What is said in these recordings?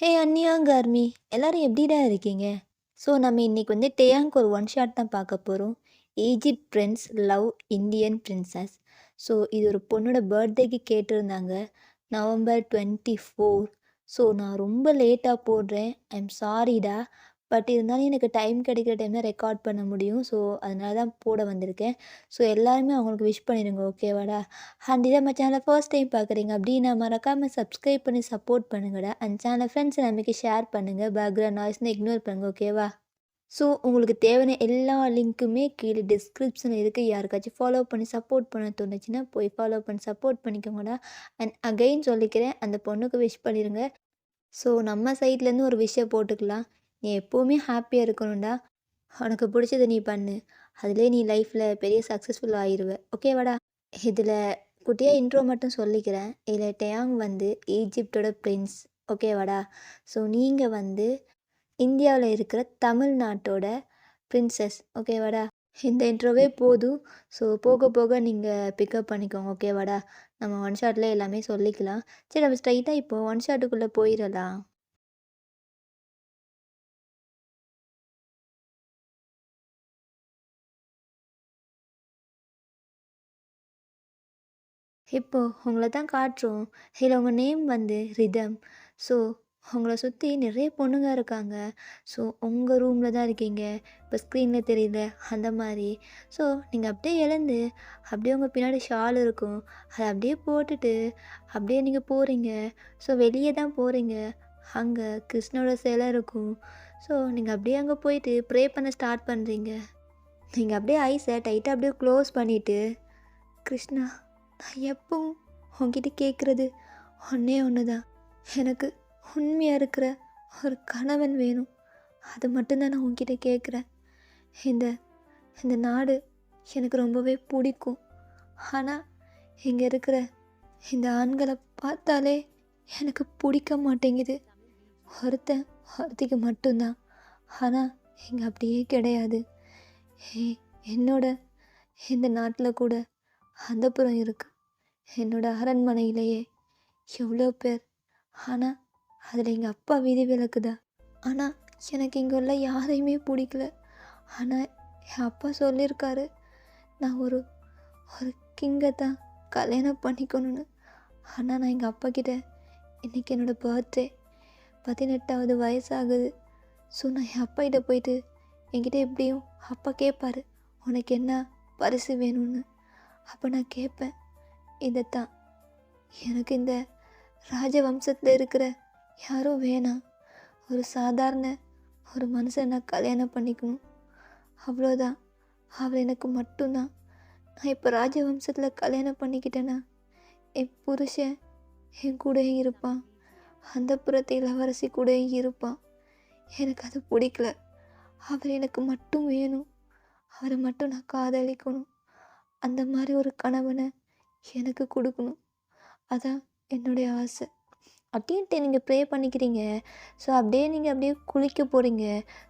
ஹே அன்னியா கார்மி, எல்லாரும் எப்படிடா இருக்கீங்க? ஸோ நம்ம இன்னைக்கு டேயாங்க்கு ஒரு ஒன் ஷாட் தான் பார்க்க போகிறோம். Egypt Prince love Indian princess. So இது ஒரு பொண்ணோட பர்த்டேக்கு கேட்டிருந்தாங்க, November 24. ஸோ நான் ரொம்ப லேட்டாக போடுறேன், ஐம் சாரிடா. பட் இருந்தாலும் எனக்கு டைம் கிடைக்கிற டைமில் ரெக்கார்ட் பண்ண முடியும். ஸோ அதனால தான் போட வந்திருக்கேன். ஸோ எல்லாருமே அவங்களுக்கு விஷ் பண்ணிடுங்க, ஓகேவாடா? அண்ட் இதை நம்ம சேனலை ஃபர்ஸ்ட் டைம் பார்க்குறீங்க அப்படின்னா மறக்காமல் சப்ஸ்கிரைப் பண்ணி சப்போர்ட் பண்ணுங்கடா. அண்ட் சேனலை ஃப்ரெண்ட்ஸ் எல்லாமே ஷேர் பண்ணுங்கள். பேக்ரவுண்ட் நாய்ஸ்னு இக்னோர் பண்ணுங்கள், ஓகேவா? ஸோ உங்களுக்கு தேவையான எல்லா லிங்க்குமே கீழே டிஸ்கிரிப்ஷனில் இருக்குது. யாருக்காச்சும் ஃபாலோ பண்ணி சப்போர்ட் பண்ண தோணுச்சுன்னா போய் ஃபாலோ பண்ணி சப்போர்ட் பண்ணிக்கோங்கடா. அண்ட் அகைன் சொல்லிக்கிறேன், அந்த பொண்ணுக்கு விஷ் பண்ணிடுங்க. ஸோ நம்ம சைட்லேருந்து ஒரு விஷயம் போட்டுக்கலாம். நீ எப்போவுமே ஹாப்பியாக இருக்கணும்டா. உனக்கு பிடிச்சத நீ பண்ணு. அதிலே நீ லைஃப்பில் பெரிய சக்ஸஸ்ஃபுல் ஆயிடுவ, ஓகேவாடா? இதில் குட்டியாக இன்ட்ரோ மட்டும் சொல்லிக்கிறேன். இதில் டேயாங் ஈஜிப்டோட பிரின்ஸ், ஓகேவாடா? ஸோ நீங்கள் இந்தியாவில் இருக்கிற தமிழ்நாட்டோட பிரின்சஸ், ஓகேவாடா? இந்த இன்ட்ரோவே போதும். ஸோ போக போக நீங்கள் பிக்கப் பண்ணிக்கோங்க, ஓகேவாடா? நம்ம ஒன் ஷாட்டில் எல்லாமே சொல்லிக்கலாம். சரி, நம்ம ஸ்ட்ரைட்டாக இப்போது ஒன் ஷாட்டுக்குள்ளே போயிடலாம். இப்போது உங்களை தான் காட்டுறோம். இதில் உங்கள் நேம் ரிதம். ஸோ உங்களை சுற்றி நிறைய பொண்ணுங்க இருக்காங்க. ஸோ உங்கள் ரூமில் தான் இருக்கீங்க. இப்போ ஸ்க்ரீனில் தெரியல அந்த மாதிரி. ஸோ நீங்கள் அப்படியே எழுந்து அப்படியே உங்கள் பின்னாடி ஷால் இருக்கும், அதை அப்படியே போட்டுட்டு அப்படியே நீங்கள் போகிறீங்க. ஸோ வெளியே தான் போகிறீங்க. அங்கே கிருஷ்ணோட சிலை இருக்கும். ஸோ நீங்கள் அப்படியே அங்கே போயிட்டு ப்ரே பண்ண ஸ்டார்ட் பண்ணுறீங்க. நீங்கள் அப்படியே ஐஸை டைட்டாக அப்படியே க்ளோஸ் பண்ணிவிட்டு, கிருஷ்ணா, நான் எப்பவும் உன்கிட்ட கேட்குறது ஒன்றே ஒன்று தான். எனக்கு உண்மையாக இருக்கிற ஒரு கணவன் வேணும். அது மட்டும்தான் நான் உன்கிட்ட கேட்குறேன். இந்த இந்த நாடு எனக்கு ரொம்பவே பிடிக்கும். ஆனால் இங்கே இருக்கிற இந்த ஆண்களை பார்த்தாலே எனக்கு பிடிக்க மாட்டேங்குது. ஒருத்திக்கு மட்டும்தான். ஆனால் இங்கே அப்படியே கிடையாது. என்னோட இந்த நாட்டில் கூட அந்தப்புறம் இருக்குது. என்னோட அரண்மனையிலேயே எவ்வளோ பேர். ஆனால் அதில் எங்கள் அப்பா விதிவிலக்கு தான். ஆனால் எனக்கு இங்கே உள்ள யாரையுமே பிடிக்கல. ஆனால் என் அப்பா சொல்லியிருக்காரு, நான் ஒரு ஒரு கிங்கை தான் கல்யாணம் பண்ணிக்கணும்னு. ஆனால் நான் எங்கள் அப்பா கிட்ட இன்றைக்கி என்னோடய பர்த்டே 18வது வயசாகுது. ஸோ நான் என் அப்பா கிட்ட போயிட்டு என்கிட்ட எப்படியும் அப்பா கேட்பார், உனக்கு என்ன பரிசு வேணும்னு. அப்போ நான் கேட்பேன், இதைத்தான். எனக்கு இந்த ராஜவம்சத்தில் இருக்கிற யாரும் வேணாம். ஒரு சாதாரண ஒரு மனுஷனை நான் கல்யாணம் பண்ணிக்கணும், அவ்வளோதான். அவள் எனக்கு மட்டும்தான். நான் இப்போ ராஜவம்சத்தில் கல்யாணம் பண்ணிக்கிட்டேன்னா என் புருஷன் என் கூடயும் இருப்பான், அந்த புறத்தை இளவரசி கூடயும் இருப்பான். எனக்கு அது பிடிக்கல. அவர் எனக்கு மட்டும் வேணும். அவரை மட்டும் நான் காதலிக்கணும். அந்த மாதிரி ஒரு கணவனை எனக்கு கொடுக்கணும். அதான் என்னுடைய ஆசை. அப்படின்ட்டு நீங்கள் ப்ரே பண்ணிக்கிறீங்க. ஸோ அப்படியே நீங்கள் அப்படியே குளிக்க போகிறீங்க.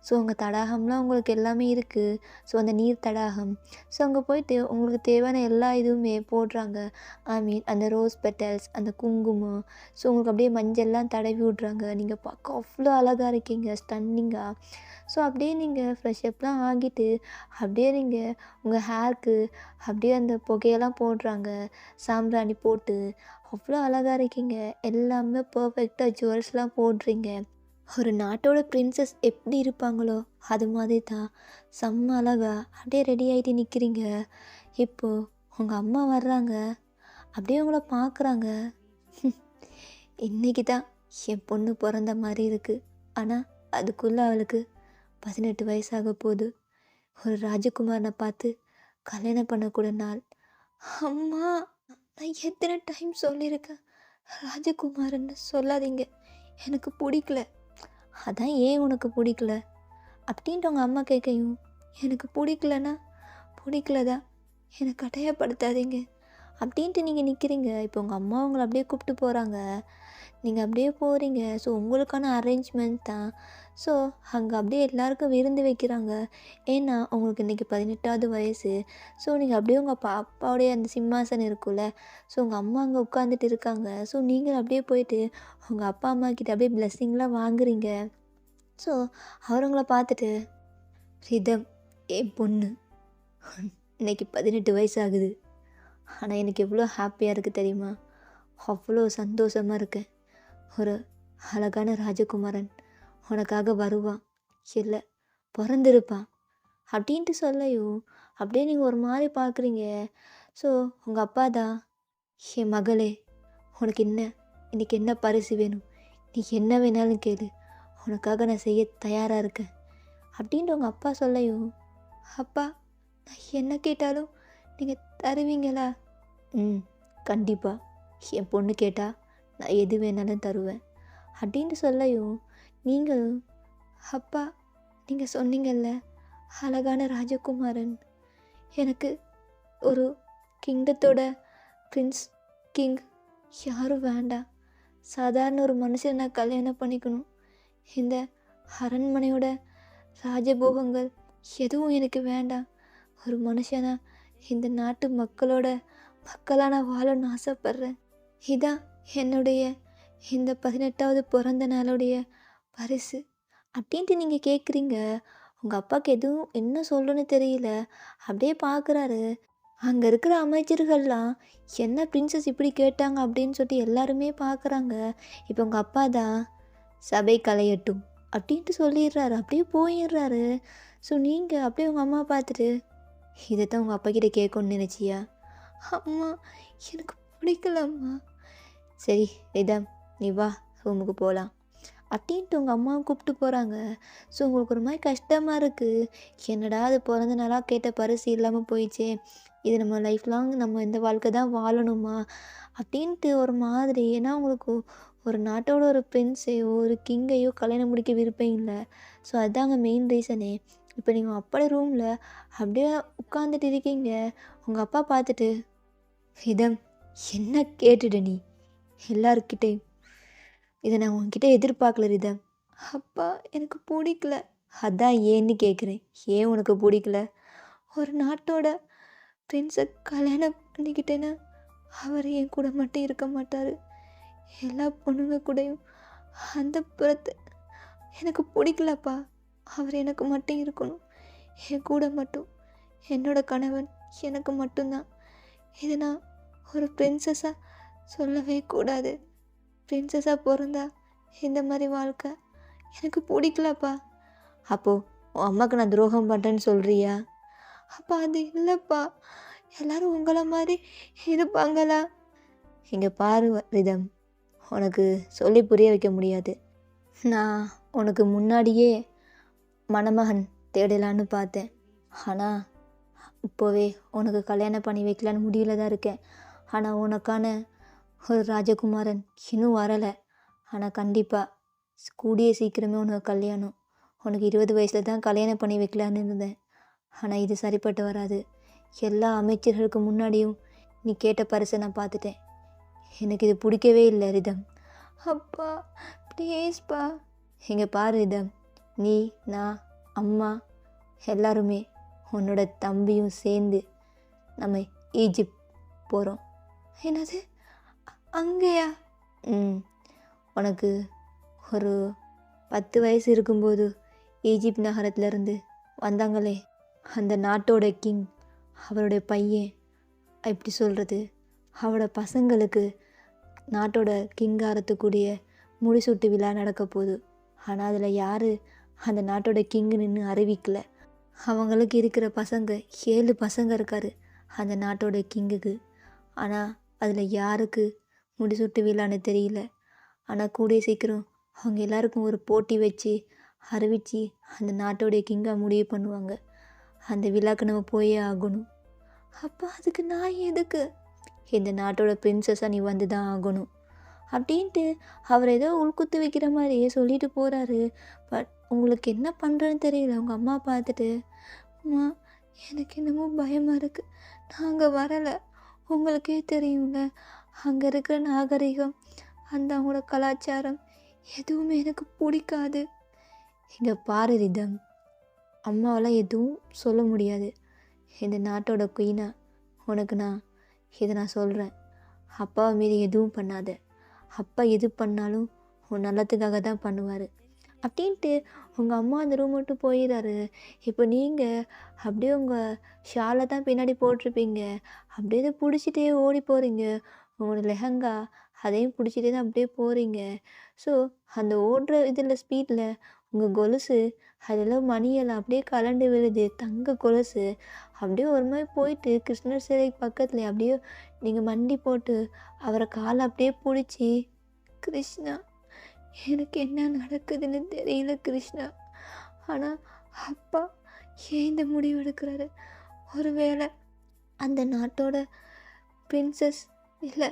ஸோ அங்கே தடாகம்லாம் உங்களுக்கு எல்லாமே இருக்குது. ஸோ அந்த நீர் தடாகம். ஸோ அங்கே போயிட்டு உங்களுக்கு தேவையான எல்லா இதுவுமே போடுறாங்க. ஐ மீன் அந்த ரோஸ் பெட்டல்ஸ், அந்த குங்குமம். ஸோ உங்களுக்கு அப்படியே மஞ்சள்லாம் தடவி விட்றாங்க. நீங்கள் பார்க்க அவ்வளோ அழகாக இருக்கீங்க, ஸ்டன்னிங்காக. ஸோ அப்படியே நீங்கள் ஃப்ரெஷ்அப்லாம் ஆகிட்டு அப்படியே நீங்கள் உங்கள் ஹேருக்கு அப்படியே அந்த புகையெல்லாம் போடுறாங்க, சாம்பிராணி போட்டு. அவ்வளோ அழகாக இருக்கீங்க. எல்லாமே பர்ஃபெக்டாக ஜுவல்ஸ்லாம் போடுறீங்க. ஒரு நாட்டோட பிரின்சஸ் எப்படி இருப்பாங்களோ அது மாதிரி தான் செம்ம அழகா அப்படியே ரெடி ஆகிட்டு நிற்கிறீங்க. இப்போது உங்கள் அம்மா வர்றாங்க, அப்படியே உங்களை பார்க்குறாங்க. இன்றைக்கி தான் என் பொண்ணு பிறந்த மாதிரி இருக்குது. ஆனால் அதுக்குள்ளே அவளுக்கு 18 வயசாக போகுது. ஒரு ராஜகுமாரனை பார்த்து கல்யாணம் பண்ணக்கூட நாள். அம்மா, நான் எத்தனை டைம் சொல்லியிருக்கேன், ராஜகுமாரன்னு சொல்லாதீங்க, எனக்கு பிடிக்கல. அதான் ஏன் உனக்கு பிடிக்கல அப்படின்ட்டு உங்கள் அம்மா கேட்கையும், எனக்கு பிடிக்கலன்னா பிடிக்கலதான், என்னை கட்டாயப்படுத்தாதீங்க அப்படின்ட்டு நீங்கள் நிற்கிறீங்க. இப்போ உங்கள் அம்மா உங்களை அப்படியே கூப்பிட்டு போகிறாங்க. நீங்கள் அப்படியே போகிறீங்க. ஸோ உங்களுக்கான அரேஞ்ச்மெண்ட் தான். ஸோ அங்கே அப்படியே எல்லாருக்கும் விருந்து வைக்கிறாங்க. ஏன்னா உங்களுக்கு இன்றைக்கி 18வது வயசு. ஸோ நீங்கள் அப்படியே உங்கள் அப்பாவுடைய அந்த சிம்மாசனம் இருக்கும்ல, ஸோ உங்கள் அம்மா அங்கே உட்காந்துட்டு இருக்காங்க. ஸோ நீங்கள் அப்படியே போயிட்டு உங்கள் அப்பா அம்மா கிட்ட அப்படியே பிளெஸ்ஸிங்லாம் வாங்குறீங்க. ஸோ அவங்கள பார்த்துட்டு, ரிதம் என் பொண்ணு இன்னைக்கு 18 வயசு ஆகுது. ஆனால் எனக்கு எவ்வளோ ஹாப்பியாக இருக்குது தெரியுமா? அவ்வளோ சந்தோஷமாக இருக்கேன். ஒரு அழகான ராஜகுமாரன் உனக்காக வருவான், இல்லை பிறந்திருப்பான் அப்படின்ட்டு சொல்லையும் அப்படியே நீங்கள் ஒரு மாதிரி பார்க்குறீங்க. ஸோ உங்கள் அப்பா தான், என் மகளே உனக்கு என்ன இன்றைக்கி என்ன பரிசு வேணும், நீ என்ன வேணாலும் கேளு, உனக்காக நான் செய்ய தயாராக இருக்கேன் அப்படின்ட்டு உங்கள் அப்பா சொல்லையும், அப்பா நான் என்ன கேட்டாலும் நீங்கள் தருவீங்களா? கண்டிப்பாக என் பொண்ணு கேட்டால் நான் எது வேணாலும் தருவேன் அப்படின்ட்டு சொல்லையும் நீங்களும், அப்பா நீங்கள் சொன்னீங்கல்ல அழகான ராஜகுமாரன், எனக்கு ஒரு கிங்டத்தோட பிரின்ஸ் கிங் யாரும் வேண்டாம், சாதாரண ஒரு மனுஷனை நான் கல்யாணம் பண்ணிக்கணும், இந்த அரண்மனையோட ராஜபோகங்கள் எதுவும் எனக்கு வேண்டாம், ஒரு மனுஷனா இந்த நாட்டு மக்களாக நான் வாழணும்னு ஆசைப்பட்றேன், இதான் என்னுடைய இந்த 18வது பிறந்த நாளுடைய பரிசு அப்படின்ட்டு நீங்கள் கேட்குறீங்க. உங்கள் அப்பாவுக்கு எதுவும் என்ன சொல்கிறேன்னு தெரியல. அப்படியே பார்க்குறாரு. அங்கே இருக்கிற அமைச்சர்கள்லாம் என்ன பிரின்சஸ் இப்படி கேட்டாங்க அப்படின்னு சொல்லிட்டு எல்லாருமே பார்க்குறாங்க. இப்போ உங்கள் அப்பா தான், சபை கலையட்டும் அப்படின்ட்டு சொல்லிடுறாரு. அப்படியே போயிடுறாரு. ஸோ நீங்கள் அப்படியே உங்கள் அம்மா பார்த்துட்டு, இதை தான் உங்கள் அப்பா கிட்டே கேட்கணும்னு நினச்சியா? அம்மா எனக்கு பிடிக்கலம்மா. சரி ரிதம் நீ வா ரூமுக்கு போகலாம் அப்படின்ட்டு உங்கள் அம்மாவை கூப்பிட்டு போகிறாங்க. ஸோ உங்களுக்கு ஒரு மாதிரி கஷ்டமாக இருக்குது. என்னடா அது பிறந்த நாளாக கேட்ட பரிசு இல்லாமல் போயிடுச்சே, இது நம்ம லைஃப் லாங் நம்ம இந்த வாழ்க்கை தான் வாழணுமா அப்படின்ட்டு ஒரு மாதிரி. ஏன்னா உங்களுக்கு ஒரு நாட்டோட ஒரு பிரின்ஸையோ ஒரு கிங்கையோ கல்யாணம் முடிக்க விருப்பம் இல்லை. ஸோ அதுதாங்க மெயின் ரீசனே. இப்போ நீங்கள் அப்பா ரூமில் அப்படியே உட்காந்துட்டு இருக்கீங்க. உங்கள் அப்பா பார்த்துட்டு, ரிதம் என்ன கேட்டுட நீ எல்லாருக்கிட்டேயும், இதை நான் உன்கிட்ட எதிர்பார்க்கல ரிதம். அப்பா எனக்கு பிடிக்கல. அதான் ஏன்னு கேட்குறேன். ஏன் உனக்கு பிடிக்கல? ஒரு நாட்டோட பிரின்ஸை கல்யாணம் பண்ணிக்கிட்டேன்னா அவர் என் கூட மட்டும் இருக்க மாட்டார், எல்லா பொண்ணுங்க கூடயும் அந்த புறத்தை எனக்கு பிடிக்கலப்பா. அவர் எனக்கு மட்டும் இருக்கணும், என் கூட மட்டும். என்னோட கணவன் எனக்கு மட்டும்தான். இதை நான் ஒரு பிரின்சஸாக சொல்லவே கூடாது. பிரின்சஸாக பிறந்தா இந்த மாதிரி வாழ்க்கை எனக்கு பிடிக்கலப்பா. அப்போது உன் அம்மாவுக்கு நான் துரோகம் பண்ணுறேன்னு சொல்கிறியா? அப்பா அது இல்லைப்பா, எல்லோரும் உங்களை மாதிரி இருப்பாங்களா? இங்கே பாரு ரிதம், உனக்கு சொல்லி புரிய வைக்க முடியாது. நான் உனக்கு முன்னாடியே மணமகன் தேடலான்னு பார்த்தேன். ஆனால் இப்போவே உனக்கு கல்யாணம் பண்ணி வைக்கலான்னு முடிவில் தான் இருக்கேன். ஆனால் உனக்கான ஒரு ராஜகுமாரன் இன்னும் வரலை. ஆனால் கண்டிப்பாக கூடிய சீக்கிரமே உனக்கு கல்யாணம். உனக்கு 20 வயசில் தான் கல்யாணம் பண்ணி வைக்கலான்னு இருந்தேன். ஆனால் இது சரிப்பட்டு வராது. எல்லா அமைச்சர்களுக்கு முன்னாடியும் நீ கேட்ட பரிசை நான் பார்த்துட்டேன். எனக்கு இது பிடிக்கவே இல்லை ரிதம். அப்பா ப்ளீஸ்ப்பா. இங்கே பாரு ரிதம், நீ நான் அம்மா எல்லாருமே உன்னோட தம்பியும் சேர்ந்து நம்ம ஈஜிப்ட் போகிறோம். என்னது அங்கேயா? உனக்கு ஒரு 10 வயசு இருக்கும்போது ஈஜிப்ட் நகரத்துலேருந்து வந்தாங்களே அந்த நாட்டோட கிங், அவருடைய பையன், எப்படி சொல்கிறது, அவரோட பசங்களுக்கு நாட்டோட கிங்காரத்துக்கூடிய முடிசூட்டு விழா நடக்க போகுது. ஆனால் அதில் யார் அந்த நாட்டோட கிங்குன்னு அறிவிக்கலை. அவங்களுக்கு இருக்கிற பசங்க 7 பசங்க இருக்கார் அந்த நாட்டோட கிங்குக்கு. ஆனால் அதில் யாருக்கு முடிசூட்டு விழான்னு தெரியல. ஆனால் கூடிய சீக்கிரம் அவங்க எல்லாருக்கும் ஒரு போட்டி வச்சு அறிவித்து அந்த நாட்டோடைய கிங்காக முடிவு பண்ணுவாங்க. அந்த விழாக்கு நம்ம போயே ஆகணும். அப்போ அதுக்கு நான் எதுக்கு? இந்த நாட்டோட பிரின்சஸாக நீ வந்து தான் ஆகணும் அப்படின்ட்டு அவர் ஏதோ உள்குத்து வைக்கிற மாதிரியே சொல்லிட்டு போகிறாரு. பட் உங்களுக்கு என்ன பண்ணுறேன்னு தெரியல. அவங்க அம்மா பார்த்துட்டு, அம்மா எனக்கு என்னமோ பயமாக இருக்குது, நாங்கள் வரலை, உங்களுக்கே தெரியும்ல அங்கே இருக்கிற நாகரிகம் அந்த அவங்களோட கலாச்சாரம் எதுவுமே எனக்கு பிடிக்காது. இங்கே பாரு ரிதம், அம்மாவெல்லாம் எதுவும் சொல்ல முடியாது. இந்த நாட்டோட குயினா உனக்கு இதை நான் சொல்கிறேன். அப்பாவை மீறி எதுவும் பண்ணாத. அப்பா எது பண்ணாலும் உன் நல்லத்துக்காக தான் பண்ணுவார் அப்படின்ட்டு உங்கள் அம்மா அந்த ரூம் விட்டு போயிடுறாரு. இப்போ நீங்கள் அப்படியே உங்கள் ஷாலை தான் பின்னாடி போட்டிருப்பீங்க. அப்படியே இதை பிடிச்சிட்டே ஓடி போகிறீங்க. உங்களோட லெஹங்கா அதையும் பிடிச்சிட்டே தான் அப்படியே போகிறீங்க. ஸோ அந்த ஓடுற இதில் ஸ்பீடில் உங்கள் கொலுசு அதெல்லாம் மணியெல்லாம் அப்படியே கலண்டு விழுது. தங்க கொலுசு அப்படியே ஒரு மாதிரி போயிட்டு கிருஷ்ணர் சிலை பக்கத்தில் அப்படியே நீங்கள் மண்டி போட்டு அவரை காலை அப்படியே பிடிச்சி, கிருஷ்ணா எனக்கு என்ன நடக்குதுன்னு தெரியல கிருஷ்ணா, ஆனால் அப்பா ஏன் இந்த முடிவு எடுக்கிறாரு? ஒருவேளை அந்த நாட்டோட பிரின்சஸ் இல்லை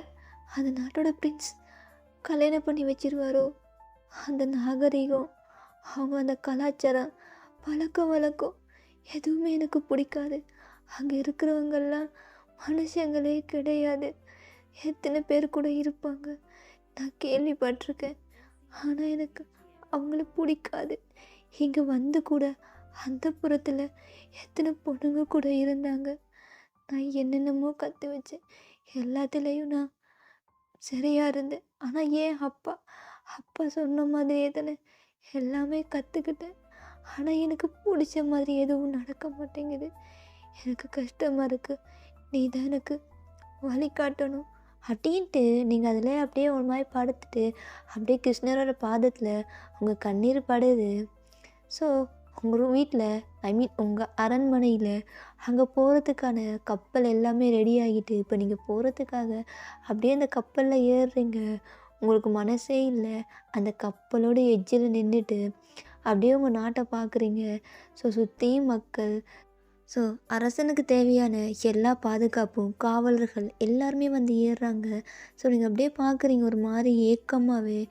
அந்த நாட்டோட பிரின்ஸ் கல்யாணம் பண்ணி வச்சிருவாரோ? அந்த நாகரிகம், அவங்க அந்த கலாச்சாரம், பழக்க வழக்கம் எதுவுமே எனக்கு பிடிக்காது. அங்கே இருக்கிறவங்கெல்லாம் மனுஷங்களே கிடையாது. எத்தனை பேர் கூட இருப்பாங்க, நான் கேள்விப்பட்டிருக்கேன். ஆனால் எனக்கு அவங்கள பிடிக்காது. இங்கே வந்து கூட அந்த புறத்தில் எத்தனை பொண்ணுங்க கூட இருந்தாங்க. நான் என்னென்னமோ கற்று வச்சேன். எல்லாத்துலேயும் நான் சரியாக இருந்தேன். ஆனால் ஏன் அப்பா சொன்ன மாதிரியே தானே எல்லாமே கற்றுக்கிட்டேன். ஆனால் எனக்கு பிடிச்ச மாதிரி எதுவும் நடக்க மாட்டேங்குது. எனக்கு கஷ்டமாக இருக்குது. நீ தான் எனக்கு வழிகாட்டணும் அப்படின்ட்டு நீங்கள் அதில் அப்படியே ஒரு மாதிரி படுத்துட்டு அப்படியே கிருஷ்ணரோட பாதத்தில் உங்கள் கண்ணீர் படுது. ஸோ உங்கள் வீட்டில் உங்கள் அரண்மனையில் அங்கே போகிறதுக்கான கப்பல் எல்லாமே ரெடி ஆகிட்டு இப்போ நீங்கள் போகிறதுக்காக அப்படியே அந்த கப்பலில் ஏறுறீங்க. உங்களுக்கு மனசே இல்லை. அந்த கப்பலோட எட்ஜில் நின்றுட்டு அப்படியே உங்கள் நாட்டை பார்க்குறீங்க. ஸோ சுற்றியும் மக்கள். ஸோ அரசனுக்கு தேவையான எல்லா பாதுகாப்பும் காவலர்கள் எல்லாருமே வந்து ஏறுறாங்க. ஸோ நீங்கள் அப்படியே பார்க்குறீங்க ஒரு மாதிரி ஏக்கமாகவே.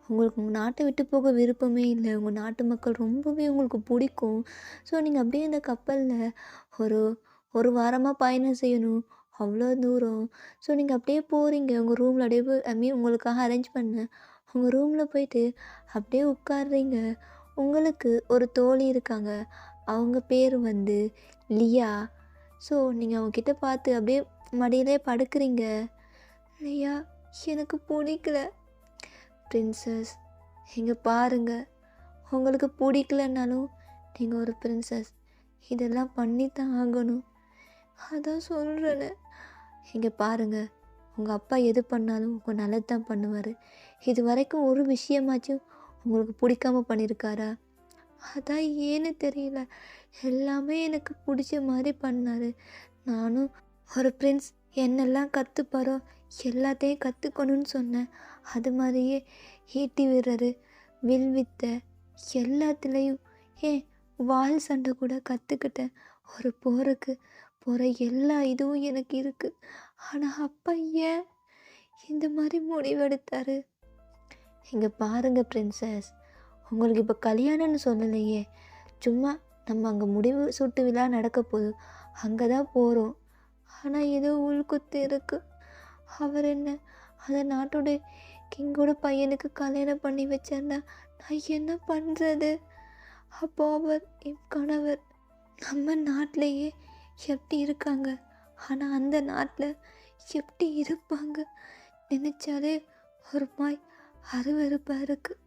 உங்களுக்கு உங்கள் நாட்டை விட்டு போக விருப்பமே இல்லை. உங்கள் நாட்டு மக்கள் ரொம்பவே உங்களுக்கு பிடிக்கும். ஸோ நீங்கள் அப்படியே இந்த கப்பலில் ஒரு வாரமாக பயணம் செய்யணும், அவ்வளோ தூரம். ஸோ நீங்கள் அப்படியே போகிறீங்க. உங்கள் ரூமில் அப்படியே உங்களுக்காக அரேஞ்ச் பண்ணேன். உங்கள் ரூமில் போயிட்டு அப்படியே உட்காடுறீங்க. உங்களுக்கு ஒரு தோழி இருக்காங்க. அவங்க பேர் வந்து லியா. ஸோ நீங்கள் அவங்கக்கிட்ட பார்த்து அப்படியே மடியிலே படுக்கிறீங்க. லியா எனக்கு பிடிக்கல பிரின்சஸ். இங்கே பாருங்கள், உங்களுக்கு பிடிக்கலன்னாலும் நீங்கள் ஒரு பிரின்சஸ், இதெல்லாம் பண்ணி தான் ஆகணும். அதான் சொல்கிறேன்னு. இங்கே பாருங்கள், உங்கள் அப்பா எது பண்ணாலும் உங்கள் நல்லது தான் பண்ணுவார். இது வரைக்கும் ஒரு விஷயமாச்சும் உங்களுக்கு பிடிக்காம பண்ணியிருக்காரா? அதான் ஏன்னு தெரியல, எல்லாமே எனக்கு பிடிச்ச மாதிரி பண்ணார். நானும் ஒரு பிரின்ஸ் என்னெல்லாம் கற்றுப்பாரோ எல்லாத்தையும் கற்றுக்கணும்னு சொன்னேன். அது மாதிரியே ஈட்டி வீரர், வில் வித்தை எல்லாத்துலேயும் ஏன் வால் சண்டை கூட கற்றுக்கிட்டேன். ஒரு போருக்கு போகிற எல்லா இதுவும் எனக்கு இருக்குது. ஆனால் அப்பா ஏன் இந்த மாதிரி முடிவெடுத்தார்? இங்கே பாருங்கள் பிரின்சஸ், உங்களுக்கு இப்போ கல்யாணம்னு சொல்லலையே, சும்மா நம்ம அங்கே முடிவு சுட்டு விழா நடக்க போகுது, அங்கே தான் போகிறோம். ஆனால் ஏதோ உள்குத்து இருக்குது. அவர் என்ன அந்த நாட்டோட கிங்கோட பையனுக்கு கல்யாணம் பண்ணி வச்சார்னா நான் என்ன பண்ணுறது? அப்போ அவர் என் கணவர் நம்ம நாட்டிலையே எப்படி இருக்காங்க, ஆனால் அந்த நாட்டில் எப்படி இருப்பாங்க நினச்சாலே ஒரு மாதிரி அருவருப்பாக இருக்குது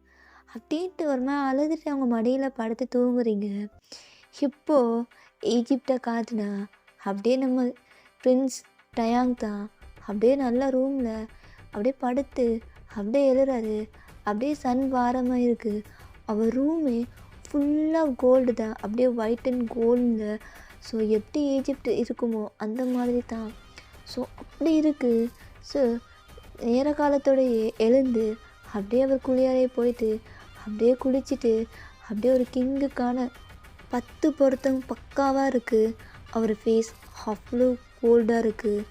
அப்படின்ட்டு ஒரு மாதிரி அழுதுட்டு அவங்க மடியில் படுத்து தூங்குறீங்க. இப்போது ஈஜிப்டை காட்டுனா அப்படியே நம்ம பிரின்ஸ் டயாங் தான் அப்படியே நல்ல ரூமில் அப்படியே படுத்து அப்படியே எழுறாரு. அப்படியே சன் வாரமாக இருக்குது. அவர் ரூமே ஃபுல்லாக கோல்டு தான், அப்படியே ஒயிட் அண்ட் கோல்டில். ஸோ எப்படி ஈஜிப்ட் இருக்குமோ அந்த மாதிரி தான். ஸோ அப்படி இருக்குது. ஸோ நேர காலத்தோடையே எழுந்து அப்படியே அவர் குளியறையை போயிட்டு அப்படியே குளிச்சுட்டு அப்படியே ஒரு கிங்குக்கான 10 பொருத்தம் பக்காவாக இருக்குது. அவர் ஃபேஸ் அவ்வளோ கோல்டாக இருக்குது.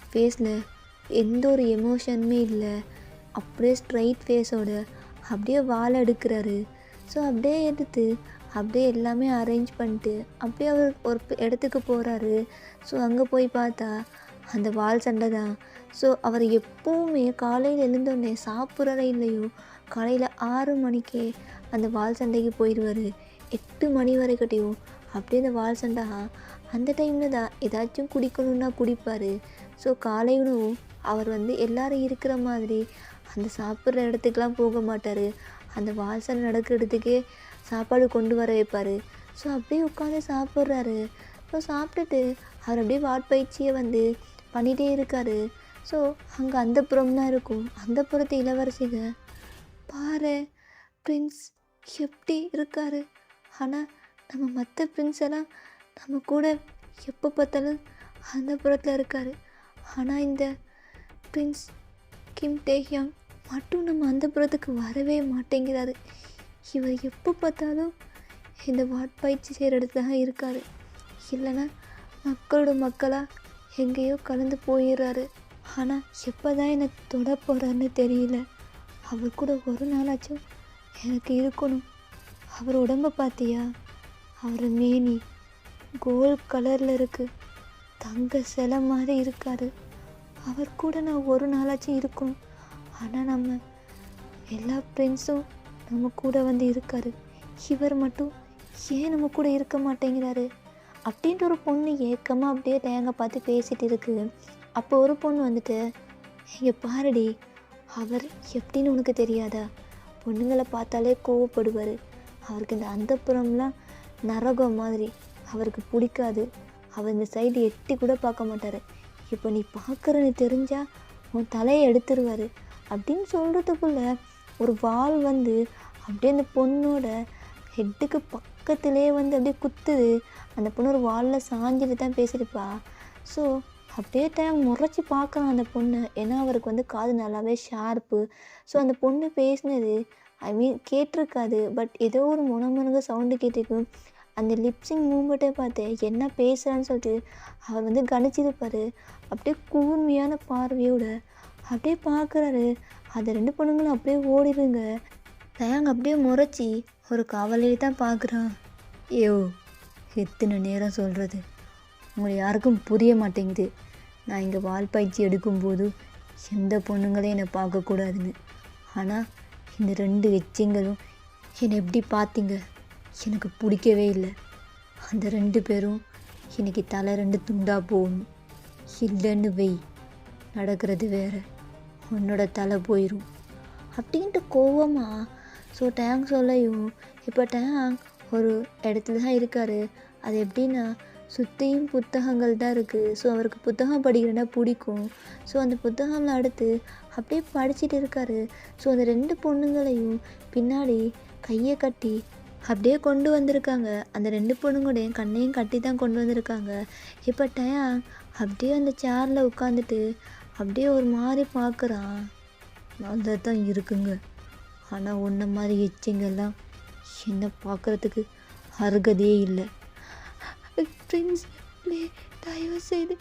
ஃபேஸில் எந்த ஒரு எமோஷனுமே இல்லை. அப்படியே ஸ்ட்ரைட் ஃபேஸோட அப்படியே வால் எடுக்கிறாரு. ஸோ அப்படியே எடுத்து அப்படியே எல்லாமே அரேஞ்ச் பண்ணிட்டு அப்படியே அவர் ஒரு இடத்துக்கு போகிறாரு. ஸோ அங்கே போய் பார்த்தா அந்த வால் சண்டை தான். ஸோ அவர் எப்போவுமே காலையில் எழுந்தோடனே சாப்பிட்றதே இல்லையோ காலையில் 6 மணிக்கே அந்த வால் சண்டைக்கு போயிடுவார். 8 மணி வரைக்கட்டையும் அப்படியே அந்த வால் சண்டை அந்த டைமில் தான் ஏதாச்சும் குடிக்கணுன்னா குடிப்பார். ஸோ காலை உணவு அவர் எல்லோரும் இருக்கிற மாதிரி அந்த சாப்பிட்ற இடத்துக்குலாம் போக மாட்டார். அந்த வால் சண்டை நடக்கிற இடத்துக்கே சாப்பாடு கொண்டு வர வைப்பார். ஸோ அப்படியே உட்காந்து சாப்பிட்றாரு. ஸோ சாப்பிட்டுட்டு அவர் அப்படியே வாட்பயிற்சியை பண்ணிகிட்டே இருக்கார். ஸோ அங்கே அந்தப்புறம் தான் இருக்கும். அந்தப்புறத்து இளவரசிங்க பாரு பிரின்ஸ் எப்படி இருக்காரு. ஆனால் நம்ம மற்ற பிரின்ஸ் எல்லாம் நம்ம கூட எப்போ பார்த்தாலும் அந்தப்புறத்தில் இருக்கார். ஆனால் இந்த பிரின்ஸ் கிம் டேஹியாங் மட்டும் நம்ம அந்தப்புறத்துக்கு வரவே மாட்டேங்கிறாரு. இவர் எப்போ பார்த்தாலும் இந்த வாட்பயிற்சி செய்கிற இடத்துல தான் இருக்கார். இல்லைன்னா மக்களோட மக்களாக எங்கேயோ கலந்து போயிடுறாரு. ஆனால் எப்போ தான் என்னை தொட போகிறாருன்னு தெரியல. அவர் கூட ஒரு நாளாச்சும் எனக்கு இருக்கணும். அவர் உடம்பை பார்த்தியா? அவர் மேனி கோல்ட் கலரில் இருக்குது. தங்க சிலை மாதிரி இருக்கார். அவர் கூட நான் ஒரு நாளாச்சும் இருக்கணும். ஆனால் நம்ம எல்லா ஃப்ரெண்ட்ஸும் நம்ம கூட இருக்கார். இவர் மட்டும் ஏன் நம்ம கூட இருக்க மாட்டேங்கிறாரு அப்படின்ட்டு ஒரு பொண்ணு ஏக்கமாக அப்படியே தேங்காய் பார்த்து பேசிகிட்டு இருக்குது. அப்போ ஒரு பொண்ணு இங்கே பாருடி, அவர் எப்படின்னு உனக்கு தெரியாதா? பொண்ணுங்களை பார்த்தாலே கோவப்படுவார். அவருக்கு இந்த அந்தப்புறம்லாம் நரகம் மாதிரி. அவருக்கு பிடிக்காது. அவர் இந்த சைடு எட்டி கூட பார்க்க மாட்டார். இப்போ நீ பார்க்குறன்னு தெரிஞ்சால் உன் தலையை எடுத்துருவார் அப்படின்னு சொல்கிறதுக்குள்ளே ஒரு வாள் அப்படியே அந்த பொண்ணோட ஹெட்டுக்கு பக்கத்துலேயே அப்படியே குத்துது. அந்த பொண்ணு ஒரு வாளில் சாஞ்சிட்டு தான் பேசியிருப்பா. ஸோ அப்படியே டைம் முறைச்சி பார்க்கலாம் அந்த பொண்ணு. ஏன்னா அவருக்கு காது நல்லாவே ஷார்ப்பு. ஸோ அந்த பொண்ணு பேசினது கேட்டிருக்காது. பட் ஏதோ ஒரு முனமுனக சவுண்டு கேட்டிருக்கும். அந்த லிப்ஸிங் மூமெண்ட்டை பார்த்து என்ன பேசுகிறான்னு சொல்லிட்டு அவர் கணிச்சிருப்பார். அப்படியே கூர்மையான பார்வையோட அப்படியே பார்க்குறாரு. அந்த 2 பொண்ணுங்களும் அப்படியே ஓடிடுங்க. தயாங்க அப்படியே முறைச்சி ஒரு காவலையே தான் பார்க்குறான். ஐயோ, எத்தனை நேரம் சொல்கிறது, உங்களை யாருக்கும் புரிய மாட்டேங்குது. நான் இங்கே வால்பயிற்சி எடுக்கும்போது எந்த பொண்ணுங்களையும் என்னை பார்க்கக்கூடாதுன்னு. ஆனால் இந்த 2 எச்சிங்களும் என்னை எப்படி பார்த்தீங்க? எனக்கு பிடிக்கவே இல்லை. அந்த 2 பேரும் இன்றைக்கி தலை 2 துண்டாக போகணும். இல்லைன்னு வெய், நடக்கிறது வேறு, உன்னோட தலை போயிடும் அப்படின்ட்டு கோவமாக. ஸோ டேங் சொல்லையும் இப்போ டேங் ஒரு இடத்துல தான் இருக்கார். அது எப்படின்னா சுற்றியும் புத்தகங்கள் தான் இருக்குது. ஸோ அவருக்கு புத்தகம் படிக்கிறேன்னா பிடிக்கும். ஸோ அந்த புத்தகம்லாம் அடுத்து அப்படியே படிச்சுட்டு இருக்கார். ஸோ அந்த 2 பொண்ணுங்களையும் பின்னாடி கையை கட்டி அப்படியே கொண்டு வந்திருக்காங்க. அந்த 2 பொண்ணுங்களுடைய கண்ணையும் கட்டி தான் கொண்டு வந்திருக்காங்க. இப்போ டேங் அப்படியே அந்த சேரில் உட்காந்துட்டு அப்படியே ஒரு மாதிரி பார்க்குறான். நல்லா தான் இருக்குங்க, ஆனால் உன்ன மாதிரி எச்சிங்கெல்லாம் என்ன பார்க்குறதுக்கு அருகதையே இல்லை. ஃப்ரெண்ட்ஸ் தயவு செய்து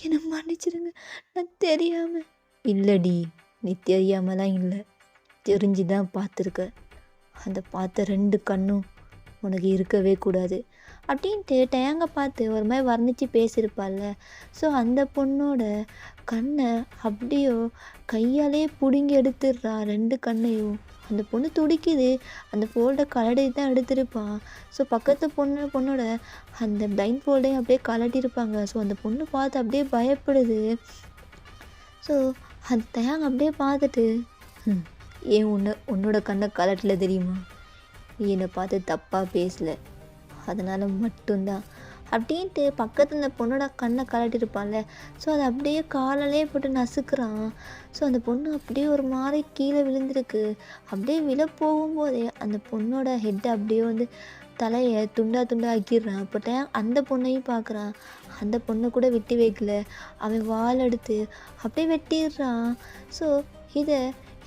என்னை மன்னிச்சிடுங்க, நான் தெரியாமல். இல்லடி, நீ தெரியாமலாம் இல்லை, தெரிஞ்சு தான் பார்த்துருக்க. அந்த பார்த்த 2 கண்ணும் உனக்கு இருக்கவே கூடாது அப்படின்ட்டு டேங்கை பார்த்து ஒரு மாதிரி வர்ணித்து பேசியிருப்பாள்ல. ஸோ அந்த பொண்ணோட கண்ணை அப்படியோ கையாலே பிடுங்கி எடுத்துடுறா 2 கண்ணையும். அந்த பொண்ணு துடிக்குது. அந்த ஃபோல்டை கலடி தான் எடுத்திருப்பான். ஸோ பக்கத்து பொண்ணோட அந்த பிளைண்ட் ஃபோல்டையும் அப்படியே கலட்டியிருப்பாங்க. ஸோ அந்த பொண்ணு பார்த்து அப்படியே பயப்படுது. ஸோ அந்த தேங்க அப்படியே பார்த்துட்டு, ஏன் உன்னோட கண்ணை கலட்டல தெரியுமா? நீ என்னை பார்த்து தப்பாக பேசலை, அதனால் மட்டும்தான் அப்படின்ட்டு பக்கத்தில் அந்த பொண்ணோட கண்ணை கலட்டிருப்பான்ல. ஸோ அதை அப்படியே காலாலே போட்டு நசுக்கிறான். ஸோ அந்த பொண்ணு அப்படியே ஒரு மாதிரி கீழே விழுந்திருக்கு. அப்படியே விழ போகும்போதே அந்த பொண்ணோட ஹெட்டை அப்படியே தலையை துண்டா ஆக்கிடுறான். அப்போ அந்த பொண்ணையும் பார்க்குறான். அந்த பொண்ணை கூட வெட்டி வைக்கல, அவன் வால் எடுத்து அப்படியே வெட்டிடுறான். ஸோ இதை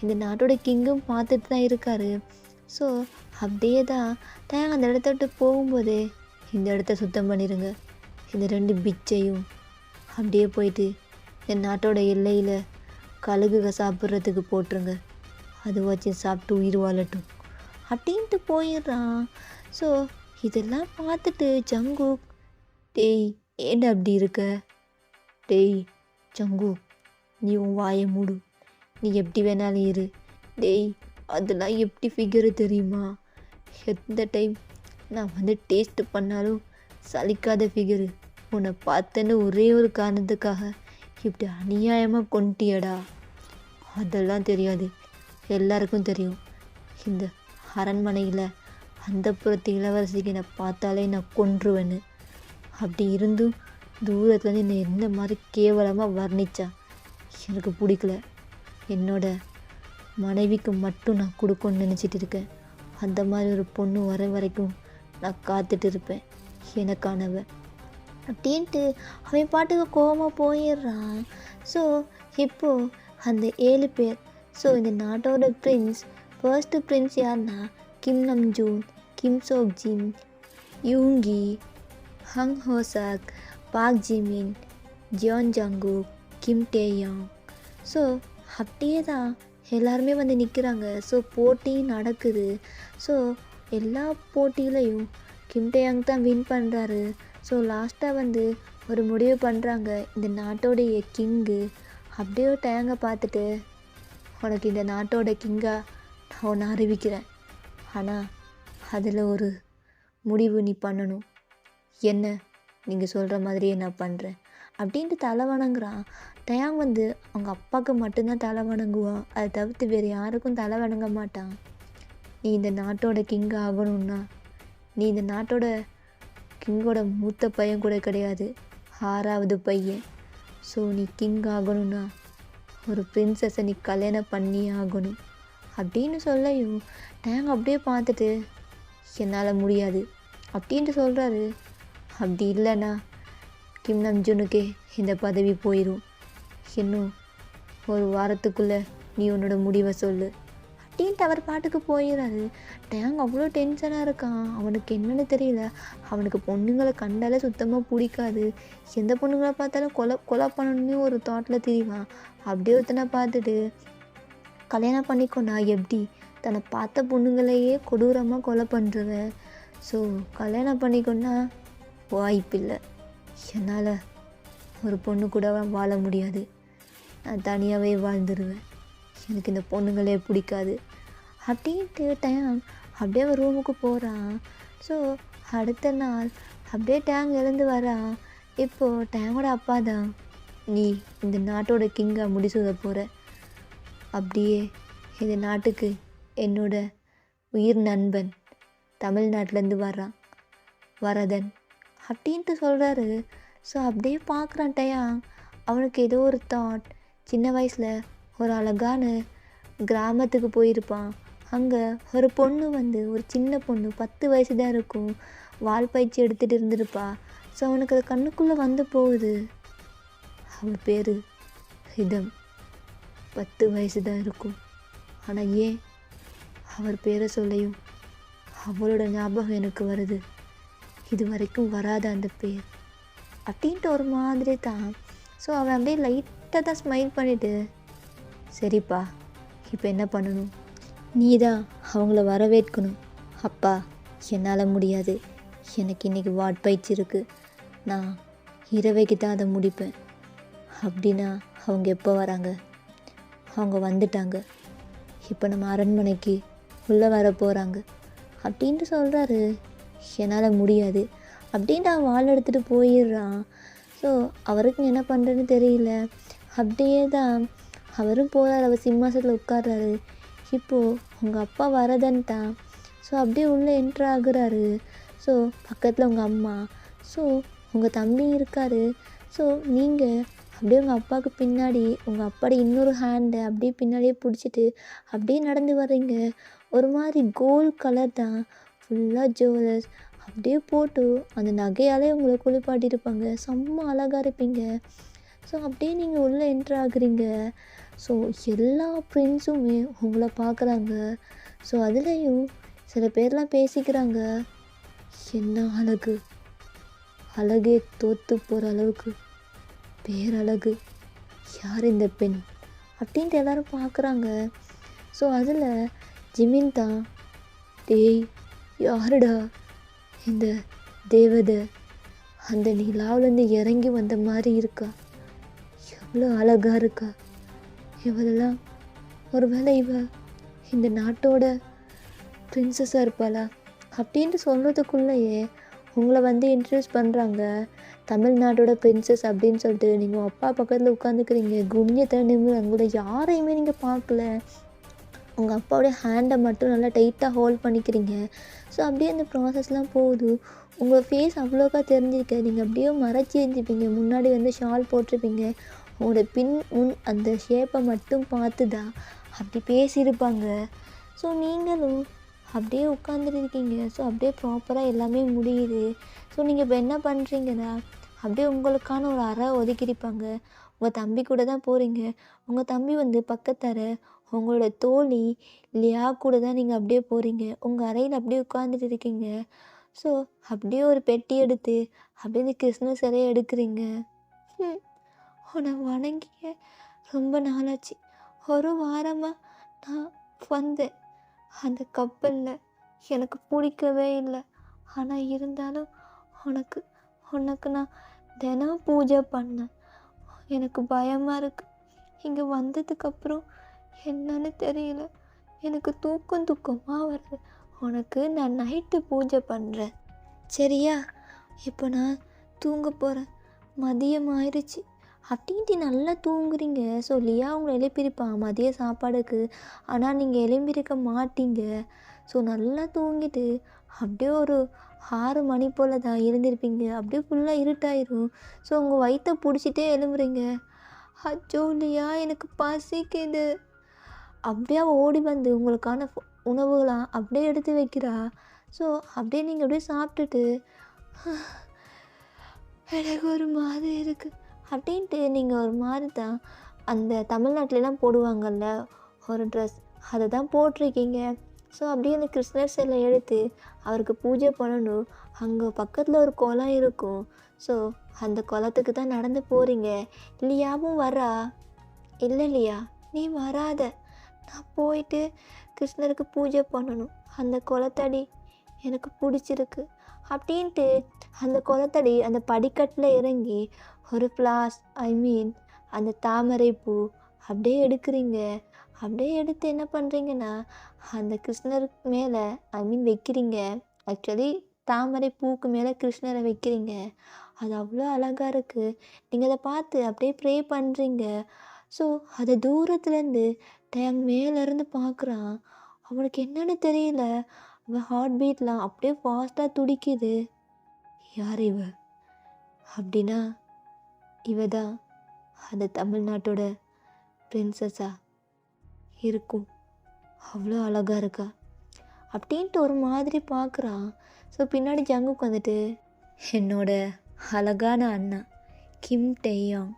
இந்த நாட்டோட கிங்கும் பார்த்துட்டு தான் இருக்கார். ஸோ அப்படியே தான் அந்த இடத்த விட்டு போகும்போது, இந்த இடத்த சுத்தம் பண்ணிடுங்க, இந்த 2 பிச்சையும் அப்படியே போயிட்டு என் நாட்டோட எல்லையில் கழுகுக சாப்பிட்றதுக்கு போட்டுருங்க, அது வச்சு சாப்பிட்டு உயிர் வாழட்டும் அப்படின்ட்டு போயிடுறான். ஸோ இதெல்லாம் பார்த்துட்டு ஜங்குக், டேய் ஏன்டா அப்படி இருக்க? டேய் சங்கு, நீ உன் வாயை மூடு, நீ எப்படி வேணாலும் இரு. டேய் அதெல்லாம் எப்படி ஃபிகரு தெரியுமா? எந்த டைம் நான் வந்து டேஸ்ட் பண்ணாலும் சலிக்காத ஃபிகரு. உன்னை பார்த்தேன்னு ஒரே ஒரு காரணத்துக்காக இப்படி அநியாயமாக கொண்டுட்டியடா. அதெல்லாம் தெரியாது, எல்லாருக்கும் தெரியும். இந்த அரண்மனையில் அந்தப்புறத்து இளவரசிக்கு என்னை பார்த்தாலே நான் கொன்றுவேன்னு. அப்படி இருந்தும் தூரத்துலேருந்து என்னை எந்த மாதிரி கேவலமாக வர்ணிச்சா எனக்கு பிடிக்கல. என்னோட மனைவிக்கு மட்டும் நான் கொடுக்கணும்னு நினச்சிட்டு இருக்கேன். அந்த மாதிரி ஒரு பொண்ணு வர வரைக்கும் நான் காத்துட்டு இருப்பேன், எனக்கானவ அப்படின்ட்டு அவன் பாட்டுக்கு கோவமாக போயிடுறான். ஸோ இப்போது அந்த 7 பேர், ஸோ இந்த நாட்டோட பிரின்ஸ், ஃபர்ஸ்ட்டு பிரின்ஸ் யாருன்னா கிம் நம்ஜூன், கிம் சோக்ஜின், யூங்கி, ஹங் ஹோசாக், பாக் ஜிமின், ஜியான் ஜாங்குக், கிம் டேயாங். ஸோ அப்படியே தான் எல்லாருமே வந்து நிற்கிறாங்க. ஸோ போட்டி நடக்குது. ஸோ எல்லா போட்டியிலையும் கிம் டேயாங் தான் வின் பண்ணுறாரு. ஸோ லாஸ்ட்டாக வந்து ஒரு முடிவு பண்ணுறாங்க, இந்த நாட்டோடைய கிங்கு. அப்படியே ஒரு டேங்கை பார்த்துட்டு, உனக்கு இந்த நாட்டோட கிங்காக நான் ஒன்று அறிவிக்கிறேன், ஆனால் அதில் ஒரு முடிவு நீ பண்ணணும். என்ன? நீங்கள் சொல்கிற மாதிரியே நான் பண்ணுறேன் அப்படின்ட்டு தலை வணங்குறான். டயாங் வந்து அவங்க அப்பாவுக்கு மட்டும்தான் தலை வணங்குவான், அதை தவிர்த்து வேறு யாருக்கும் தலை வணங்க மாட்டான். நீ இந்த நாட்டோட கிங் ஆகணும்னா, நீ இந்த நாட்டோட கிங்கோட மூத்த பையன் கூட கிடையாது, 6வது பையன். ஸோ நீ கிங் ஆகணும்னா ஒரு பிரின்சஸை நீ கல்யாணம் பண்ணி ஆகணும் அப்படின்னு சொல்லையும் டயாங் அப்படியே பார்த்துட்டு, என்னால் முடியாது அப்படின்ட்டு சொல்கிறாரு. அப்படி இல்லைன்னா கிம் நம்ஜூனுக்கே இந்த பதவி போயிடும். இன்னும் ஒரு வாரத்துக்குள்ளே நீ உன்னோட முடிவை சொல்லு அப்படின்ட்டு அவர் பாட்டுக்கு போயிடுறாரு. டயாங் அவ்வளோ டென்ஷனாக இருக்கான். அவனுக்கு என்னென்னு தெரியல. அவனுக்கு பொண்ணுங்களை கண்டாலே சுத்தமாக பிடிக்காது. எந்த பொண்ணுங்களை பார்த்தாலும் கொலை பண்ணணும்னு ஒரு தாட்டில் திரிவான். அப்படியே ஒருத்தனை பார்த்துட்டு, கல்யாணம் பண்ணிக்கொண்டா எப்படி தன்னை பார்த்த பொண்ணுங்களையே கொடூரமாக கொலை பண்ணுறவன். ஸோ கல்யாணம் பண்ணிக்கொண்டா வாய்ப்பில்லை, என்னால் ஒரு பொண்ணு கூட வாழ முடியாது, நான் தனியாகவே வாழ்ந்துடுவேன், எனக்கு இந்த பொண்ணுங்களே பிடிக்காது அப்படின்ட்டு டயாங் அப்படியே ஒரு ரூமுக்கு போகிறான். ஸோ அடுத்த நாள் அப்படியே டயாங் எழுந்து வரான். இப்போது டயாங்கோட அப்பா தான், நீ இந்த நாட்டோட கிங்காக முடிசூட போகிற, அப்படியே இந்த நாட்டுக்கு என்னோட உயிர் நண்பன் தமிழ்நாட்டிலேருந்து வர்றான் வரதன் அப்படின்ட்டு சொல்கிறாரு. ஸோ அப்படியே பார்க்குறான் டயாங். அவனுக்கு ஏதோ ஒரு தாட், சின்ன வயசில் ஒரு அழகான கிராமத்துக்கு போயிருப்பான். அங்கே ஒரு பொண்ணு வந்து, ஒரு சின்ன பொண்ணு 10 வயசு தான் இருக்கும், வால் பயிற்சி எடுத்துகிட்டு இருந்திருப்பா. ஸோ அவனுக்கு அது கண்ணுக்குள்ளே வந்து போகுது. அவள் பேர் ரிதம், 10 வயசு தான் இருக்கும். ஆனால் ஏன் அவர் பேரை சொல்லையும் அவளோட ஞாபகம் எனக்கு வருது, இது வரைக்கும் வராத அந்த பேர் அப்படின்ட்டு ஒரு மாதிரி தான். ஸோ அவன் அப்படியே லைட்டாக தான் ஸ்மைல் பண்ணிவிட்டு, சரிப்பா இப்போ என்ன பண்ணணும், நீ தான் அவங்கள வரவேற்கணும். அப்பா என்னால் முடியாது, எனக்கு இன்றைக்கி வாட் பயிற்சி இருக்குது, நான் இரவைக்கு தான் அதை முடிப்பேன். அப்படின்னா அவங்க எப்போ வராங்க? அவங்க வந்துட்டாங்க, இப்போ நம்ம அரண்மனைக்கு உள்ளே வர போகிறாங்க அப்படின்ட்டு சொல்கிறாரு. என்னால் முடியாது அப்படின்ட்டு அவன் வாள் எடுத்துகிட்டு போயிடுறான். ஸோ அவருக்கு என்ன பண்ணுறதுன்னு தெரியல. அப்படியே தான் அவரும் போகிறார், அவர் சிம்மாசனத்தில் உட்கார்றாரு. இப்போது உங்கள் அப்பா வரதன்ட்டான். ஸோ அப்படியே உள்ளே என்ட்ரு ஆகுறாரு. ஸோ பக்கத்தில் உங்கள் அம்மா, ஸோ உங்கள் தம்பி இருக்கார். ஸோ நீங்கள் அப்படியே உங்கள் அப்பாவுக்கு பின்னாடி உங்கள் அப்பாவோட இன்னொரு ஹேண்டை அப்படியே பின்னாடியே பிடிச்சிட்டு அப்படியே நடந்து வர்றீங்க. ஒரு மாதிரி கோல்ட் கலர் தான், ஃபுல்லாக ஜுவல்லர்ஸ் அப்படியே போட்டு அந்த நகையாலே உங்களை குளிப்பாட்டியிருப்பாங்க, செம்ம அழகாக இருப்பீங்க. ஸோ அப்படியே நீங்கள் உள்ளே என்ட்ரு ஆகுறீங்க. ஸோ எல்லா ஃப்ரெண்ட்ஸுமே உங்களை பார்க்குறாங்க. ஸோ அதுலேயும் சில பேர்லாம் பேசிக்கிறாங்க, என்ன அழகு, அழகே தோற்று போகிற அளவுக்கு பேரழகு, யார் இந்த பெண் அப்படின்ட்டு எல்லோரும் பார்க்குறாங்க. ஸோ அதில் ஜிமின் தான், டேய் யாருடா இந்த தேவதை, அந்த நிலாவிலேருந்து இறங்கி வந்த மாதிரி இருக்கா, இவ்வளோ அழகாக இருக்கா, இவளெல்லாம் ஒருவேளை இந்த நாட்டோட பிரின்சஸாக இருப்பாளா அப்படின்ட்டு சொல்கிறதுக்குள்ளேயே உங்களை இன்ட்ரடியூஸ் பண்ணுறாங்க தமிழ்நாட்டோட பிரின்சஸ் அப்படின்னு சொல்லிட்டு. நீங்கள் அப்பா பக்கத்தில் உட்காந்துக்கிறீங்க, குனியத்தை நிமிர்ந்து உங்களை யாரையுமே நீங்கள் பார்க்கல. உங்கள் அப்பாவுடைய ஹேண்டை மட்டும் நல்லா டைட்டாக ஹோல்ட் பண்ணிக்கிறீங்க. ஸோ அப்படியே அந்த ப்ராசஸ்லாம் போகுது. உங்கள் ஃபேஸ் அவ்வளோக்கா தெரிஞ்சிருக்க, நீங்கள் அப்படியே மறைச்சி இருந்துப்பீங்க. முன்னாடி ஷால் போட்டிருப்பீங்க. உங்களோட முன் அந்த ஷேப்பை மட்டும் பார்த்து தான் அப்படி பேசியிருப்பாங்க. ஸோ நீங்களும் அப்படியே உட்காந்துருக்கீங்க. ஸோ அப்படியே ப்ராப்பராக எல்லாமே முடியுது. ஸோ நீங்கள் இப்போ என்ன பண்ணுறீங்கன்னா, அப்படியே உங்களுக்கான ஒரு அறை ஒதுக்கியிருப்பாங்க. உங்கள் தம்பி கூட தான் போகிறீங்க. உங்கள் தம்பி பக்கத்தர உங்களோட தோழி லியா கூட தான் நீங்கள் அப்படியே போகிறீங்க. உங்கள் அறையில் அப்படியே உட்காந்துட்டு இருக்கீங்க. ஸோ அப்படியே ஒரு பெட்டி எடுத்து அப்படியே இந்த கிருஷ்ணர் சிலையை எடுக்கிறீங்க. உன்னை வணங்கிய ரொம்ப நாளாச்சு. ஒரு வாரமாக நான் வந்தேன் அந்த கப்பலில், எனக்கு பிடிக்கவே இல்லை. ஆனால் இருந்தாலும் உனக்கு நான் தினம் பூஜை பண்ணேன். எனக்கு பயமாக இருக்குது. இங்கே வந்ததுக்கப்புறம் என்னன்னு தெரியல, எனக்கு தூக்கமாக வருது. உனக்கு நான் நைட்டு பூஜை பண்ணுறேன், சரியா? இப்போ நான் தூங்க போகிறேன், மதியம் ஆயிடுச்சு அப்படின்ட்டு நல்லா தூங்குறீங்க. ஸோ லியா உங்களை எழுப்பியிருப்பான் மதிய சாப்பாடுக்கு. ஆனால் நீங்கள் எழும்பியிருக்க மாட்டீங்க. ஸோ நல்லா தூங்கிட்டு அப்படியே ஒரு 6 மணி போல் தான் எழுந்திருப்பீங்க. அப்படியே ஃபுல்லாக இருட்டாயிரும். ஸோ உங்கள் வயிற்றை பிடிச்சிட்டே எழும்புறீங்க. அச்சோ லியா, எனக்கு பசிக்குது. அப்படியே ஓடி உங்களுக்கான உணவுகளாம் அப்படியே எடுத்து வைக்கிறா. ஸோ அப்படியே நீங்கள் அப்படியே சாப்பிட்டுட்டு எனக்கு ஒரு மாதிரி இருக்குது அப்படின்ட்டு நீங்கள் ஒரு மாதிரி தான் அந்த தமிழ்நாட்டிலலாம் போடுவாங்கள்ல ஒரு ட்ரெஸ், அதை தான் போட்டிருக்கீங்க. ஸோ அப்படியே அந்த கிருஷ்ணர் சிலை எடுத்து அவருக்கு பூஜை பண்ணணும். அங்கே பக்கத்தில் ஒரு குளம் இருக்கும். ஸோ அந்த குளத்துக்கு தான் நடந்து போகிறீங்க. லியாவும் வரா. இல்லை லியா, நீ வராத, நான் போயிட்டு கிருஷ்ணருக்கு பூஜை பண்ணணும். அந்த குளத்தடி எனக்கு பிடிச்சிருக்கு அப்படின்ட்டு அந்த குளத்தடி அந்த படிக்கட்டில் இறங்கி ஒரு அந்த தாமரை பூ அப்படியே எடுக்கிறீங்க. அப்படியே எடுத்து என்ன பண்ணுறீங்கன்னா அந்த கிருஷ்ணருக்கு மேலே வைக்கிறீங்க. ஆக்சுவலி தாமரை பூக்கு மேலே கிருஷ்ணரை வைக்கிறீங்க. அது அவ்வளோ அழகாக இருக்குது. நீங்கள் அதை பார்த்து அப்படியே ப்ரே பண்ணுறீங்க. ஸோ அதை தூரத்துலேருந்து டேங் மேலேருந்து பார்க்குறான். அவனுக்கு என்னன்னு தெரியல, அவன் ஹார்ட் பீட்லாம் அப்படியே ஃபாஸ்ட்டாக துடிக்குது. யார் இவ அப்படின்னா, இவ தான் அந்த தமிழ்நாட்டோட பிரின்சஸா இருக்கும். அவ்வளோ அழகாக இருக்கா அப்படின்ட்டு ஒரு மாதிரி பார்க்குறான். ஸோ பின்னாடி ஜங்குக்கு என்னோட அழகான அண்ணா கிம் டெய்யாங்,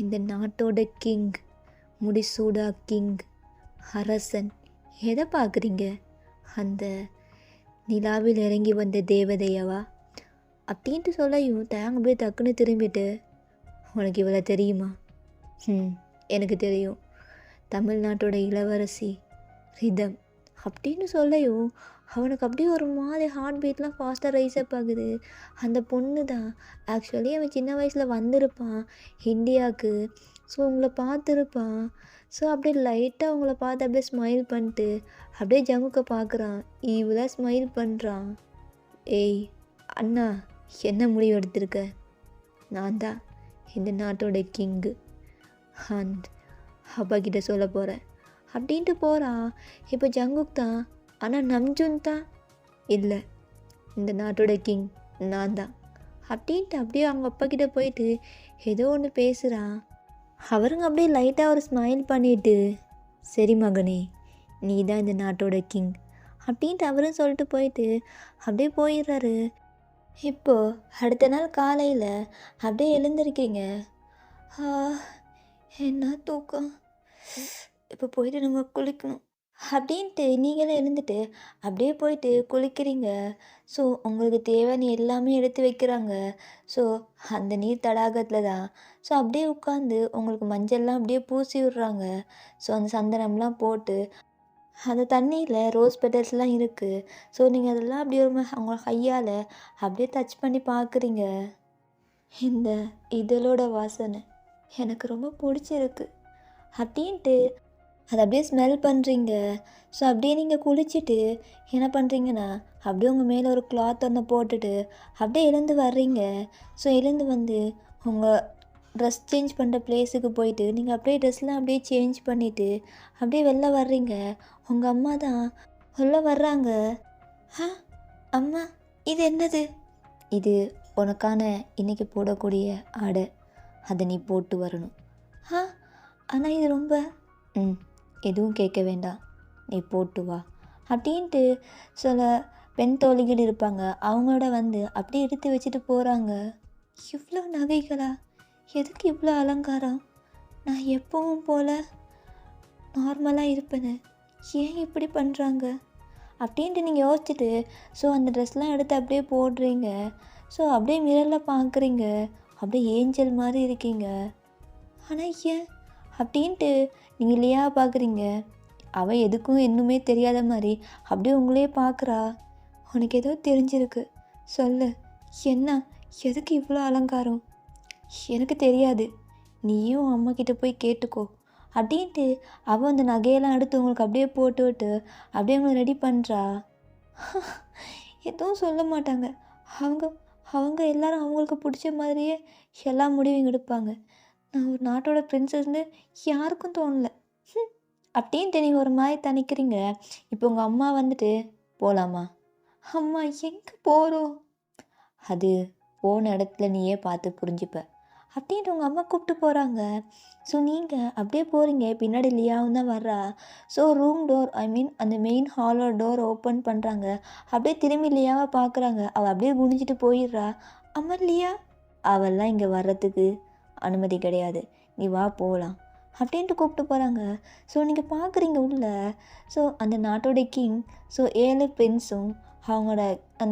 இந்த நாட்டோட கிங், முடிசூடா கிங், அரசன். எதை பார்க்குறீங்க? அந்த நிலாவில் இறங்கி வந்த தேவதையவா அப்படின்ட்டு சொல்லையும் தேங்க போய் டக்குன்னு திரும்பிட்டு, உனக்கு இவ்வளோ தெரியுமா? எனக்கு தெரியும், தமிழ்நாட்டோட இளவரசி ரிதம் அப்படின்னு சொல்லையும் அவனுக்கு அப்படியே ஒரு மாதிரி ஹார்ட் பீட்லாம் ஃபாஸ்ட்டாக ரைஸ் அப் ஆகுது. அந்த பொண்ணு தான். ஆக்சுவலி அவன் சின்ன வயசில் வந்திருப்பான் இந்தியாவுக்கு. ஸோ உங்களை பார்த்துருப்பான். ஸோ அப்படியே லைட்டாக அவங்கள பார்த்து அப்படியே ஸ்மைல் பண்ணிட்டு அப்படியே ஜங்குக்கை பார்க்குறான். இவ்வளோ ஸ்மைல் பண்ணுறான். ஏய் அண்ணா, என்ன முடிவு எடுத்திருக்க? நான் தான் இந்த நாட்டோட கிங்கு அண்ட் அப்பா கிட்ட சொல்ல போகிறேன் அப்படின்ட்டு போகிறான். இப்போ ஜங்குக் தான். ஆனால் நம்ஜுன் தான் இல்லை, இந்த நாட்டோட கிங் நான் தான் அப்படின்ட்டு அப்படியே அவங்க அப்பா கிட்ட போயிட்டு ஏதோ ஒன்று பேசுகிறான். அவருங்க அப்படியே லைட்டாக ஒரு ஸ்மைல் பண்ணிவிட்டு, சரி மகனே, நீ தான் இந்த நாட்டோட கிங் அப்படின்ட்டு அவரும் சொல்லிட்டு போயிட்டு அப்படியே போயிடுறாரு. இப்போது அடுத்த நாள் காலையில் அப்படியே எழுந்திருக்கீங்க. என்ன தூக்கம், இப்போ போயிட்டு நம்ம குளிக்கணும் அப்படின்ட்டு நீங்களே எழுந்துட்டு அப்படியே போயிட்டு குளிக்கிறீங்க. ஸோ உங்களுக்கு தேவையான எல்லாமே எடுத்து வைக்கிறாங்க. ஸோ அந்த நீர் தடாகத்தில் தான். ஸோ அப்படியே உட்காந்து உங்களுக்கு மஞ்சள்லாம் அப்படியே பூசி விட்றாங்க. ஸோ அந்த சந்தனம்லாம் போட்டு அந்த தண்ணியில் ரோஸ் பெட்டல்ஸ்லாம் இருக்குது. ஸோ நீங்கள் அதெல்லாம் அப்படியே அவங்க கையால் அப்படியே டச் பண்ணி பார்க்குறீங்க. இந்த இதழோட வாசனை எனக்கு ரொம்ப பிடிச்சிருக்கு அப்படின்ட்டு அதை அப்படியே ஸ்மெல் பண்ணுறீங்க. ஸோ அப்படியே நீங்கள் குளிச்சுட்டு என்ன பண்ணுறீங்கன்னா, அப்படியே உங்கள் மேலே ஒரு கிளாத் ஒன்று போட்டுட்டு அப்படியே எழுந்து வர்றீங்க. ஸோ எழுந்து வந்து உங்கள் ட்ரெஸ் சேஞ்ச் பண்ணுற பிளேஸுக்கு போயிட்டு நீங்கள் அப்படியே ட்ரெஸ்லாம் அப்படியே சேஞ்ச் பண்ணிவிட்டு அப்படியே வெளில வர்றீங்க. உங்கள் அம்மா தான் உள்ளே வர்றாங்க. ஆ அம்மா, இது என்னது? இது உனக்கான இன்னைக்கு போடக்கூடிய ஆடை, அதை நீ போட்டு வரணும். ஆ ஆனால் இது ரொம்ப எதுவும் கேட்க வேண்டாம், நீ போட்டு வா அப்படின்ட்டு சில பெண் தோழிகள் இருப்பாங்க. அவங்களோட வந்து அப்படியே எடுத்து வச்சுட்டு போகிறாங்க. இவ்வளோ நகைகளா? எதுக்கு இவ்வளோ அலங்காரம்? நான் எப்பவும் போல் நார்மலாக இருப்பேன்னு ஏன் இப்படி பண்ணுறாங்க அப்படின்ட்டு நீங்கள் யோசிச்சுட்டு ஸோ அந்த ட்ரெஸ்லாம் எடுத்து அப்படியே போடுறீங்க. ஸோ அப்படியே மிரரில் பார்க்குறீங்க. அப்படியே ஏஞ்சல் மாதிரி இருக்கீங்க. ஆனால் ஏன் அப்படின்ட்டு நீங்கள் இல்லையா பார்க்குறீங்க. அவள் எதுக்கும் இன்னுமே தெரியாத மாதிரி அப்படியே உங்களே பார்க்குறா. உனக்கு ஏதோ தெரிஞ்சிருக்கு, சொல்லு, என்ன, எதுக்கு இவ்வளோ அலங்காரம்? எனக்கு தெரியாது, நீயும் அம்மா கிட்ட போய் கேட்டுக்கோ அப்படின்ட்டு அவள் அந்த நகையெல்லாம் எடுத்து உங்களுக்கு அப்படியே போட்டு விட்டு அப்படியே உங்களை ரெடி பண்ணுறா. எதுவும் சொல்ல மாட்டாங்க. அவங்க அவங்க எல்லாரும் அவங்களுக்கு பிடிச்ச மாதிரியே எல்லா முடிவும் எடுப்பாங்க. நான் ஒரு நாட்டோட பிரின்சஸ்ன்னு யாருக்கும் தோணலை அப்படின்ட்டு நீங்கள் ஒரு மாதிரி தணிக்கிறீங்க. இப்போ உங்கள் அம்மா வந்துட்டு போகலாமா? அம்மா, எங்கே போகிறோம்? அது போன இடத்துல நீயே பார்த்து புரிஞ்சுப்ப அப்படின்ட்டு உங்கள் அம்மா கூப்பிட்டு போகிறாங்க. ஸோ நீங்கள் அப்படியே போகிறீங்க. பின்னாடி லியாவும் தான் வர்றா. ஸோ ரூம் டோர், ஐ மீன் அந்த மெயின் ஹாலோட டோர் ஓப்பன் பண்ணுறாங்க. அப்படியே திரும்பி லியாவை பார்க்குறாங்க. அவள் அப்படியே குனிஞ்சிட்டு போயிடுறா. அம்மா, லியா, அவெல்லாம் இங்கே வர்றதுக்கு அனுமதி கிடையாது, நீ வா போகலாம் அப்படின்ட்டு கூப்பிட்டு போகிறாங்க. ஸோ நீங்கள் பார்க்குறீங்க உள்ள. ஸோ அந்த நாட்டோட கிங், ஸோ 7 பெண்ஸும் அவங்களோட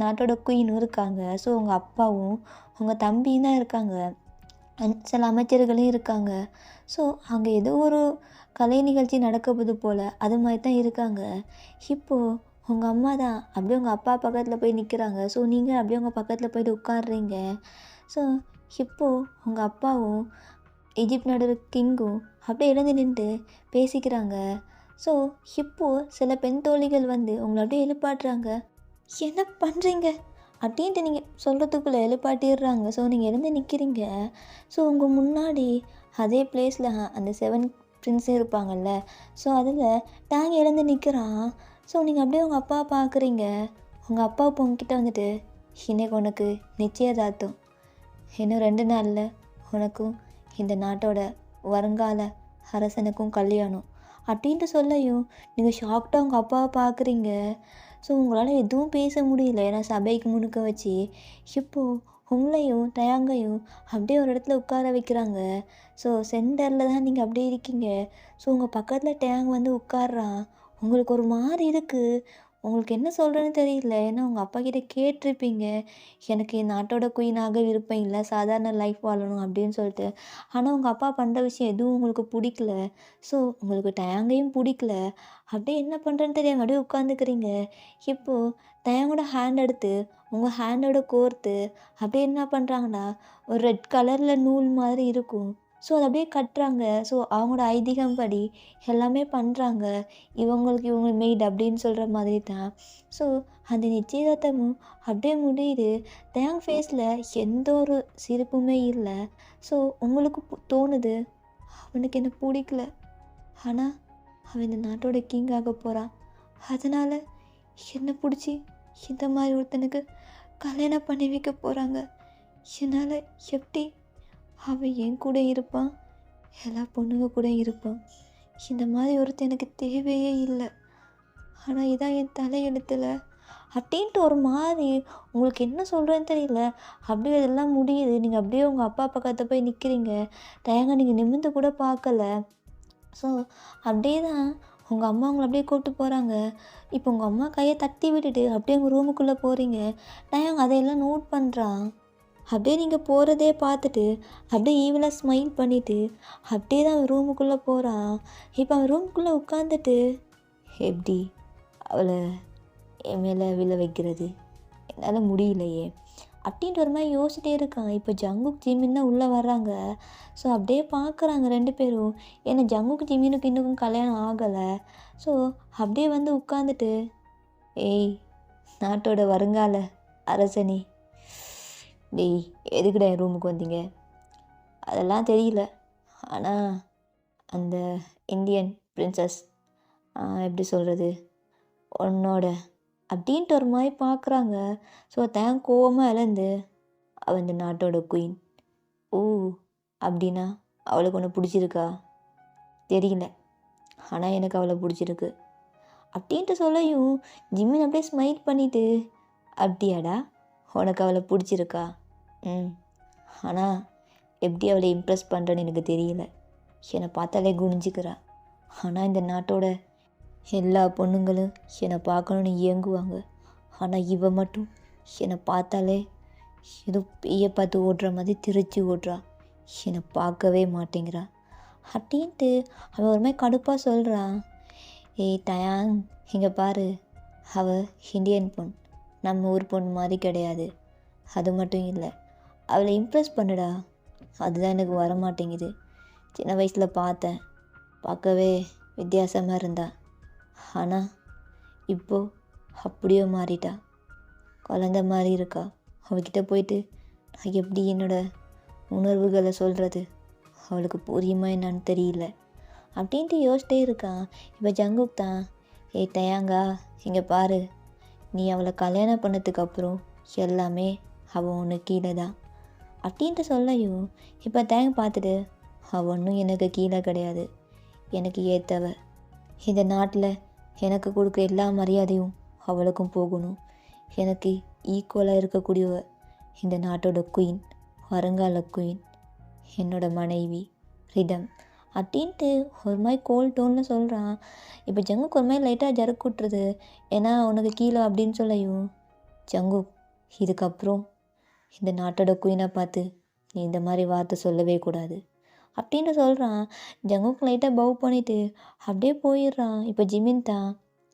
நாட்டோட குயினும் இருக்காங்க. ஸோ உங்கள் அப்பாவும் உங்கள் தம்பியும் தான் இருக்காங்க. சில அமைச்சர்களும் இருக்காங்க. ஸோ அங்கே ஏதோ ஒரு கலை நிகழ்ச்சி நடக்கப்போது போல் அது மாதிரி தான் இருக்காங்க. இப்போது உங்கள் அம்மா தான் அப்படியே உங்கள் அப்பா பக்கத்தில் போய் நிற்கிறாங்க. ஸோ நீங்கள் அப்படியே உங்கள் பக்கத்தில் போய்ட்டு உட்காடுறீங்க. ஸோ இப்போது உங்கள் அப்பாவும் எஜிப்ட் நாடோட கிங்கும் அப்படியே எழுந்து நின்று பேசிக்கிறாங்க. ஸோ இப்போது சில பெண் தோழிகள் வந்து உங்களை அப்படியே எழுப்பாட்டுறாங்க. என்ன பண்ணுறீங்க அப்படின்ட்டு நீங்கள் சொல்கிறதுக்குள்ளே எழுப்பாட்டிடுறாங்க. ஸோ நீங்கள் எழுந்து நிற்கிறீங்க. ஸோ உங்கள் முன்னாடி அதே பிளேஸில் அந்த 7 பிரின்ஸும் இருப்பாங்கள்ல. ஸோ அதில் டேங் எழுந்து நிற்கிறான். ஸோ நீங்கள் அப்படியே உங்கள் அப்பா பார்க்குறீங்க. உங்கள் அப்பா இப்போ உங்ககிட்ட வந்துட்டு, இன்னைக்கு உனக்கு நிச்சயதார்த்தம், இன்னும் 2 நாளில் உனக்கும் இந்த நாட்டோட வருங்கால அரசனுக்கும் கல்யாணம் அப்படின்ட்டு சொல்லையும் நீங்கள் ஷாக்டாக உங்கள் அப்பாவை பார்க்குறீங்க. ஸோ உங்களால் எதுவும் பேச முடியல, ஏன்னா சபைக்கு முணுக்க வச்சு. இப்போது உங்களையும் தயாங்கையும் அப்படியே ஒரு இடத்துல உட்கார வைக்கிறாங்க. ஸோ சென்டரில் தான் நீங்கள் அப்படியே இருக்கீங்க. ஸோ உங்கள் பக்கத்தில் டேங் வந்து உட்கார்றான். உங்களுக்கு ஒரு மாதிரி இருக்குது. உங்களுக்கு என்ன சொல்கிறேன்னு தெரியல. ஏன்னா உங்கள் அப்பா கிட்டே கேட்டிருப்பீங்க, எனக்கு என் நாட்டோட குயினாக விருப்பம் இல்லை, சாதாரண லைஃப் வாழணும் அப்படின்னு சொல்லிட்டு. ஆனால் உங்கள் அப்பா பண்ணுற விஷயம் எதுவும் உங்களுக்கு பிடிக்கல. ஸோ உங்களுக்கு டயாங்கையும் பிடிக்கல. அப்படியே என்ன பண்ணுறேன்னு தெரியாமல் அப்படியே உட்காந்துக்கிறீங்க. இப்போது தயாங்கோட ஹேண்ட் எடுத்து உங்கள் ஹேண்டோட கோர்த்து அப்படியே என்ன பண்ணுறாங்கன்னா, ஒரு ரெட் கலரில் நூல் மாதிரி இருக்கும். ஸோ அதை அப்படியே கட்டுறாங்க. ஸோ அவங்களோட ஐதீகம் படி எல்லாமே பண்ணுறாங்க. இவங்க மெய்ட் அப்படின்னு சொல்கிற மாதிரி தான். ஸோ அந்த நிச்சயதார்த்தமும் அப்படியே முடியுது. தயாங் ஃபேஸில் எந்த ஒரு சிரிப்புமே இல்லை. ஸோ உங்களுக்கு தோணுது, அவனுக்கு என்ன பிடிக்கல, ஆனால் அவன் இந்த நாட்டோட கிங் ஆக போகிறான். அதனால் என்னை பிடிச்சி இந்த மாதிரி ஒருத்தனுக்கு கல்யாணம் பண்ணி வைக்க போகிறாங்க. என்னால் எப்படி அவன் என் கூட இருப்பான், எல்லா பொண்ணுங்க கூட இருப்பான். இந்த மாதிரி ஒருத்தர் எனக்கு தேவையே இல்லை. ஆனால் இதான் என் தலையெழுத்தில் அப்படின்ட்டு ஒரு மாதிரி உங்களுக்கு என்ன சொல்கிறேன்னு தெரியல. அப்படியே இதெல்லாம் முடியுது. நீங்கள் அப்படியே உங்கள் அப்பா பக்கத்தில் போய் நிற்கிறீங்க. தயங்க நீங்கள் நிமிர்ந்து கூட பார்க்கல. ஸோ அப்படியே தான் உங்கள் அம்மா உங்களை அப்படியே கூப்பிட்டு போகிறாங்க. இப்போ உங்கள் அம்மா கையை தட்டி விட்டுட்டு அப்படியே உங்கள் ரூமுக்குள்ளே போகிறீங்க. தயங்க அதையெல்லாம் நோட் பண்ணுறான். அப்படியே நீங்கள் போகிறதே பார்த்துட்டு அப்படியே ஈவலாக ஸ்மைல் பண்ணிவிட்டு அப்படியே தான் அவன் ரூமுக்குள்ளே போகிறான். இப்போ அவன் ரூமுக்குள்ளே உட்காந்துட்டு, எப்படி அவளை என் மேலே விழ வைக்கிறது, என்னால் முடியலையே, அப்படின்ட்டு ஒரு மாதிரி யோசிச்சிட்டே இருக்கான். இப்போ ஜங்குக் ஜிமின் தான் உள்ளே வர்றாங்க. ஸோ அப்படியே பார்க்குறாங்க 2 பேரும். ஏன்னா ஜங்குக் ஜிமினுக்கு இன்னும் கல்யாணம் ஆகலை. ஸோ அப்படியே வந்து உட்காந்துட்டு, ஏய் நாட்டோட வருங்கால அரசனி, டேய் எதுக்குடா என் ரூமுக்கு வந்தீங்க? அதெல்லாம் தெரியல. ஆனால் அந்த இந்தியன் பிரின்சஸ் எப்படி சொல்கிறது, உன்னோட அப்படின்ட்டு ஒரு மாதிரி பார்க்குறாங்க. ஸோ கோவமாக இழந்து, அவள் இந்த நாட்டோட குயின். ஓ அப்படின்னா அவளுக்கு ஒன்று பிடிச்சிருக்கா தெரியல, ஆனால் எனக்கு அவளை பிடிச்சிருக்கு அப்படின்ட்டு சொல்லையும் ஜிம்மின் அப்படியே ஸ்மைல் பண்ணிவிட்டு, அப்படியாடா உனக்கு அவளை பிடிச்சிருக்கா? ஆனால் எப்படி அவளை இம்ப்ரெஸ் பண்ணுறேன்னு எனக்கு தெரியல. என்னை பார்த்தாலே குனிஞ்சிக்கிறா. ஆனால் இந்த நாட்டோட எல்லா பொண்ணுங்களும் என்னை பார்க்கணுன்னு இயங்குவாங்க. ஆனால் இவ மட்டும் என்னை பார்த்தாலே ஏதோ பேயை பார்த்து ஓடுற மாதிரி திருச்சி ஓடுறா. என்னை பார்க்கவே மாட்டேங்கிறா அப்படின்ட்டு அவன் ஒரு மாதிரி கடுப்பாக சொல்கிறான். ஏய் டயாங், இங்கே பாரு, அவள் இந்தியன் பொண்ணு, நம்ம ஊர் பொண்ணு மாதிரி கிடையாது. அது மட்டும் இல்லை, அவளை இம்ப்ரெஸ் பண்ணுடா. அதுதான் எனக்கு வரமாட்டேங்குது. சின்ன வயசில் பார்த்தேன், பார்க்கவே வித்தியாசமாக இருந்தா. ஆனால் இப்போது அப்படியே மாறிட்டா, குழந்த மாதிரி இருக்கா. அவகிட்ட போயிட்டு நான் எப்படி என்னோடய உணர்வுகளை சொல்கிறது, அவளுக்கு புரியுமா என்னன்னு தெரியல அப்படின்ட்டு யோசிச்சிட்டே இருக்கான். இப்போ ஜங்குக் தான், ஏய் டயாங்கா, இங்கே பாரு, நீ அவளை கல்யாணம் பண்ணதுக்கு அப்புறம் எல்லாமே அவள் ஒன்று கீழே தான் அப்படின்ட்டு சொல்லையும் இப்போ டயாங் பார்த்துட்டு, அவள் ஒன்றும் எனக்கு கீழே கிடையாது, எனக்கு ஏற்றவ. இந்த நாட்டில் எனக்கு கொடுக்க எல்லா மரியாதையும் அவளுக்கும் போகணும். எனக்கு ஈக்குவலாக இருக்கக்கூடியவ இந்த நாட்டோட குயின், வருங்கால குயின், என்னோட மனைவி ரிதம் அப்படின்ட்டு ஒரு மாதிரி கோல் டோனில் சொல்கிறான். இப்போ ஜங்குக் ஒரு மாதிரி லைட்டாக ஜருக்கு விட்டுருது. ஏன்னா உனக்கு கீழே அப்படின்னு சொல்லையும், ஜங்குக் இதுக்கப்புறம் இந்த நாட்டோட குயினை பார்த்து நீ இந்த மாதிரி வார்த்தை சொல்லவே கூடாது அப்படின்ட்டு சொல்கிறான். ஜங்குக் லைட்டாக பவ் பண்ணிவிட்டு அப்படியே போயிடுறான். இப்போ ஜிமின் தான்,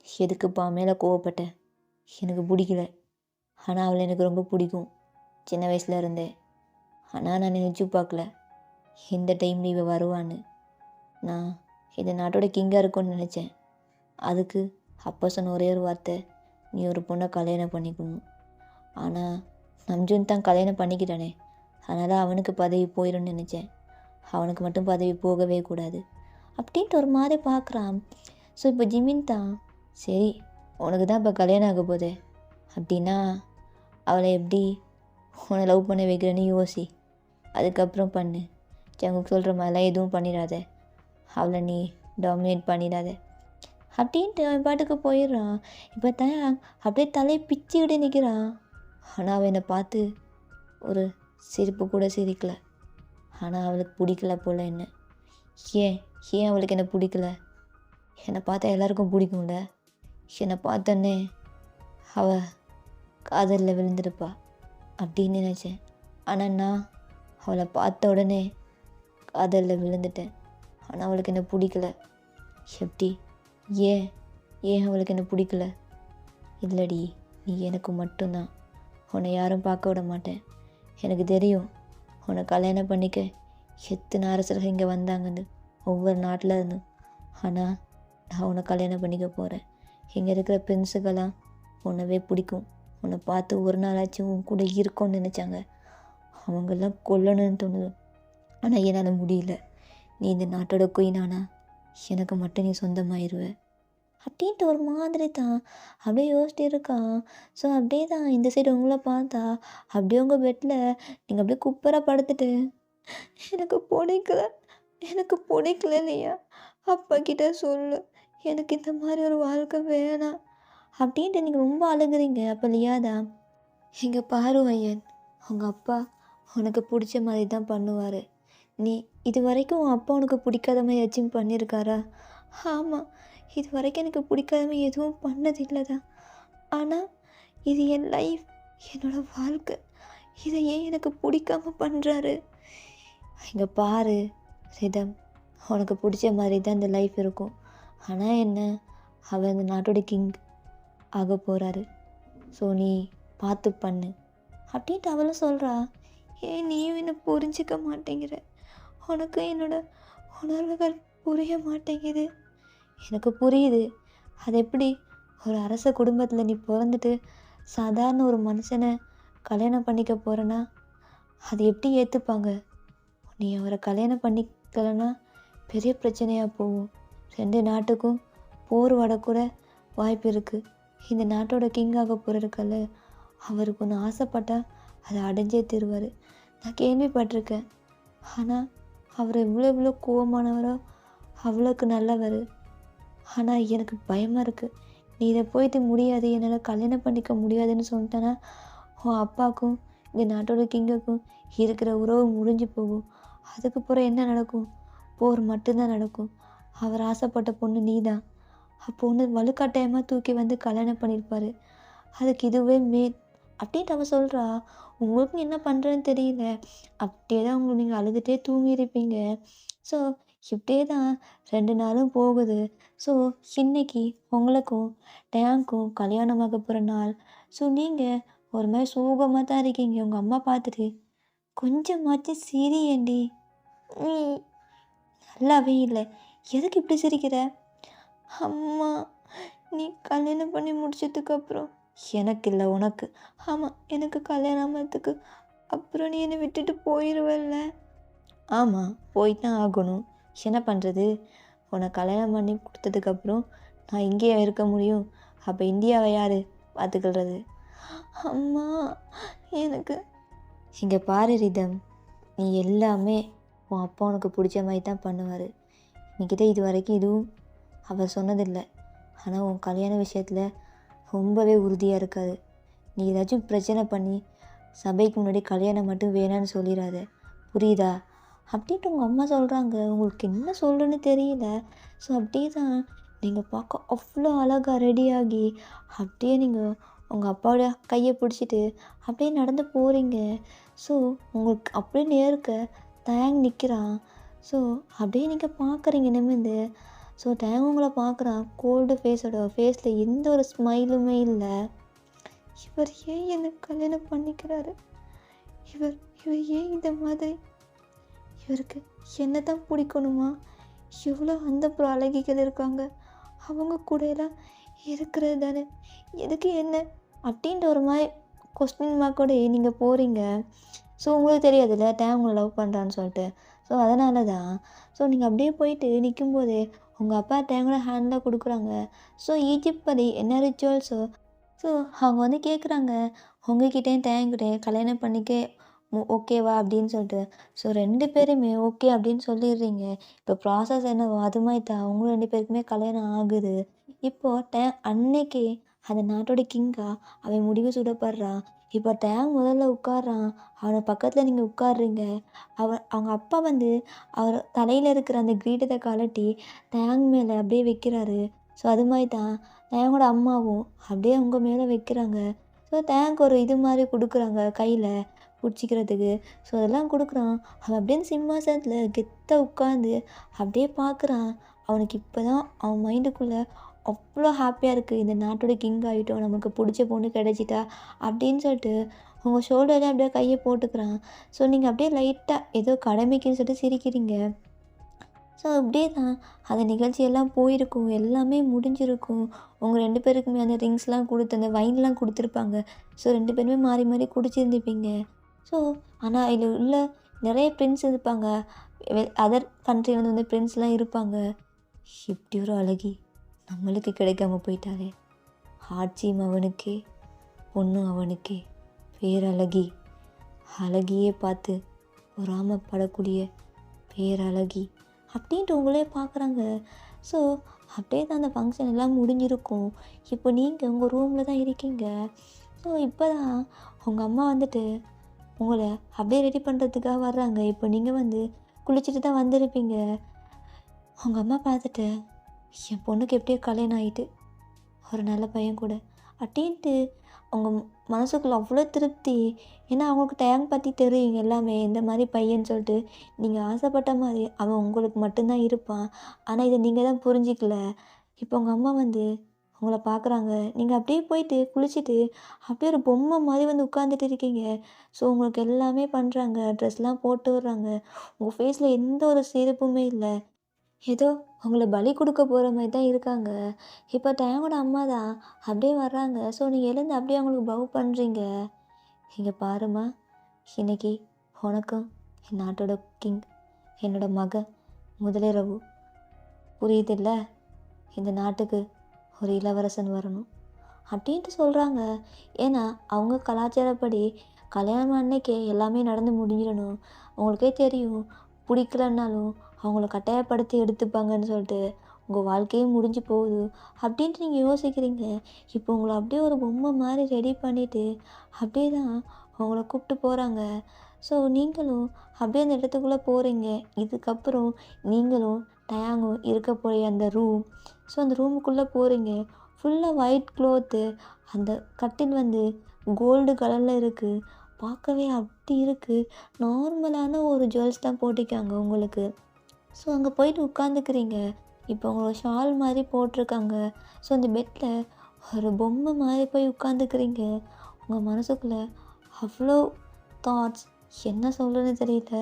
எதுக்குப்பா மேலே கோவப்பட்டேன், எனக்கு பிடிக்கல, ஆனால் அவளை எனக்கு ரொம்ப பிடிக்கும் சின்ன வயசில் இருந்தேன். ஆனால் நான் நினச்சி பார்க்கல இந்த டைமில் இவள் வருவான்னு. நான் இந்த நாட்டோட கிங்காக இருக்கும்னு நினச்சேன். அதுக்கு அப்போ சொன்ன ஒரே ஒரு வார்த்தை, நீ ஒரு பொண்ணை கல்யாணம் பண்ணிக்கணும். ஆனால் நம்ஜூன் தான் கல்யாணம் பண்ணிக்கிட்டானே, அதனால் அவனுக்கு பதவி போயிடும்னு நினச்சேன். அவனுக்கு மட்டும் பதவி போகவே கூடாது அப்படின்ட்டு ஒரு மாதிரி பார்க்குறான். ஸோ இப்போ ஜிமின் தான், சரி உனக்கு தான் இப்போ கல்யாணம் ஆக போதே, அப்படின்னா அவளை எப்படி உன்னை லவ் பண்ண வைக்கிறேன்னு யோசி, அதுக்கப்புறம் பண்ணு. ஜங்குக் சொல்கிற மாதிரிலாம் எதுவும் பண்ணிடாத, அவளை நீ டாமினேட் பண்ணிடாத அப்படின்ட்டு அவன் பாட்டுக்கு போயிடுறான். இப்போ தான் அப்படியே தலையை பிச்சுக்கிட்டே நிற்கிறான். ஆனால் அவன் என்னை பார்த்து ஒரு சிரிப்பு கூட சிரிக்கலை. ஆனால் அவளுக்கு பிடிக்கல போல் என்ன. ஏன் ஏன் அவளுக்கு என்ன பிடிக்கல? என்னை பார்த்தா எல்லாருக்கும் பிடிக்கும்ல. என்னை பார்த்தோன்னே அவள் காதலில் விழுந்திருப்பா அப்படின்னு நினச்சேன். ஆனால் நான் அவளை பார்த்த உடனே காதலில் விழுந்துட்டேன். ஆனால் அவளுக்கு என்ன பிடிக்கல. எப்படி? ஏன் ஏன் அவளுக்கு என்ன பிடிக்கல? இல்லடி, நீ எனக்கு மட்டும்தான், உன்னை யாரும் பார்க்க விட மாட்டேன். எனக்கு தெரியும் உன்னை கல்யாணம் பண்ணிக்க எத்தனை அரசர்கள் இங்கே வந்தாங்கன்னு ஒவ்வொரு நாட்டில் இருந்தும். ஆனால் நான் உன்னை கல்யாணம் பண்ணிக்க போகிறேன். இங்கே இருக்கிற பிரின்ஸுக்கெல்லாம் உன்னவே பிடிக்கும். உன்னை பார்த்து ஒரு நாளாச்சும் உன் கூட இருக்கும்னு நினச்சாங்க. அவங்கெல்லாம் கொல்லணும்னு தோணுது. ஆனால் என்னால் முடியல. நீ இந்த நாட்டோட குயினானா எனக்கு மட்டும் நீ சொந்தமாயிருவ அப்படின்ட்டு ஒரு மாதிரி தான் அப்படியே யோசிச்சுட்டு இருக்கான். ஸோ அப்படியே தான் இந்த சைடு உங்களை பார்த்தா அப்படியே உங்கள் பெட்டில் நீங்கள் அப்படியே குப்பராக படுத்துட்டு, எனக்கு பிடிக்கல, எனக்கு பிடிக்கல இல்லையா, அப்பா கிட்ட சொல்லு, எனக்கு இந்த மாதிரி ஒரு வாழ்க்கை வேணாம் அப்படின்ட்டு நீங்கள் ரொம்ப அழுகுறீங்க. அப்போ லியாதா, எங்கள் பாரு ஐயன், உங்கள் அப்பா உனக்கு பிடிச்ச மாதிரி தான் பண்ணுவார். நீ இது வரைக்கும் உன் அப்பா உனக்கு பிடிக்காத மாதிரி ஏதாச்சும் பண்ணியிருக்காரா? ஆமாம், இது வரைக்கும் எனக்கு பிடிக்காத மாதிரி எதுவும் பண்ணதில்லை தான். ஆனால் இது என் லைஃப், என்னோடய வாழ்க்கை, இதை ஏன் எனக்கு பிடிக்காம பண்ணுறாரு? இங்கே பாரு ரிதம், உனக்கு பிடிச்ச மாதிரி தான் இந்த லைஃப் இருக்கும். ஆனால் என்ன, அவர் இந்த நாட்டோட கிங் ஆக போகிறாரு. ஸோ நீ பார்த்து பண்ணு. அப்படின்ட்டு அவளும் சொல்கிறா. ஏன் நீயும் என்ன புரிஞ்சிக்க மாட்டேங்கிற? உனக்கு என்னோட உணர்வுகள் புரிய மாட்டேங்குது. எனக்கு புரியுது. அது எப்படி ஒரு அரச குடும்பத்தில் நீ பிறந்துட்டு சாதாரண ஒரு மனுஷனை கல்யாணம் பண்ணிக்க போகிறேன்னா அது எப்படி ஏற்றுப்பாங்க? நீ அவரை கல்யாணம் பண்ணிக்கலைன்னா பெரிய பிரச்சனையாக போகும். 2 நாட்டுக்கும் போர் வரக்கூட வாய்ப்பு இருக்குது. இந்த நாட்டோட கிங்காக போகிறதுக்கல்ல அவருக்கு ஒன்று ஆசைப்பட்டா அதை அடைஞ்சே தருவார். நான் கேள்விப்பட்டிருக்கேன். ஆனால் அவர் எவ்வளோ கோவமானவரோ அவ்வளோக்கு நல்லவர். ஆனால் எனக்கு பயமாக இருக்குது. நீ இதை போயிட்டு முடியாது, என்னால் கல்யாணம் பண்ணிக்க முடியாதுன்னு சொல்லிட்டேன்னா உன் அப்பாவுக்கும் இந்த நாட்டோட கிங்குக்கும் இருக்கிற உறவு முடிஞ்சு போகும். அதுக்கப்புறம் என்ன நடக்கும்? போர் மட்டும்தான் நடக்கும். அவர் ஆசைப்பட்ட பொண்ணு நீ தான். அப்போ ஒன்று வலுக்கட்டாயமாக தூக்கி வந்து கல்யாணம் பண்ணியிருப்பார். அதுக்கு இதுவே அப்படின்ட்டு அவள் சொல்கிறா. உங்களுக்கு என்ன பண்ணுறதுன்னு தெரியல. அப்படியே தான் உங்களுக்கு நீங்கள் அழுதுகிட்டே தூங்கியிருப்பீங்க. ஸோ இப்படியே தான் 2 நாளும் போகுது. ஸோ இன்னைக்கு உங்களுக்கும் டேங்க்கும் கல்யாணமாக போகிற நாள். ஸோ நீங்கள் ஒரு மாதிரி சோகமாக தான் இருக்கீங்க. உங்கள் அம்மா பார்த்துட்டு கொஞ்சமாச்சும் சிரியேண்டி. நீ நல்லாவே இல்லை. எதுக்கு இப்படி சிரிக்கிற? அம்மா, நீ கல்யாணம் பண்ணி முடிச்சதுக்கப்புறம் எனக்கு இல்லை உனக்கு. ஆமாம், எனக்கு கல்யாணம் ஆனதுக்கு அப்புறம் நீ என்னை விட்டுட்டு போயிடுவல்ல? ஆமாம், போய் தான் ஆகணும். என்ன பண்ணுறது? உன்னை கல்யாணம் பண்ணி கொடுத்ததுக்கப்புறம் நான் இங்கேயே இருக்க முடியும். அப்போ இந்தியாவை யார் பார்த்துக்கிறது? அம்மா, எனக்கு இங்கே பாரு ரிதம், நீ எல்லாமே உன் அப்பா உனக்கு பிடிச்ச மாதிரி தான் பண்ணுவார். என்கிட்ட இது வரைக்கும் இதுவும் அவர் சொன்னதில்லை. ஆனால் உன் கல்யாண விஷயத்தில் ரொம்பவே உறுதியாக இருக்காது. நீ ஏதாச்சும் பிரச்சனை பண்ணி சபைக்கு முன்னாடி கல்யாணம் மட்டும் வேணான்னு சொல்லிடாத, புரியுதா? அப்படின்ட்டு உங்கள் அம்மா சொல்கிறாங்க. உங்களுக்கு என்ன சொல்கிறேன்னு தெரியல. ஸோ அப்படியே தான் நீங்கள் பார்க்க அவ்வளோ அழகாக ரெடியாகி அப்படியே நீங்கள் உங்கள் அப்பாவோட கையை பிடிச்சிட்டு அப்படியே நடந்து போகிறீங்க. ஸோ உங்களுக்கு அப்படியே நேர்க்க தயங்கி நிற்கிறான். ஸோ அப்படியே நீங்கள் பார்க்குறீங்க நிமிர்ந்து. ஸோ தயங்க உங்களை பார்க்குறான். கோல்டு ஃபேஸில் எந்த ஒரு ஸ்மைலுமே இல்லை. இவர் ஏன் என்னை கல்யாணம் பண்ணிக்கிறாரு? இவர் இவர் ஏன் இந்த மாதிரி? இவருக்கு என்ன தான் பிடிக்கணுமா? எவ்வளோ அந்தப்புறம் அழகிகள் இருக்காங்க, அவங்க கூட எல்லாம் இருக்கிறது தானே, எதுக்கு என்ன அப்படின்ற ஒரு மாதிரி கொஸ்டின் மார்க்கோட நீங்கள் போகிறீங்க. ஸோ உங்களுக்கு தெரியாதுல்ல டேம் உங்களை லவ் பண்ணுறான்னு சொல்லிட்டு. ஸோ அதனால தான். ஸோ நீங்கள் அப்படியே போயிட்டு நிற்கும்போதே உங்கள் அப்பா டேங்கோட ஹேண்டில் கொடுக்குறாங்க. ஸோ ஈஜிப்ட் படி என்ன ரிச்சுவல்ஸோ ஸோ அவங்க வந்து கேட்குறாங்க, உங்ககிட்டேயும் டேங்கிட்டேயும் கல்யாணம் பண்ணிக்க ஓகேவா அப்படின்னு சொல்லிட்டு. ஸோ 2 பேருமே ஓகே அப்படின்னு சொல்லிடுறீங்க. இப்போ ப்ராசஸ் என்னவோ அது மாதிரி தான் அவங்க 2 பேருக்குமே கல்யாணம் ஆகுது. இப்போது அன்னைக்கு அந்த நாட்டோட கிங்கா அவன் முடிவு சுடப்படுறான். இப்போ முதல்ல உட்கார்றான். அவனை பக்கத்தில் நீங்கள் உட்காடுறீங்க. அவங்க அப்பா வந்து அவர் தலையில் இருக்கிற அந்த கிரீடத்தை கழட்டி மேலே அப்படியே வைக்கிறாரு. ஸோ அது மாதிரி தான் டேங்கோட அம்மாவும் அப்படியே உங்கள் மேலே வைக்கிறாங்க. ஸோ ஒரு இது மாதிரி கொடுக்குறாங்க கையில் பிடிச்சிக்கிறதுக்கு. ஸோ அதெல்லாம் கொடுக்குறான். அவன் அப்படியே சிம்மாசனத்தில் கெத்தாக உட்காந்து அப்படியே பார்க்குறான். அவனுக்கு இப்போ தான் அவன் மைண்டுக்குள்ளே அவ்வளோ ஹாப்பியாக இருக்குது. இந்த நாட்டோட கிங் ஆகிட்டோம், நமக்கு பிடிச்ச பொண்ணு கிடச்சிட்டா அப்படின்னு சொல்லிட்டு உங்கள் ஷோல்டரில் அப்படியே கையை போட்டுக்கிறான். ஸோ நீங்கள் அப்படியே லைட்டாக ஏதோ கடமைக்குன்னு சொல்லிட்டு சிரிக்கிறீங்க. ஸோ அப்படியே தான் அந்த நிகழ்ச்சியெல்லாம் போயிருக்கும், எல்லாமே முடிஞ்சிருக்கும். உங்கள் 2 பேருக்குமே அந்த ரிங்ஸ்லாம் கொடுத்து அந்த வைன்லாம் கொடுத்துருப்பாங்க. ஸோ 2 பேருமே மாறி மாறி குடிச்சிருந்துப்பீங்க. ஸோ ஆனால் இதில் உள்ள நிறைய பிரின்ஸ் இருப்பாங்க. அதர் கண்ட்ரியில் வந்து பிரின்ஸ்லாம் இருப்பாங்க. இப்படி ஒரு அழகி நம்மளுக்கு கிடைக்காம போயிட்டாலே. ஆட்சியும் அவனுக்கே, பொண்ணும் அவனுக்கே, பேரழகி, அழகியே பார்த்து பொறாமப்படக்கூடிய பேரழகி அப்படின்ட்டு உங்களே பார்க்குறாங்க. ஸோ அப்படியே தான் அந்த ஃபங்க்ஷன் எல்லாம் முடிஞ்சிருக்கும். இப்போ நீங்கள் உங்கள் ரூமில் தான் இருக்கீங்க. ஸோ இப்போ தான் உங்கள் அம்மா வந்துட்டு உங்களை அப்படியே ரெடி பண்ணுறதுக்காக வர்றாங்க. இப்போ நீங்கள் வந்து குளிச்சுட்டு தான் வந்திருப்பீங்க. உங்கள் அம்மா பார்த்துட்டு என் பொண்ணுக்கு எப்படியோ கல்யாணம் ஆகிட்டு ஒரு நல்ல பையன் கூட அப்படின்ட்டு அவங்க மனசுக்குள்ளே அவ்வளோ திருப்தி. ஏன்னா அவங்களுக்கு டேங்க் பற்றி தெரியுங்க எல்லாமே, இந்த மாதிரி பையன்னு சொல்லிட்டு. நீங்கள் ஆசைப்பட்ட மாதிரி அவன் உங்களுக்கு மட்டும்தான் இருப்பான். ஆனால் இதை நீங்கள் தான் புரிஞ்சிக்கல. இப்போ உங்கள் அம்மா வந்து உங்கள பார்க்குறாங்க. நீங்க அப்படியே போயிட்டு குளிச்சுட்டு, அப்படியே ஒரு பொம்மை மாரி வந்து உட்காந்துட்டு இருக்கீங்க. ஸோ உங்களுக்கு எல்லாமே பண்றாங்க. ட்ரெஸ்லாம் போட்டு விடுறாங்க. உங்க ஃபேஸ்ல எந்த ஒரு சிரிப்புமே இல்ல. ஏதோ உங்கள பலி குடுக்க போற மாரி தான் இருக்காங்க. இப்ப டயங்கோட அம்மா தான் அப்படியே வர்றாங்க. ஸோ நீங்க எழுந்து அப்படியே அவங்களுக்கு பவ் பண்றீங்க. இங்க பாரும்மா, இன்னைக்கு உனக்கும் என் நாட்டோட கிங், என்னோட மகன் முதலிரவு புரியுதுல்ல? இந்த நாட்டுக்கு ஒரு இளவரசன் வரணும். அப்படின்ட்டு சொல்கிறாங்க. ஏன்னா அவங்க கலாச்சாரப்படி கல்யாணம் அன்னைக்கே எல்லாமே நடந்து முடிஞ்சிடணும். உங்களுக்கே தெரியும், பிடிக்கலன்னாலும் அவங்கள கட்டாயப்படுத்தி எடுத்துப்பாங்கன்னு சொல்லிட்டு உங்கள் வாழ்க்கையே முடிஞ்சு போகுது அப்படின்ட்டு நீங்கள் யோசிக்கிறீங்க. இப்போ உங்களை அப்படியே ஒரு பொம்மை மாதிரி ரெடி பண்ணிவிட்டு அப்படியே தான் அவங்கள கூப்பிட்டு போகிறாங்க. ஸோ நீங்களும் அப்படியே அந்த இடத்துக்குள்ளே போகிறீங்க. இதுக்கப்புறம் நீங்களும் டயாங்கும் இருக்க போகிற அந்த ரூம், ஸோ அந்த ரூமுக்குள்ளே போகிறீங்க. ஃபுல்லாக ஒயிட் க்ளோத்து, அந்த கட்டில் வந்து கோல்டு கலரில் இருக்குது. பார்க்கவே அப்படி இருக்குது. நார்மலான ஒரு ஜுவல்ஸ் தான் போட்டிருக்காங்க உங்களுக்கு. ஸோ அங்கே போயிட்டு உட்காந்துக்கிறீங்க. இப்போ உங்களோட ஷால் மாதிரி போட்டிருக்காங்க. ஸோ அந்த பெட்டில் ஒரு பொம்மை மாதிரி போய் உட்காந்துக்கிறீங்க. உங்கள் மனசுக்குள்ளே அவ்வளோ தாட்ஸ், என்ன சொல்கிறதுன்னு தெரியல.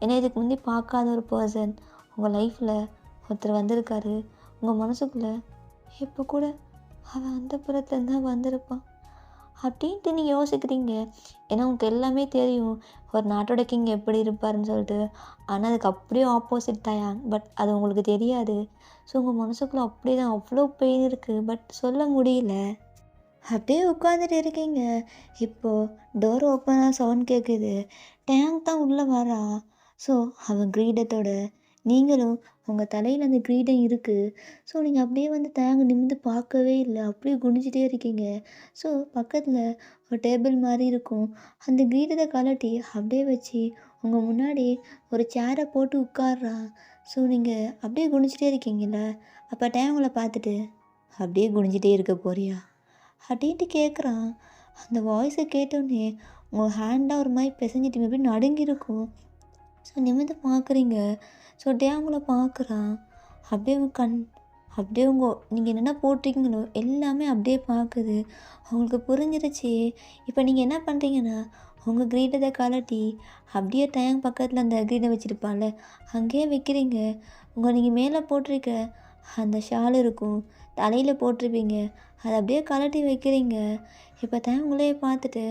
ஏன்னா இதுக்கு முந்தி பார்க்காத ஒரு பர்சன் உங்கள் லைஃப்பில் ஒருத்தர் வந்திருக்காரு. உங்கள் மனசுக்குள்ளே இப்போ கூட அவன் அந்த புறத்துலேருந்து தான் வந்திருப்பான் அப்படின்ட்டு நீங்கள் யோசிக்கிறீங்க. ஏன்னா உங்களுக்கு எல்லாமே தெரியும் ஒரு நாட்டோட கிங் எப்படி இருப்பாருன்னு சொல்லிட்டு. ஆனால் அதுக்கு அப்படியே ஆப்போசிட் டயாங். பட் அது உங்களுக்கு தெரியாது. ஸோ உங்கள் மனசுக்குள்ளே அப்படியே தான் அவ்வளோ பெயின் இருக்குது. பட் சொல்ல முடியல. அப்படியே உட்காந்துட்டு இருக்கீங்க. இப்போது டோர் ஓப்பனாக சவுண்ட் கேட்குது. டேங் தான் உள்ளே வரா. ஸோ அவன் கிரீடத்தோட நீங்களும் உங்கள் தலையில் அந்த கிரீடம் இருக்குது. ஸோ நீங்கள் அப்படியே வந்து டேங் நிமிர்ந்து பார்க்கவே இல்லை. அப்படியே குனிஞ்சிட்டே இருக்கீங்க. ஸோ பக்கத்தில் ஒரு டேபிள் மாதிரி இருக்கும். அந்த கிரீடத்தை கழட்டி அப்படியே வச்சு உங்கள் முன்னாடி ஒரு சேரை போட்டு உட்கார்றா. ஸோ நீங்கள் அப்படியே குனிஞ்சிட்டே இருக்கீங்கல்ல. அப்போ டேங் உங்களை பார்த்துட்டு அப்படியே குனிஞ்சிட்டே இருக்க போறியா அப்படின்ட்டு கேட்குறான். அந்த வாய்ஸை கேட்டோன்னே உங்கள் ஹேண்டாக ஒரு மாதிரி பிசைஞ்சிட்டு எப்படி நடுங்கிருக்கும். ஸோ நிமிர்ந்து பார்க்குறீங்க. ஸோ அவங்கள பார்க்குறான். அப்படியே உங்க கண் அப்படியே நீங்கள் என்னென்ன போட்டிருக்கீங்களோ எல்லாமே அப்படியே பார்க்குது. அவங்களுக்கு புரிஞ்சிருச்சு. இப்போ நீங்கள் என்ன பண்ணுறீங்கன்னா உங்கள் கிரீடத்தை கழட்டி அப்படியே டேங் பக்கத்தில் அந்த கிரீடம் வச்சுருப்பான்ல அங்கேயே வைக்கிறீங்க. நீங்கள் மேலே போட்டிருக்க அந்த ஷால் இருக்கும், தலையில் போட்டிருப்பீங்க, அதை அப்படியே கழட்டி வைக்கிறீங்க. இப்போ தான் உங்களையே பார்த்துட்டு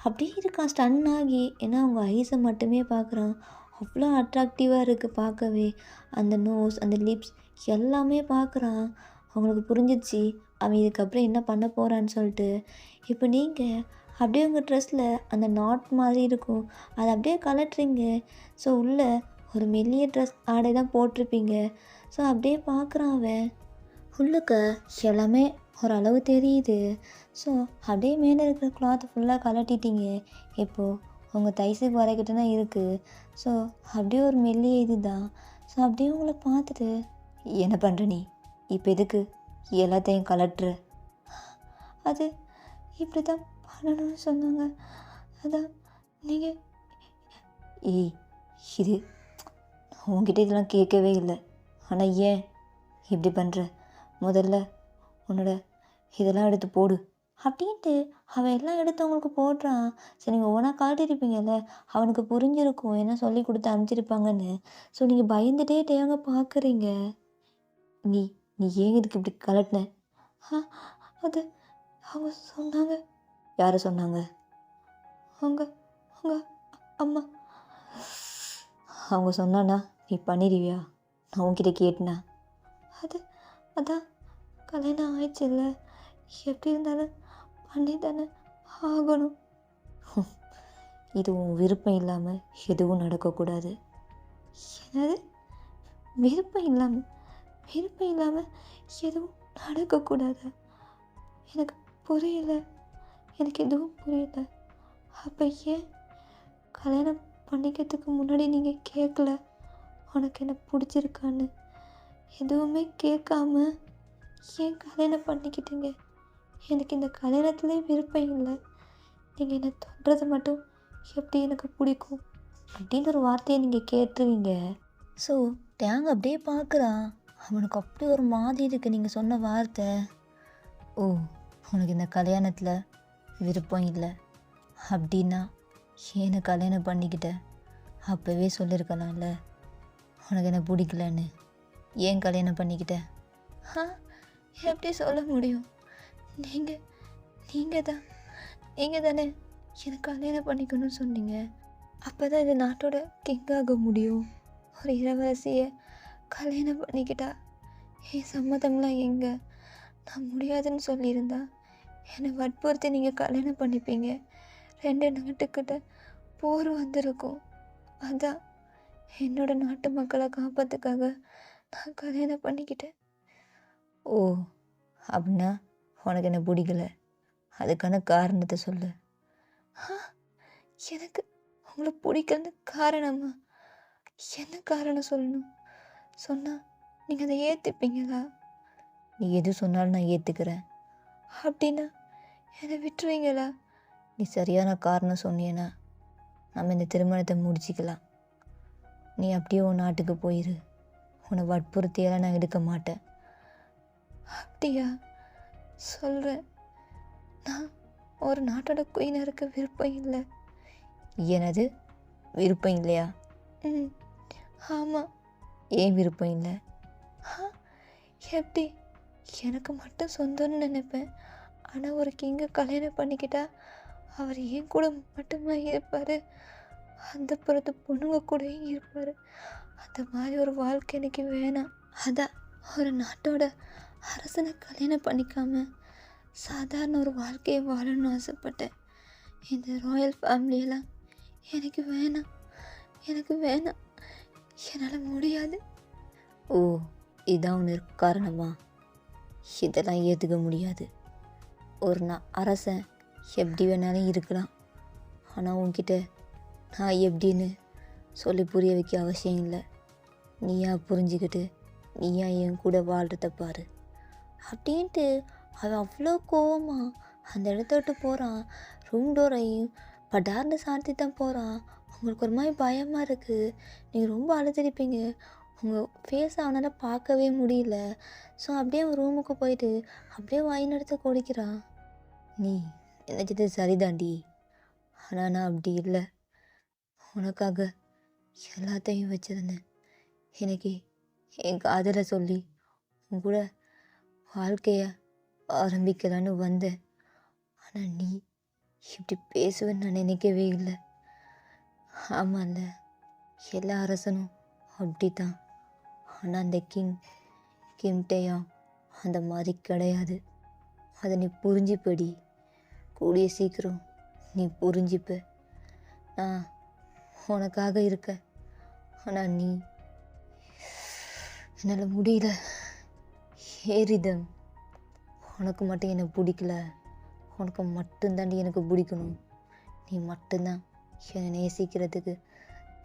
அப்படியே இருக்கான் ஸ்டன் ஆகி. ஏன்னா அவங்க ஐஸை மட்டுமே பார்க்குறான். அவ்வளோ அட்ராக்டிவாக இருக்குது பார்க்கவே. அந்த நோஸ், அந்த லிப்ஸ் எல்லாமே பார்க்குறான். அவங்களுக்கு புரிஞ்சிடுச்சு அவன் இதுக்கப்புறம் என்ன பண்ண போகிறான்னு சொல்லிட்டு. இப்போ நீங்கள் அப்படியே உங்கள் ட்ரெஸ்ஸில் அந்த நாட் மாதிரி இருக்கும், அதை அப்படியே கலட்டுறீங்க. ஸோ உள்ளே ஒரு மெல்லிய ட்ரெஸ் ஆடை தான் போட்டிருப்பீங்க. ஸோ அப்படியே பார்க்குறான் அவன். உள்ளுக்க எல்லாமே ஓரளவு தெரியுது. ஸோ அப்படியே மேலே இருக்கிற கிளாத் ஃபுல்லாக கலட்டிட்டீங்க. இப்போது உங்கள் தைஸுக்கு வரைக்கிட்ட தான் இருக்குது. ஸோ அப்படியே ஒரு மெல்லிய இது தான். ஸோ அப்படியே உங்களை பார்த்துட்டு என்ன பண்ணுற நீ இப்போ எதுக்கு எல்லாத்தையும் கலட்டுற? அது இப்படி தான் பண்ணணும்னு சொன்னாங்க. அதான் நீங்கள் ஏய் இது உங்ககிட்ட இதெல்லாம் கேட்கவே இல்லை. ஆனால் ஏன் இப்படி பண்ணுற? முதல்ல உன்னோட இதெல்லாம் எடுத்து போடு அப்படின்ட்டு அவன் எல்லாம் எடுத்து அவங்களுக்கு போடுறான். சரி நீங்கள் ஒவ்வொன்றா காட்டியிருப்பீங்கல்ல, அவனுக்கு புரிஞ்சிருக்கும் என்ன சொல்லி கொடுத்து அனுப்பிச்சிருப்பாங்கன்னு. ஸோ நீங்கள் பயந்துட்டே டேங்க பார்க்குறீங்க. நீ நீ ஏன் இதுக்கு இப்படி கலட்டின? அது அவங்க சொன்னாங்க. யாரை சொன்னாங்க? அவங்க அவங்க அம்மா. அவங்க சொன்னானா நீ பண்ணிடுவியா? நான் உன்கிட்ட கேட்டேனா? அதான் கல்யாணம் ஆயிடுச்சு இல்லை, எப்படி இருந்தாலும் பண்ணி தானே ஆகணும். இது உன் விருப்பம் இல்லாமல் எதுவும் நடக்கக்கூடாது. என்னது விருப்பம் இல்லாமல் எதுவும் நடக்கக்கூடாது? எனக்கு புரியல, எனக்கு எதுவும் புரியல. அப்போ ஏன் கல்யாணம் பண்ணிக்கிறதுக்கு முன்னாடி நீங்கள் கேட்கல உனக்கு என்ன பிடிச்சிருக்கான்னு? எதுவுமே கேட்காம ஏன் கல்யாணம் பண்ணிக்கிட்டீங்க? எனக்கு இந்த கல்யாணத்துலேயே விருப்பம் இல்லை. நீங்கள் என்னை தொடுறது மட்டும் எப்படி எனக்கு பிடிக்கும் அப்படின்னு ஒரு வார்த்தையை நீங்கள் கேட்டுருவீங்க. ஸோ டேங் அப்படியே பார்க்குறான். அவனுக்கு அப்படி ஒரு மாதிரி இருக்குது நீங்கள் சொன்ன வார்த்தை. ஓ, உனக்கு இந்த கல்யாணத்தில் விருப்பம் இல்லை அப்படின்னா ஏன்னு கல்யாணம் பண்ணிக்கிட்ட அப்போவே சொல்லியிருக்கலாம்ல உனக்கு என்ன பிடிக்கலன்னு. ஏன் கல்யாணம் பண்ணிக்கிட்ட? ஆ, எப்படி சொல்ல முடியும்? நீங்கள் நீங்கள் தானே எனக்கு கல்யாணம் பண்ணிக்கணும்னு சொன்னீங்க. அப்போ தான் இந்த நாட்டோட கிங்காக முடியும். ஒரு இளவரசியை கல்யாணம் பண்ணிக்கிட்டா என் சம்மதம்லாம் எங்கே? நான் முடியாதுன்னு சொல்லியிருந்தா என்னை வற்புறுத்தி நீங்கள் கல்யாணம் பண்ணிப்பீங்க. 2 நாட்டுக்கிட்ட போர் வந்திருக்கும். அதான் என்னோட நாட்டு மக்களை காப்பாற்றுக்காக நான் கல்யாணம் பண்ணிக்கிட்டேன். ஓ, அப்படின்னா உனக்கு என்ன பிடிக்கல, அதுக்கான காரணத்தை சொல்லு. ஆ, எனக்கு உங்களை பிடிக்கலன்னு காரணமா? என்ன காரணம் சொல்லணும்? சொன்னால் நீங்கள் அதை ஏற்றுப்பீங்களா? நீ எது சொன்னாலும் நான் ஏற்றுக்கிறேன். அப்படின்னா என்னை விட்டுருவீங்களா? நீ சரியான காரணம் சொன்னீன்னா நம்ம இந்த திருமணத்தை முடிச்சிக்கலாம். நீ அப்படியே உன் நாட்டுக்கு போயிரு. உன்னை வற்புறுத்தியெல்லாம் நான் எடுக்க மாட்டேன். அப்படியா? சொல்கிறேன். நான் ஒரு நாட்டோட குயினாக இருக்க விருப்பம் இல்லை. எனது விருப்பம் இல்லையா? ம், ஆமாம். ஏன் விருப்பம் இல்லை? எப்படி? எனக்கு மட்டும் சொந்தம்னு நினைப்பேன். ஆனால் ஒரு கிங்கை கல்யாணம் பண்ணிக்கிட்டா அவர் என் கூட மட்டுமா இருப்பார்? அந்த புறத்து பொண்ணுங்க கூடயும் இருப்பார். அந்த மாதிரி ஒரு வாழ்க்கை எனக்கு வேணாம். அதான் ஒரு நாட்டோட அரசனை கல்யாணம் பண்ணிக்காம சாதாரண ஒரு வாழ்க்கையை வாழணும்னு ஆசைப்பட்டேன். இந்த ராயல் ஃபேமிலியெல்லாம் எனக்கு வேணாம். என்னால் முடியாது. ஓ, இதான் ஒன்று காரணமா? இதெல்லாம் ஏற்றுக்க முடியாது. ஒரு அரசன் எப்படி வேணாலும் இருக்கலாம். ஆனால் உன்கிட்ட நான் எப்படின்னு சொல்லி புரிய வைக்க அவசியம் இல்லை. நீயா புரிஞ்சுக்கிட்டு நீயா என் கூட வாழ்கிறத பாரு அப்படின்ட்டு அவன் அவ்வளோ கோவமாக அந்த இடத்த விட்டு போகிறான். ரூம் டோரையும் படார்னு சாத்தி தான் போகிறான். உங்களுக்கு ஒரு மாதிரி பயமாக இருக்குது. நீங்கள் ரொம்ப அழுதுருப்பீங்க. உங்கள் ஃபேஸை அவனால் பார்க்கவே முடியல. ஸோ அப்படியே அவன் ரூமுக்கு போயிட்டு அப்படியே வாயினெடுத்து குடிக்கிறான். நீ நினைச்சது சரிதாண்டி, ஆனால் நான் அப்படி இல்லை. உனக்காக எல்லாத்தையும் வச்சுருந்தேன். எனக்கு என் காதலை சொல்லி உன் கூட வாழ்க்கையை ஆரம்பிக்கலான்னு வந்தேன். ஆனால் நீ இப்படி பேசுவேன்னு நான் நினைக்கவே இல்லை. ஆமாம்ல, எல்லா அரசனும் அப்படி தான். ஆனால் அந்த கிம்டையும் அந்த மாதிரி கிடையாது. அதை நீ புரிஞ்சுப்படி. கூடிய சீக்கிரம் நீ புரிஞ்சுப்ப. நான் உனக்காக இருக்க. ஆனால் நீ என்னால் முடியல. ஏறிதம், உனக்கு மட்டும் என்னை பிடிக்கல. உனக்கு மட்டும்தாண்டி எனக்கு பிடிக்கணும். நீ மட்டும்தான் என்னை நேசிக்கிறதுக்கு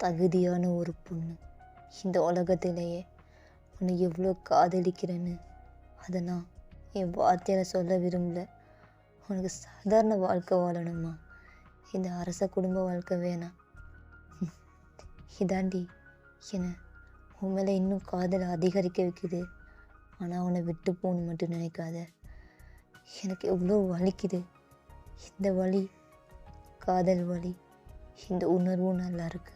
தகுதியான ஒரு பொண்ணு. இந்த உலகத்திலேயே உன்னை எவ்வளோ காதலிக்கிறேன்னு அதை நான் என் வார்த்தையில் சொல்ல விரும்பல. உனக்கு சாதாரண வாழ்க்கை வாழணுமா? இந்த அரச குடும்ப வாழ்க்கை வேணாம். இதாண்டி என்னை உன் மேலே இன்னும் காதலை அதிகரிக்க வைக்குது. ஆனால் உன்னை விட்டு போகணுன்னு மட்டும் நினைக்காத. எனக்கு எவ்வளோ வலிக்குது. இந்த வலி காதல் வலி. இந்த உணர்வும் நல்லா இருக்கு.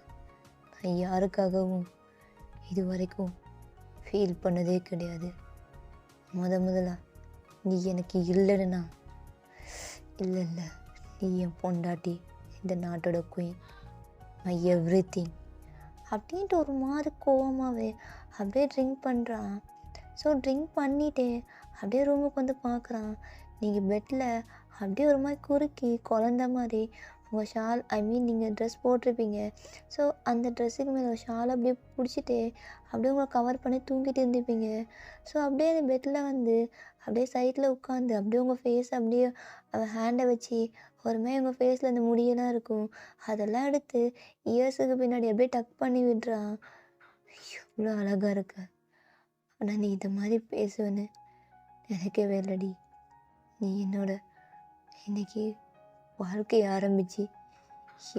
நான் யாருக்காகவும் இது வரைக்கும் ஃபீல் பண்ணதே கிடையாது. முதல்ல நீ எனக்கு இல்லைன்னா இல்லை, நீ என் பொண்டாட்டி, இந்த நாட்டோட குயின், மை எவ்ரிதிங் அப்படின்ட்டு ஒரு மாதிரி கோவமாகவே அப்படியே ட்ரிங்க் பண்ணுறான். ஸோ ட்ரிங்க் பண்ணிவிட்டு அப்படியே ரூமுக்கு வந்து பார்க்குறான். நீங்கள் பெட்டில் அப்படியே ஒரு மாதிரி குறுக்கி குழந்த மாதிரி உங்கள் ஷால், நீங்கள் ட்ரெஸ் போட்டிருப்பீங்க. ஸோ அந்த ட்ரெஸ்ஸுக்கு மேலே ஒரு ஷால் அப்படியே பிடிச்சிட்டு அப்படியே உங்களை கவர் பண்ணி தூங்கிட்டு இருந்துப்பீங்க. ஸோ அப்படியே அந்த பெட்டில் வந்து அப்படியே சைடில் உட்காந்து அப்படியே உங்கள் ஃபேஸ் அப்படியே ஹேண்டை வச்சு ஒரு மாதிரி உங்கள் ஃபேஸில் அந்த முடியெல்லாம் இருக்கும், அதெல்லாம் எடுத்து இயர்ஸுக்கு பின்னாடி அப்படியே டக் பண்ணி விடுறான். எவ்வளோ அழகாக இருக்க. ஆனால் நீ இந்த மாதிரி பேசுவேன்னு நினைக்கவே இல்லடி. நீ என்னோட இன்னைக்கு வாழ்க்கையை ஆரம்பித்து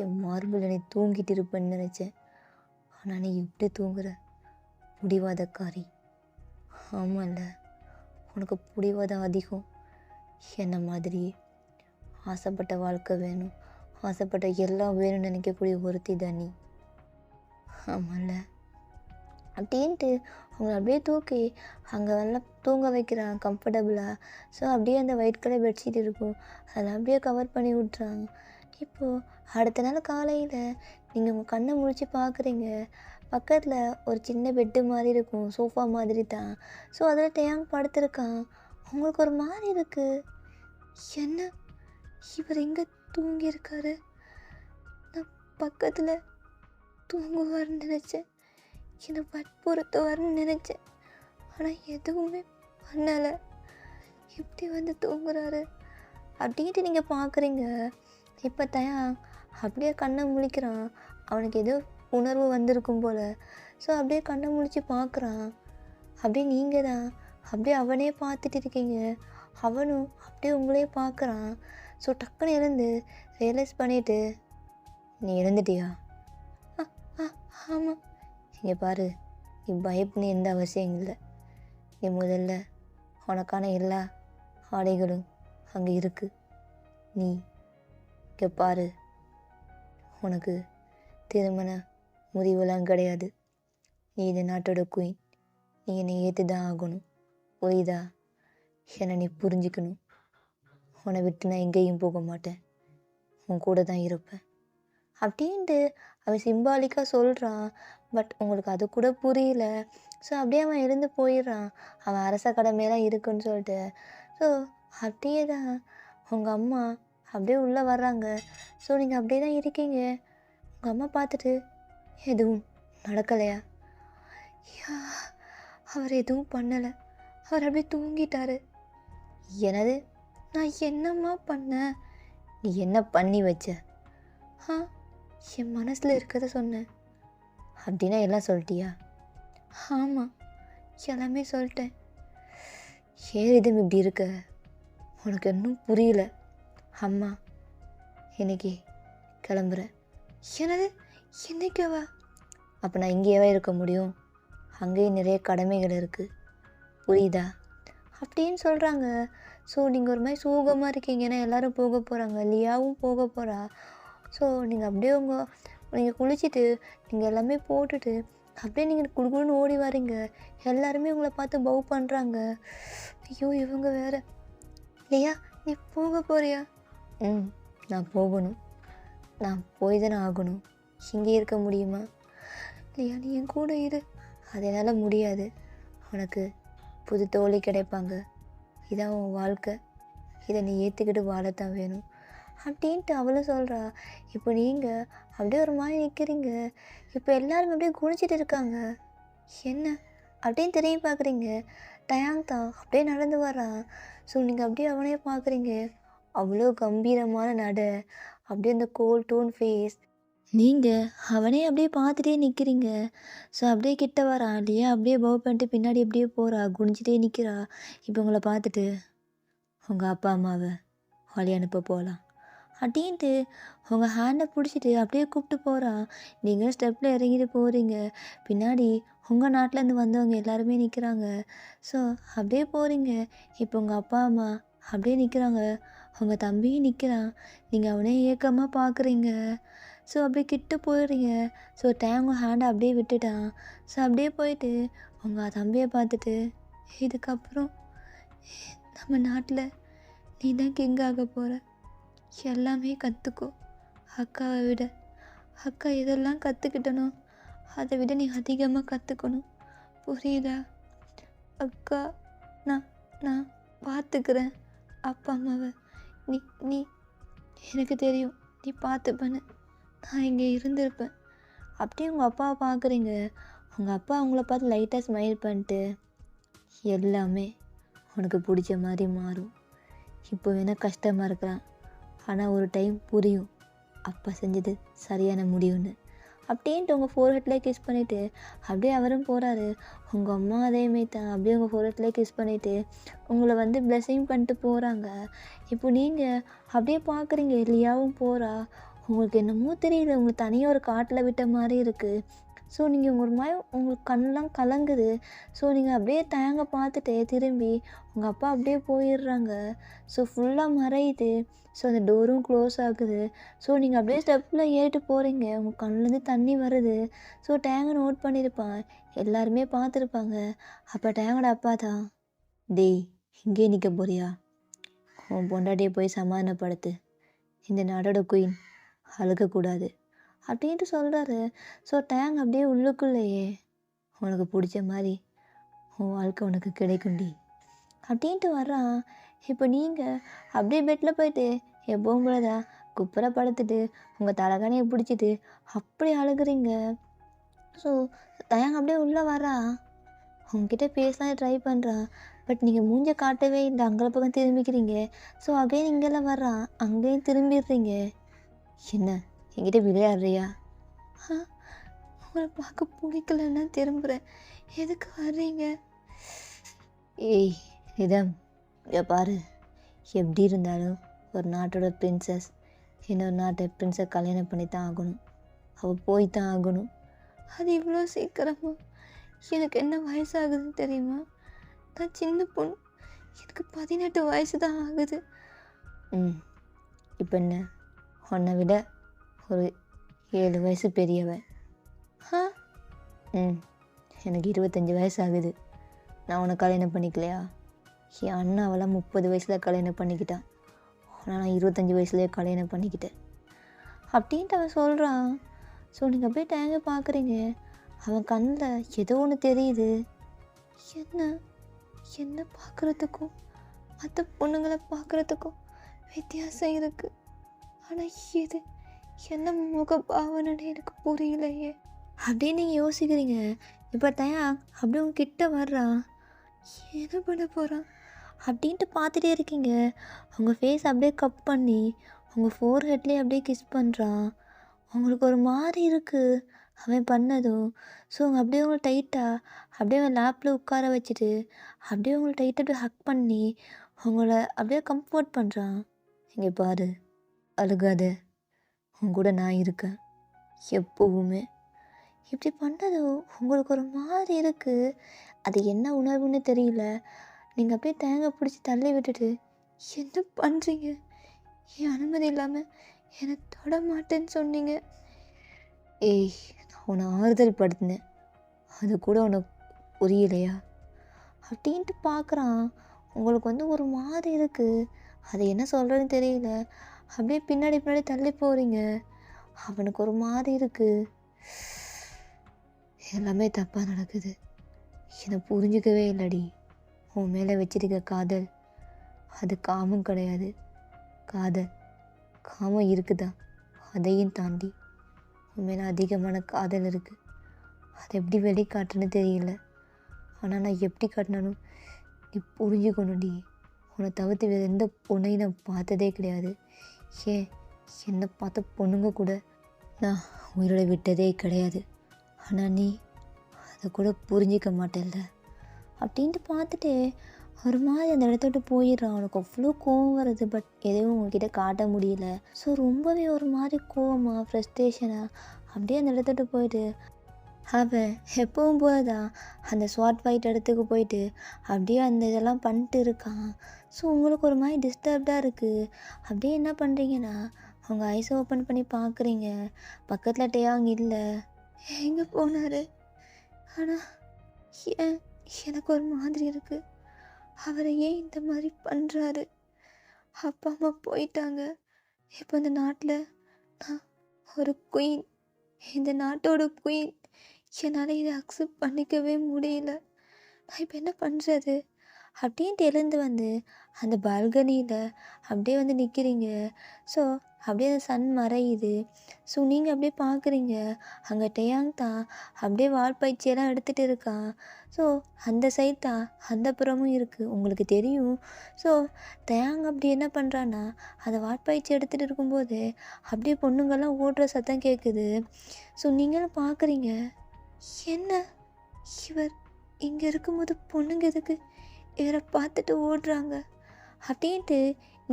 என் மார்பில் என்னை தூங்கிட்டு இருப்பேன்னு நினச்சேன். ஆனால் நீ இப்படி தூங்குற பிடிவாதக்காரி. ஆமாம்ல, உனக்கு பிடிவாதம் அதிகம். என்ன மாதிரி ஆசைப்பட்ட வாழ்க்கை வேணும், ஆசைப்பட்ட எல்லாம் வேணும்னு நினைக்கக்கூடிய ஒருத்தி தான் நீ. ஆமாம்ல. அப்படின்ட்டு அவங்கள அப்படியே தூக்கி அங்கே நல்லா தூங்க வைக்கிறான் கம்ஃபர்டபுளாக. ஸோ அப்படியே அந்த ஒயிட் கலர் பெட்ஷீட் இருக்கும், அதெல்லாம் அப்படியே கவர் பண்ணி விட்றாங்க. இப்போது அடுத்த நாள் காலையில் நீங்கள் உங்கள் கண்ணை முழிச்சு பார்க்குறீங்க, பக்கத்தில் ஒரு சின்ன பெட்டு மாதிரி இருக்கும், சோஃபா மாதிரி தான். ஸோ அதில் டேங் படுத்திருக்கான். உங்களுக்கு ஒரு மாதிரி இருக்குது, என்ன இவர் எங்கே தூங்கியிருக்காரு, நான் பக்கத்தில் தூங்குவார்னு நினச்சேன், என்னை வற்புறுத்துவார்னு நினச்சேன், ஆனால் எதுவுமே பண்ணலை, எப்படி வந்து தூங்குறாரு அப்படின்ட்டு நீங்கள் பார்க்குறீங்க. இப்போ தயான் அப்படியே கண்ணை முழிக்கிறான், அவனுக்கு ஏதோ உணர்வு வந்திருக்கும் போல். ஸோ அப்படியே கண்ணை முழிச்சு பார்க்குறான், அப்படியே நீங்கள் தான் அப்படியே அவனே பார்த்துட்டு இருக்கீங்க, அவனும் அப்படியே உங்களே பார்க்குறான். ஸோ டக்குன்னு எழுந்து ரியலைஸ் பண்ணிவிட்டு, நீ எழுந்துட்டியா? ஆ ஆ ஆமாம். இங்கே பாரு, நீ பயப்படணும் எந்த அவசியம் இல்லை. நீ முதல்ல உனக்கான எல்லா ஆடைகளும் அங்கே இருக்குது. நீ இங்கே பாரு, உனக்கு திருமண முடிவுலாம் கிடையாது. நீ இந்த நாட்டோட குயின், நீ என்னை ஏற்று தான் ஆகணும், புரியுதா? என்னை நீ புரிஞ்சுக்கணும். உன்னை விட்டு நான் எங்கேயும் போக மாட்டேன், உன் கூட தான் இருப்பேன் அப்படின்ட்டு அவன் சிம்பாலிக்காக சொல்கிறான். பட் உங்களுக்கு அது கூட புரியல. ஸோ அப்படியே அவன் எழுந்து போயிடுறான், அவன் அரச கடமையெல்லாம் இருக்குன்னு சொல்லிட்டு. ஸோ அப்படியே தான் உங்கள் அம்மா அப்படியே உள்ளே வர்றாங்க. ஸோ நீங்கள் அப்படியே தான் இருக்கீங்க. உங்கள் அம்மா பார்த்துட்டு, எதுவும் நடக்கலையா? யா, அவர் எதுவும் பண்ணலை, அவர் அப்படியே தூங்கிட்டாரு. எனது, நான் என்னம்மா பண்ணேன்? நீ என்ன பண்ணி வச்ச? ஆ, என் மனசில் இருக்கிறத சொன்னேன். அப்படின்னா எல்லாம் சொல்லிட்டியா? ஆமாம், எல்லாமே சொல்லிட்டேன். ஏன் இதும் இப்படி இருக்க? உனக்கு இன்னும் புரியல. அம்மா இன்னைக்கு கிளம்புறேன். என்னது, என்னைக்கவா? அப்போ நான் இங்கேயேவா இருக்க முடியும்? அங்கேயும் நிறைய கடமைகள் இருக்குது, புரியுதா அப்படின்னு சொல்கிறாங்க. ஸோ நீங்கள் ஒரு மாதிரி சோகமாக இருக்கீங்க, ஏன்னா எல்லோரும் போக போகிறாங்க, லியாவும் போக போகிறா. ஸோ நீங்கள் அப்படியே நீங்கள் குளிச்சுட்டு நீங்கள் எல்லாமே போட்டுட்டு அப்படியே நீங்கள் குடுக்குன்னு ஓடி வரீங்க. எல்லாருமே உங்களை பார்த்து பவ் பண்ணுறாங்க. ஐயோ இவங்க வேறு. லியா, நீ போக போறியா? நான் போகணும், நான் போய் தானே ஆகணும், இங்கே இருக்க முடியுமா? லியா, நீ என் கூட இரு. அதனால் முடியாது, உனக்கு புது தோழி கிடைப்பாங்க, இதான் உன் வாழ்க்கை, இதை நீ ஏற்றுக்கிட்டு வாழத்தான் வேணும் அப்படின்ட்டு அவளும் சொல்கிறா. இப்போ நீங்கள் அப்படியே ஒரு மாதிரி நிற்கிறீங்க. இப்போ எல்லாரும் அப்படியே குளிச்சிட்டு இருக்காங்க. என்ன அப்படின்னு திரும்பி பார்க்குறீங்க, டயாங் தான் அப்படியே நடந்து வரான். ஸோ நீங்கள் அப்படியே அவனே பார்க்குறீங்க, அவ்வளோ கம்பீரமான நட, அப்படியே அந்த கோல் டோன் ஃபேஸ். நீங்கள் அவனே அப்படியே பார்த்துட்டே நிற்கிறீங்க. ஸோ அப்படியே கிட்ட வரான் இல்லையா, அப்படியே பவ் பண்ணிட்டு பின்னாடி அப்படியே போகிறா, குனிஞ்சிட்டே நிற்கிறா. இப்போ உங்களை பார்த்துட்டு, உங்கள் அப்பா அம்மாவை வழி அனுப்ப போகலாம் அப்படின்ட்டு உங்கள் ஹேண்டை பிடிச்சிட்டு அப்படியே கூப்பிட்டு போகிறா. நீங்கள் ஸ்டெப்பில் இறங்கிட்டு போகிறீங்க, பின்னாடி உங்கள் நாட்டிலேருந்து வந்தவங்க எல்லாருமே நிற்கிறாங்க. ஸோ அப்படியே போகிறீங்க. இப்போ உங்கள் அப்பா அம்மா அப்படியே நிற்கிறாங்க, உங்கள் தம்பியும் நிற்கிறான். நீங்கள் அவனே ஏக்கமாக பார்க்குறீங்க. ஸோ அப்படியே கிட்ட போயிடுறீங்க. ஸோ டேங் ஹேண்டை அப்படியே விட்டுட்டான். ஸோ அப்படியே போயிட்டு உங்கள் தம்பியை பார்த்துட்டு, இதுக்கப்புறம் நம்ம நாட்டில் நீ தான் கிங் ஆக போகிற, எல்லாமே கற்றுக்கோ, அக்காவை விட. அக்கா எதெல்லாம் கற்றுக்கிட்டனோ அதை விட நீ அதிகமாக கற்றுக்கணும், புரியுதா? அக்கா, நான் பார்த்துக்கிறேன் அப்பா அம்மாவை, நீ நீ எனக்கு தெரியும், நீ பார்த்துப்பேன்னு, நான் இங்கே இருந்திருப்பேன். அப்படியே உங்கள் அப்பாவை பார்க்குறீங்க. உங்கள் அப்பா அவங்கள பார்த்து லைட்டாக ஸ்மைல் பண்ணிட்டு, எல்லாமே உனக்கு பிடிச்ச மாதிரி மாறும், இப்போ வேணால் கஷ்டமாக இருக்கலாம், ஆனால் ஒரு டைம் புரியும் அப்பா செஞ்சது சரியான முடிவுன்னு அப்படின்ட்டு உங்கள் ஃபோர்ஹெட்டில் கிஸ் பண்ணிவிட்டு அப்படியே அவரும் போகிறாரு. உங்கள் அம்மா அதேமாரி தான் அப்படியே உங்கள் ஃபோர்ஹெட்டில் கிஸ் பண்ணிவிட்டு உங்களை வந்து பிளெஸ்ஸிங் பண்ணிட்டு போகிறாங்க. இப்போ நீங்கள் அப்படியே பார்க்குறீங்க, லியாவும் போகிறா. உங்களுக்கு என்னமோ தெரியல, உங்களுக்கு தனியாக ஒரு காட்டில் விட்ட மாதிரி இருக்குது. ஸோ நீங்கள் ஒரு மாதிரி உங்களுக்கு கண்ணெலாம் கலங்குது. ஸோ நீங்கள் அப்படியே தயங்க பார்த்துட்டு திரும்பி உங்கள் அப்பா அப்படியே போயிடுறாங்க. ஸோ ஃபுல்லாக மறையுது. ஸோ அந்த டோரும் க்ளோஸ் ஆகுது. ஸோ நீங்கள் அப்படியே ஸ்டெப்பில் ஏறிட்டு போகிறீங்க. உங்கள் கண்ணுலேருந்து தண்ணி வருது. ஸோ டேங்கை நோட் பண்ணியிருப்பான். எல்லாருமே பார்த்துருப்பாங்க. அப்போ டேங்கோட அப்பா தான், டேய் இங்கே நிற்க போறியா? உன் பொண்டாட்டியை போய் சமாதானப்படுத்து. இந்த நாடோட குயின் அழுகக்கூடாது அப்படின்ட்டு சொல்கிறாரு. ஸோ டேங் அப்படியே உள்ளுக்குள்ளேயே, உனக்கு பிடிச்ச மாதிரி உன் வாழ்க்கை உனக்கு கிடைக்கும்டி அப்படின்ட்டு வர்றான். இப்போ நீங்கள் அப்படியே பெட்டில் போயிட்டு எப்பவும் போலதான் குப்புற படுத்துட்டு உங்கள் தலைகாணியை பிடிச்சிட்டு அப்படி அழுகுறீங்க. ஸோ டேங் அப்படியே உள்ளே வரா. உங்ககிட்ட பேசலாம் ட்ரை பண்ணுறான். பட் நீங்கள் மூஞ்ச காட்டவே இல்லை. அங்கே பக்கம் திரும்பிக்கிறீங்க. ஸோ அகைன் இங்கெல்லாம் வர்றான். அங்கேயும் திரும்பிடுறீங்க. என்ன என்கிட்ட விளையாடுறியா? உங்களை பார்க்க பிடிக்கலன்னா திரும்புகிறேன். எதுக்கு வர்றீங்க? ஏய் ரிதம், இங்கே பாரு, எப்படி இருந்தாலும் ஒரு நாட்டோட பிரின்சஸ் இன்னொரு நாட்டை பிரின்ஸை கல்யாணம் பண்ணி தான் ஆகணும். அவள் போய் தான் ஆகணும். அது இவ்வளோ சீக்கிரமா? எனக்கு என்ன வயசாகுதுன்னு தெரியுமா? நான் சின்ன பொண்ணு. எனக்கு 18 வயசு தான் ஆகுது. இப்போ என்ன, உன்னை விட ஒரு 7 வயசு பெரியவன். எனக்கு 25 வயசு ஆகுது. நான் உன்னை கல்யாணம் பண்ணிக்கலையா? என் அண்ணா அவளாம் 30 வயசில் கல்யாணம் பண்ணிக்கிட்டான். ஆனால் நான் 25 வயசுலேயே கல்யாணம் பண்ணிக்கிட்டேன் அப்படின்ட்டு அவன் சொல்கிறான். ஸோ நீங்கள் அப்படியே டேங்க பார்க்குறீங்க. அவன் கண்ணில் ஏதோ ஒன்று தெரியுது. என்ன என்ன பார்க்குறதுக்கும் மற்ற பொண்ணுங்களை பார்க்குறதுக்கும் வித்தியாசம் இருக்குது. ஆனால் இது என்ன முக பாவனைன்னு எனக்கு புரியலையே அப்படின்னு நீங்கள் யோசிக்கிறீங்க. இப்போ தயாங் அப்படியே உங்க கிட்ட வர்றான். என்ன பண்ண போகிறான் அப்படின்ட்டு பார்த்துட்டே இருக்கீங்க. உங்கள் ஃபேஸ் அப்படியே கப் பண்ணி உங்கள் ஃபோர்ஹெட்லேயே அப்படியே கிஸ் பண்ணுறான். உங்களுக்கு ஒரு மாதிரி இருக்குது அவன் பண்ணதும். ஸோ அவங்க அப்படியே உங்களை டைட்டாக அப்படியே அவன் லேப்பில் உட்கார வச்சுட்டு அப்படியே உங்களை டைட்டாக அப்படியே ஹக் பண்ணி உங்களை அப்படியே கம்ஃபர்ட் பண்ணுறான். இங்கே பாரு, அழுகாத, உன் கூட நான் இருக்கேன் எப்போவுமே. இப்படி பண்ணதும் உங்களுக்கு ஒரு மாதிரி இருக்குது. அது என்ன உணர்வுன்னு தெரியல. நீங்கள் அப்படியே தேங்காய் பிடிச்சி தள்ளி விட்டுட்டு, என்ன பண்ணுறீங்க? என் அனுமதி இல்லாமல் என்னை தொட மாட்டேன்னு சொன்னீங்க. ஏய், நான் உன்னை ஆறுதல் படுத்தினேன், அது கூட உனக்கு புரியலையா அப்படின்ட்டு பார்க்குறான். உங்களுக்கு வந்து ஒரு மாதிரி இருக்குது. அது என்ன சொல்கிறதுன்னு தெரியல. அப்படியே பின்னாடி பின்னாடி தள்ளி போகிறீங்க. அவனுக்கு ஒரு மாதிரி இருக்குது. எல்லாமே தப்பாக நடக்குது. என்னை புரிஞ்சிக்கவே இல்லடி. உன் மேலே வச்சிருக்க காதல் அது காமம் கிடையாது. காமம் இருக்குதா, அதையும் தாண்டி உன் மேலே அதிகமான காதல் இருக்குது. அதை எப்படி வெளிக்காட்டுன்னு தெரியல. ஆனால் நான் எப்படி காட்டினாலும் நீ புரிஞ்சுக்கணும்டி. உன்னை தவிர்த்து வேறு எந்த பொண்ணையும் நான் பார்த்ததே கிடையாது. ஏன் என்னை பார்த்த பொண்ணுங்க கூட நான் உயிரோட விட்டதே கிடையாது. ஆனால் நீ அதை கூட புரிஞ்சிக்க மாட்டேல்ல அப்படின்ட்டு பார்த்துட்டு ஒரு மாதிரி அந்த இடத்த விட்டு போயிடுறான். அவனுக்கு அவ்வளோ கோவம் வருது. பட் எதுவும் உங்ககிட்ட காட்ட முடியல. ஸோ ரொம்பவே ஒரு மாதிரி கோவமாக ஃப்ரஸ்ட்ரேஷனாக அப்படியே அந்த இடத்த விட்டு போயிட்டு அவன் எப்பவும் போல தான் அந்த ஸ்வாட் ஃபைட் இடத்துக்கு போயிட்டு அப்படியே அந்த இதெல்லாம் பண்ணிட்டு இருக்கான். ஸோ உங்களுக்கு ஒரு மாதிரி டிஸ்டர்ப்டாக இருக்குது. அப்படியே என்ன பண்ணுறீங்கன்னா அவங்க ஐஸை ஓப்பன் பண்ணி பார்க்குறீங்க. பக்கத்தில் டேயாங் இல்லை. எங்கே போனார்? ஆனால் ஏன் எனக்கு ஒரு மாதிரி இருக்குது. அவரை ஏன் இந்த மாதிரி பண்ணுறாரு? அப்பா அம்மா போயிட்டாங்க. இப்போ இந்த நாட்டில் நான் ஒரு குயின், இந்த நாட்டோட குயின். என்னால் இதை அக்செப்ட் பண்ணிக்கவே முடியல. நான் இப்போ என்ன பண்ணுறது அப்படின்ட்டு எழுந்து வந்து அந்த பால்கனியில் அப்படியே வந்து நிற்கிறீங்க. ஸோ அப்படியே அந்த சன் மறையுது. ஸோ நீங்கள் அப்படியே பார்க்குறீங்க. அங்கே டேயாங் தான் அப்படியே வால்பயிற்சியெல்லாம் எடுத்துகிட்டு இருக்கான். ஸோ அந்த சைட் தான் அந்த புறமும் இருக்குது, உங்களுக்கு தெரியும். ஸோ டேயாங் அப்படி என்ன பண்ணுறான்னா அந்த வால்பயிற்சி எடுத்துகிட்டு இருக்கும்போது அப்படியே பொண்ணுங்கள்லாம் ஓடுற சத்தம் கேட்குது. ஸோ நீங்களும் பார்க்குறீங்க, என்ன இவர் இங்கே இருக்கும்போது பொண்ணுங்க எதுக்கு இவரை பார்த்துட்டு ஓடுறாங்க அப்படின்ட்டு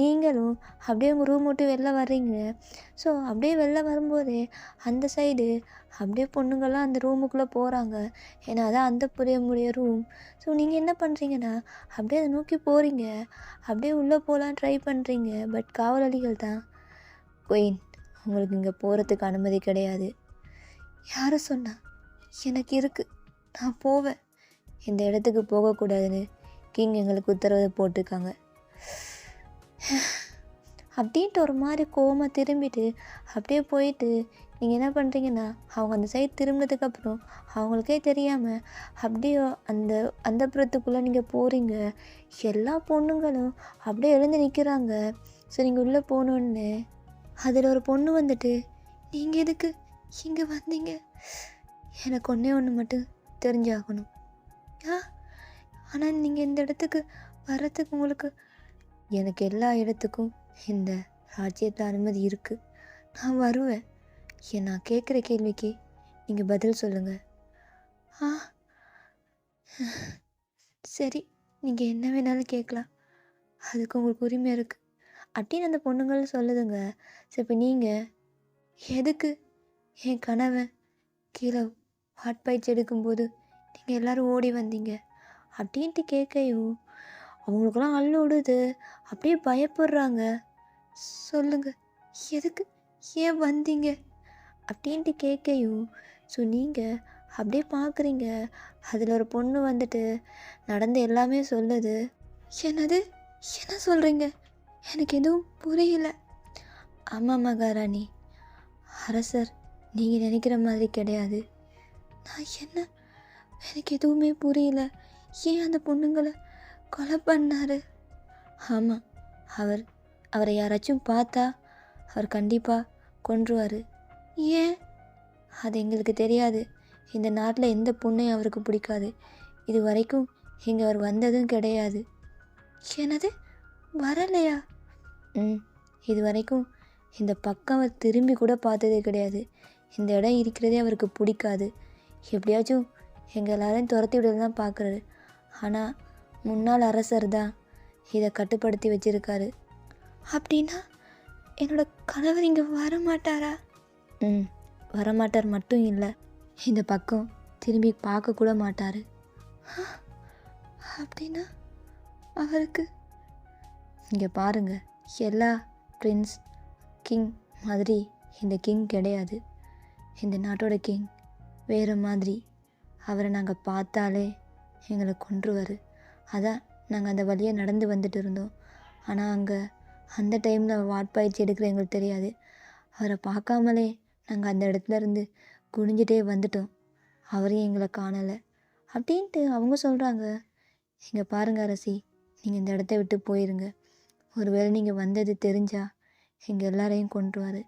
நீங்களும் அப்படியே உங்கள் ரூம் விட்டு வெளில வர்றீங்க. ஸோ அப்படியே வெளில வரும்போதே அந்த சைடு அப்படியே பொண்ணுங்கள்லாம் அந்த ரூமுக்குள்ளே போகிறாங்க. ஏன்னா அதான் அந்த புரிய ரூம். ஸோ நீங்கள் என்ன பண்ணுறீங்கன்னா அப்படியே அதை நோக்கி போகிறீங்க. அப்படியே உள்ளே போகலாம் ட்ரை பண்ணுறீங்க. பட் காவலாளிகள் தான், குயின் உங்களுக்கு இங்கே போகிறதுக்கு அனுமதி கிடையாது. யாரை சொன்னா? எனக்கு இருக்குது, நான் போவேன். இந்த இடத்துக்கு போகக்கூடாதுன்னு கிங் எங்களுக்கு உத்தரவு போட்டிருக்காங்க அப்படின்ட்டு ஒரு மாதிரி கோவமாக திரும்பிட்டு அப்படியே போயிட்டு நீங்கள் என்ன பண்ணுறீங்கன்னா அவங்க அந்த சைடு திரும்பினதுக்கப்புறம் அவங்களுக்கே தெரியாமல் அப்படியே அந்த அந்த புறத்துக்குள்ளே நீங்கள் போகிறீங்க. எல்லா பொண்ணுங்களும் அப்படியே எழுந்து நிற்கிறாங்க. ஸோ நீங்கள் உள்ளே போகணுன்னு அதில் ஒரு பொண்ணு வந்துட்டு, நீங்கள் எதுக்கு இங்கே வந்தீங்க? எனக்கு ஒன்று மட்டும் தெரிஞ்சாகணும். ஆனால் நீங்கள் இந்த இடத்துக்கு வர்றதுக்கு உங்களுக்கு எனக்கு எல்லா இடத்துக்கும் இந்த ராஜ்யத்தில் அனுமதி இருக்குது. நான் வருவேன். நான் கேட்குற கேள்விக்கு நீங்கள் பதில் சொல்லுங்கள். ஆ சரி, நீங்கள் என்ன வேணாலும் கேட்கலாம், அதுக்கு உங்களுக்கு உரிமை இருக்குது அப்படின்னு அந்த பொண்ணுங்கள் சொல்லுதுங்க. சரி, இப்போ நீங்கள் எதுக்கு என் கணவன் கீழே வாட்பாய்ச்சி எடுக்கும்போது நீங்கள் எல்லோரும் ஓடி வந்தீங்க அப்படின்ட்டு கேட்கையும் அவங்களுக்கெல்லாம் அள்ளு விடுது. அப்படியே பயப்படுறாங்க. சொல்லுங்க, எதுக்கு ஏன் வந்தீங்க அப்படின்ட்டு கேட்கையும் ஸோ நீங்கள் அப்படியே பார்க்குறீங்க. அதில் ஒரு பொண்ணு வந்துட்டு நடந்து எல்லாமே சொல்லுது. என்னது, என்ன சொல்கிறீங்க? எனக்கு எதுவும் புரியல. ஆமாம் மகாராணி, அரசர் நீங்கள் நினைக்கிற மாதிரி கிடையாது. நான் என்ன, எனக்கு எதுவுமே புரியல. ஏன் அந்த பொண்ணுங்களை கொலை பண்ணார்? ஆமாம், அவரை யாராச்சும் பார்த்தா அவர் கண்டிப்பாக கொன்றுவார். ஏன்? அது எங்களுக்கு தெரியாது. இந்த நாட்டில் எந்த பொண்ணையும் அவருக்கு பிடிக்காது. இது வரைக்கும் இங்கே அவர் வந்ததும் கிடையாது. என்னது, வரலையா? இது வரைக்கும் இந்த பக்கம் அவர் திரும்பி கூட பார்த்ததே கிடையாது. இந்த இடம் இருக்கிறதே அவருக்கு பிடிக்காது. எப்படியாச்சும் எங்கள் எல்லாரையும் துரத்தி விட தான் பார்க்குறாரு. ஆனால் முன்னாள் அரசர் தான் இதை கட்டுப்படுத்தி வச்சுருக்காரு. அப்படின்னா என்னோட கணவர் இங்கே வரமாட்டாரா? வரமாட்டார் மட்டும் இல்லை, இந்த பக்கம் திரும்பி பார்க்கக்கூட மாட்டார். அப்படின்னா அவருக்கு இங்கே பாருங்கள், எல்லா பிரின்ஸ் கிங் மாதிரி இந்த கிங் கிடையாது. இந்த நாட்டோட கிங் வேறு மாதிரி. அவரை நாங்கள் பார்த்தாலே எங்களை கொன்றுவார். அதான் நாங்கள் அந்த வழியை நடந்து வந்துட்டு இருந்தோம். ஆனால் அங்கே அந்த டைமில் வாட்பாய்ச்சி எடுக்கிற எங்களுக்கு தெரியாது. அவரை பார்க்காமலே நாங்கள் அந்த இடத்துல இருந்து குனிஞ்சிட்டே வந்துட்டோம். அவரையும் எங்களை காணலை அப்படின்ட்டு அவங்க சொல்கிறாங்க. இங்கே பாருங்கள் அரசி, நீங்கள் இந்த இடத்த விட்டு போயிருங்க. ஒருவேளை நீங்கள் வந்தது தெரிஞ்சால் எங்கள் எல்லாரையும் கொன்றுவார்.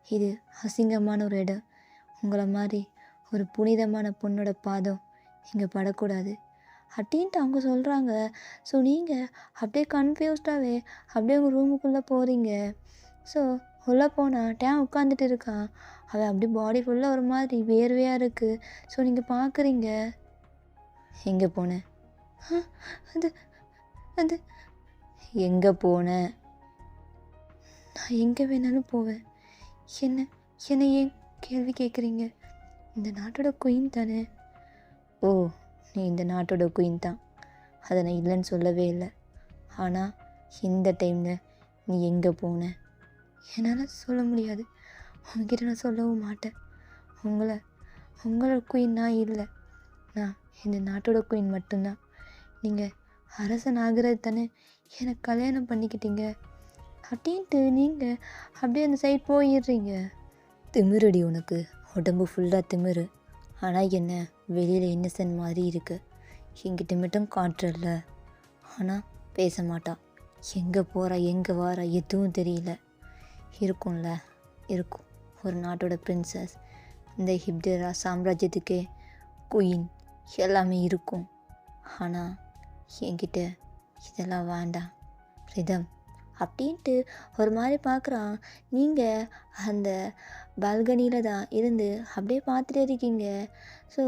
இது அசிங்கமான ஒரு இடம். உங்களை மாதிரி ஒரு புனிதமான பொண்ணோட பாதம் இங்கே படக்கூடாது அப்படின்ட்டு அவங்க சொல்கிறாங்க. ஸோ நீங்கள் அப்படியே கன்ஃபியூஸ்டாகவே அப்படியே உங்கள் ரூமுக்குள்ளே போகிறீங்க. ஸோ உள்ளே போனால் டேன் உட்காந்துட்டு இருக்கான். அவன் அப்படியே பாடி ஃபுல்லாக ஒரு மாதிரி வேர்வையாக இருக்குது. ஸோ நீங்கள் பார்க்குறீங்க. எங்கே போனேன்? அது அது எங்கே போனேன்? நான் எங்கே வேணாலும் போவேன். என்னை ஏன் கேள்வி கேட்குறீங்க? இந்த நாட்டோட குயின் தானே. ஓ, நீ இந்த நாட்டோட குயின் தான், அதை நான் இல்லைன்னு சொல்லவே இல்லை. ஆனால் இந்த டைமில் நீ எங்கே போன? என்னால் சொல்ல முடியாது. உங்ககிட்ட நான் சொல்லவும் மாட்டேன். உங்களோட குயின் நான் இல்லை. நான் இந்த நாட்டோட குயின் மட்டும்தான். நீங்கள் அரசன் ஆகிறது தானே எனக்கு கல்யாணம் பண்ணிக்கிட்டீங்க அப்படின்ட்டு நீங்கள் அப்படியே அந்த சைட் போயிடுறீங்க. திமிருடி உனக்கு, உடம்பு ஃபுல்லாக திமிரு. ஆனால் என்ன வெளியில் இன்னசென்ட் மாதிரி இருக்கு. என்கிட்ட மட்டும் காட்டுறல்ல, ஆனால் பேச மாட்டான். எங்கே போகிறா எங்கே வாரா எதுவும் தெரியல. இருக்கும்ல, இருக்கும். ஒரு நாட்டோட பிரின்சஸ், இந்த ஹிப்டேரா சாம்ராஜ்யத்துக்கே குயின் எல்லாமே இருக்கும். ஆனால் என்கிட்ட இதெல்லாம் வேண்டாம் ரிதம் அப்படின்ட்டு ஒரு மாதிரி பார்க்குறான். நீங்கள் அந்த பால்கனியில் தான் இருந்து அப்படியே பார்த்துட்டே இருக்கீங்க. ஸோ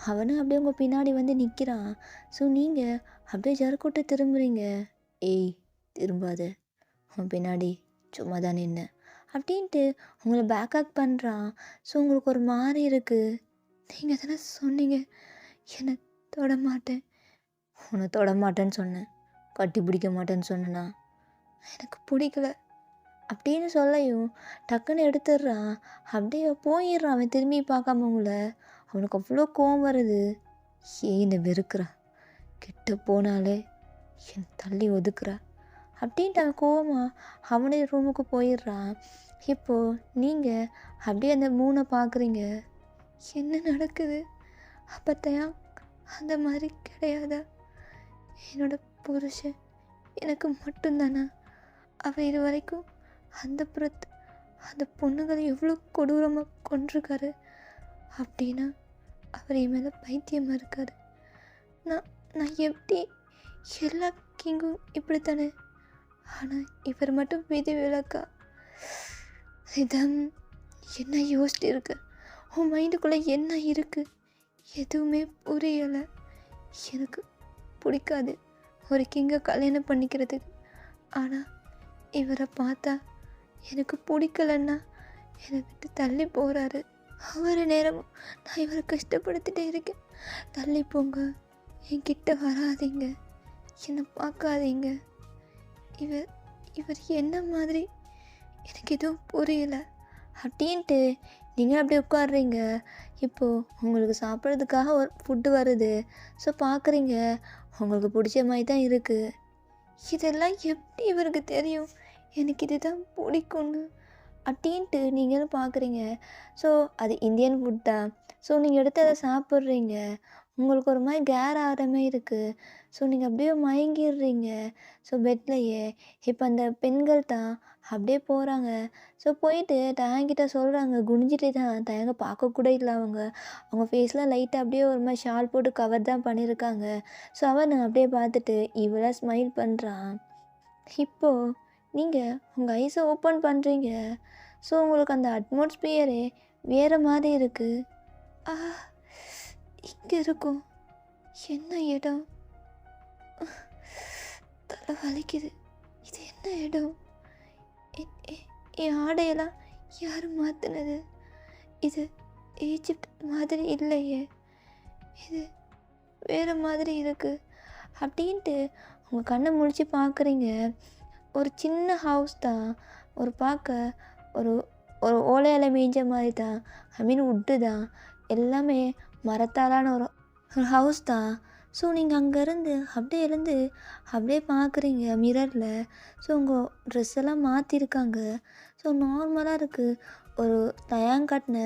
அவனும் அப்படியே உங்கள் பின்னாடி வந்து நிற்கிறான். ஸோ நீங்கள் அப்படியே ஜர்க்கூட்ட திரும்புகிறீங்க. ஏய் திரும்பாத, உன் பின்னாடி சும்மா தான் நின்னேன் அப்படின்ட்டு உங்களை பேக்கப் பண்ணுறான். ஸோ உங்களுக்கு ஒரு மாதிரி இருக்குது. நீங்கள் தானே சொன்னீங்க என்னை தொட மாட்டேன். உன்னை தொட மாட்டேன்னு சொன்னேன், கட்டி பிடிக்க மாட்டேன்னு சொன்னேன்னா எனக்கு பிடிக்கல அப்படின்னு சொல்லையும் டக்குன்னு எடுத்துடுறான். அப்படியே போயிடுறான் அவன் திரும்பி பார்க்காம உங்களை. அவனுக்கு அவ்வளோ கோவம் வருது. ஏன் என்னை வெறுக்கிறா, கிட்ட போனாலே என்னை தள்ளி ஒதுக்குறா அப்படின்ட்டு அவன் கோவமா அவனே ரூமுக்கு போயிடுறான். இப்போது நீங்கள் அப்படியே அந்த மூணை பார்க்குறீங்க. என்ன நடக்குது? அப்பத்தையா அந்த மாதிரி கிடையாதா? என்னோட புருஷன் எனக்கு மட்டும்தானா? அவர் இது வரைக்கும் அந்த அந்த பொண்ணுங்களை எவ்வளோ கொடூரமாக கொண்டிருக்காரு. அப்படின்னா அவர் என் மேலே பைத்தியமாக இருக்காரு. நான் நான் எப்படி? எல்லா கிங்கும் இப்படித்தானே, ஆனால் இவர் மட்டும் விதி விலக்கா? ரிதம், என்ன யோசிச்சு இருக்கு? உன் மைண்டுக்குள்ளே என்ன இருக்குது? எதுவுமே புரியலை. எனக்கு பிடிக்காது ஒரு கிங்கை கல்யாணம் பண்ணிக்கிறதுக்கு. ஆனால் இவரை பார்த்தா எனக்கு பிடிக்கலன்னா என்னை விட்டு தள்ளி போகிறாரு. ஒவ்வொரு நேரமும் நான் இவரை கஷ்டப்படுத்திட்டே இருக்கேன். தள்ளி போங்க, என்கிட்ட வராதீங்க, என்னை பார்க்காதீங்க. இவர் இவர் என்ன மாதிரி எனக்கு எதுவும் புரியல அப்படின்ட்டு நீங்கள் அப்படியே உட்காடுறீங்க. இப்போது உங்களுக்கு சாப்பிட்றதுக்காக ஒரு ஃபுட்டு வருது. ஸோ பார்க்குறீங்க, உங்களுக்கு பிடிச்ச மாதிரி தான் இருக்குது. இதெல்லாம் எப்படி இவருக்கு தெரியும் எனக்கு இது தான் பிடிக்கும்னு அப்படின்ட்டு நீங்களும் பார்க்குறீங்க. ஸோ அது இந்தியன் ஃபுட் தான். ஸோ நீங்கள் எடுத்து அதை சாப்பிட்றீங்க. உங்களுக்கு ஒரு மாதிரி கேர் ஆகிற மாதிரி இருக்குது. ஸோ நீங்கள் அப்படியே மயங்கிடுறீங்க. ஸோ பெட்லையே இப்போ அந்த பெண்கள் தான் அப்படியே போகிறாங்க. ஸோ போயிட்டு தயங்கிட்ட சொல்கிறாங்க, குனிஞ்சிட்டே தான், தயங்க பார்க்கக்கூட இல்லை. அவங்க ஃபேஸில் லைட்டாக அப்படியே ஒரு மாதிரி ஷால் போட்டு கவர் தான் பண்ணியிருக்காங்க. ஸோ அவன் அப்படியே பார்த்துட்டு இவளாக ஸ்மைல் பண்ணுறான். இப்போது நீங்கள் உங்கள் ஐஸை ஓப்பன் பண்ணுறீங்க. ஸோ உங்களுக்கு அந்த அட்மாஸ்பியரே வேறு மாதிரி இருக்குது. இங்கே இருக்கும் என்ன இடம்? தலை வலிக்குது. இது என்ன இடம்? என் ஆடையெல்லாம் யார் மாற்றினது? இது ஈஜிப்ட் மாதிரி இல்லையே, இது வேறு மாதிரி இருக்குது அப்படின்ட்டு உங்கள் கண்ணை முழிச்சு பார்க்குறீங்க. ஒரு சின்ன ஹவுஸ் தான், ஒரு பார்க்க ஒரு ஒரு ஓலையில மேய்ஞ்ச மாதிரி தான், ஐ மீன் உட்டு தான், எல்லாமே மரத்தாலான ஒரு ஹவுஸ் தான். ஸோ நீங்கள் அங்கேருந்து அப்படியே எழுந்து அப்படியே பார்க்குறீங்க மிரரில். ஸோ உங்கள் ட்ரெஸ் எல்லாம் மாற்றிருக்காங்க. ஸோ நார்மலாக இருக்குது. ஒரு தயாங்காட்டின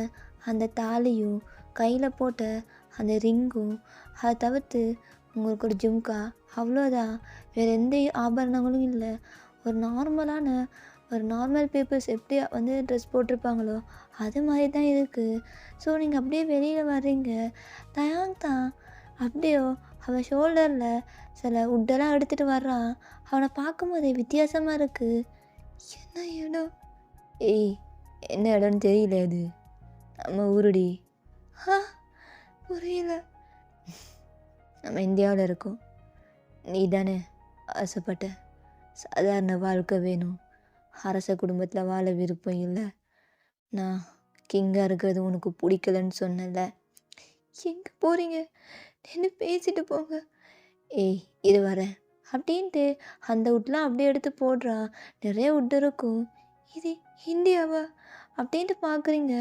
அந்த தாலியும் கையில் போட்ட அந்த ரிங்கும், அதை தவிர்த்து உங்களுக்கு ஒரு ஜும்கா, அவ்வளோதான். வேறு எந்த ஆபரணங்களும் இல்லை. ஒரு நார்மல் பீப்புள்ஸ் எப்படி வந்து ட்ரெஸ் போட்டிருப்பாங்களோ அது மாதிரி தான் இருக்குது. ஸோ நீங்கள் அப்படியே வெளியில் வர்றீங்க. தயாங் தான் அப்படியே அவன் ஷோல்டரில் சில உட்டெல்லாம் எடுத்துகிட்டு வர்றான். அவனை பார்க்கும்போதே வித்தியாசமாக இருக்குது. என்ன இடம்? ஏய், என்ன இடம்னு தெரியல, அது நம்ம ஊருடி. புரியல. நம்ம இந்தியாவில் இருக்கோம். நீ தானே ஆசைப்பட்ட சாதாரண வாழ்க்கை வேணும், அரச குடும்பத்தில் வாழ விருப்பம் இல்லை, நான் கிங்காக இருக்கிறது உனக்கு பிடிக்கலன்னு சொன்னல. எங்கே போகிறீங்க? நின்று பேசிட்டு போங்க. ஏய், இது வரேன் அப்படின்ட்டு அந்த உட்லாம் அப்படியே எடுத்து போடுறான். நிறைய உட்டு இருக்கும். இது இந்தியாவா அப்படின்ட்டு பார்க்குறீங்க.